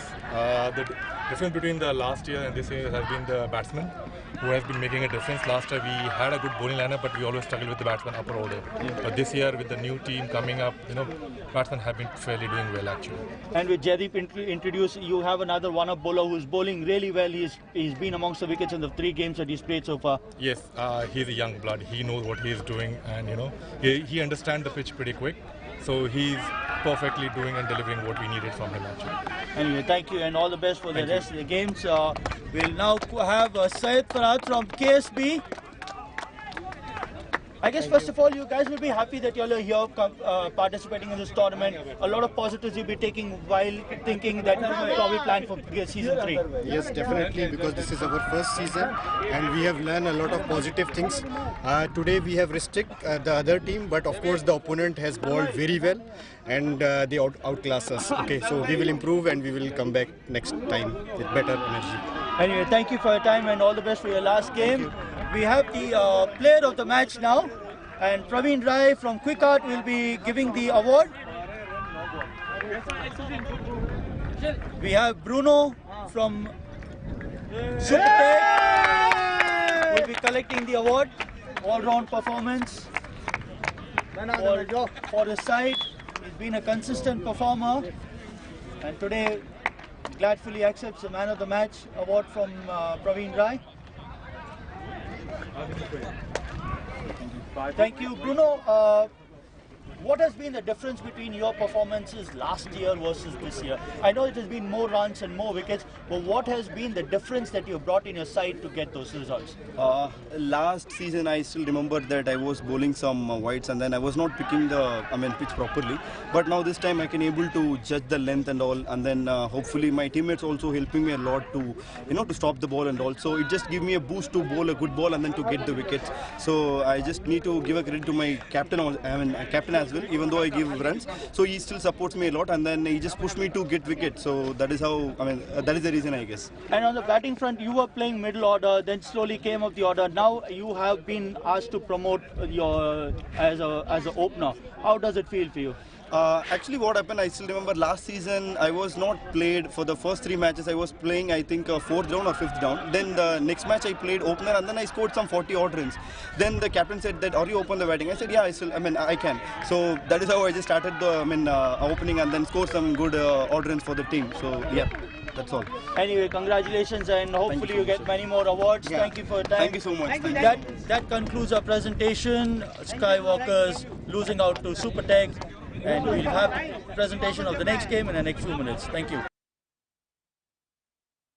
the difference between the last year and this year has been the batsman who has been making a difference. Last year we had a good bowling lineup, but we always struggled with the batsman upper order. But this year with the new team coming up, batsmen have been fairly doing well actually. And with Jaideep introduced, you have another one-up bowler who's bowling really well. He's been amongst the wickets in the 3 games that he's played so far. Yes, he's a young blood. He knows what he's doing, and he understands the pitch pretty quick. So he's perfectly doing and delivering what we needed from him actually. Anyway, thank you and all the best for the rest of the games. We'll now have Syed Farhad from KSB. I guess first of all, you guys will be happy that you're here participating in this tournament. A lot of positives you'll be taking while thinking that you probably plan for season 3. Yes, definitely, because this is our first season and we have learned a lot of positive things. Today we have restricted the other team, but of course the opponent has bowled very well and they outclass us. Okay, so we will improve and we will come back next time with better energy. Anyway, thank you for your time and all the best for your last game. We have the player of the match now, and Praveen Rai from Quickart will be giving the award. We have Bruno from SuperTech will be collecting the award. All-round performance for his side. He's been a consistent performer, and today gladfully accepts the man of the match award from Praveen Rai. Thank you, Bruno. What has been the difference between your performances last year versus this year? I know it has been more runs and more wickets, but what has been the difference that you brought in your side to get those results? Last season, I still remember that I was bowling some wides and then I was not picking the pitch properly. But now this time I can able to judge the length and all, and then hopefully my teammates also helping me a lot to to stop the ball and all. So it just give me a boost to bowl a good ball and then to get the wickets. So I just need to give a credit to my captain. Captain as well, even though I give runs, so he still supports me a lot, and then he just pushed me to get wicket. So that is how that is the reason, I guess. And on the batting front, you were playing middle order, then slowly came up the order. Now you have been asked to promote your as a opener. How does it feel for you? Actually, what happened, I still remember last season I was not played for the first 3 matches. I was playing, I think, 4th down or 5th down. Then the next match I played opener, and then I scored some 40 odd runs. Then the captain said that, "Are you open the batting?" I said, "Yeah, I can." So that is how I just started the opening and then scored some good odd runs for the team. So yeah. That's all. Anyway, congratulations, and hopefully you get many more awards. Yeah. Thank you for your time. Thank you so much. That concludes our presentation. Skywalkers losing out to SuperTech, and we'll have presentation of the next game in the next few minutes. Thank you.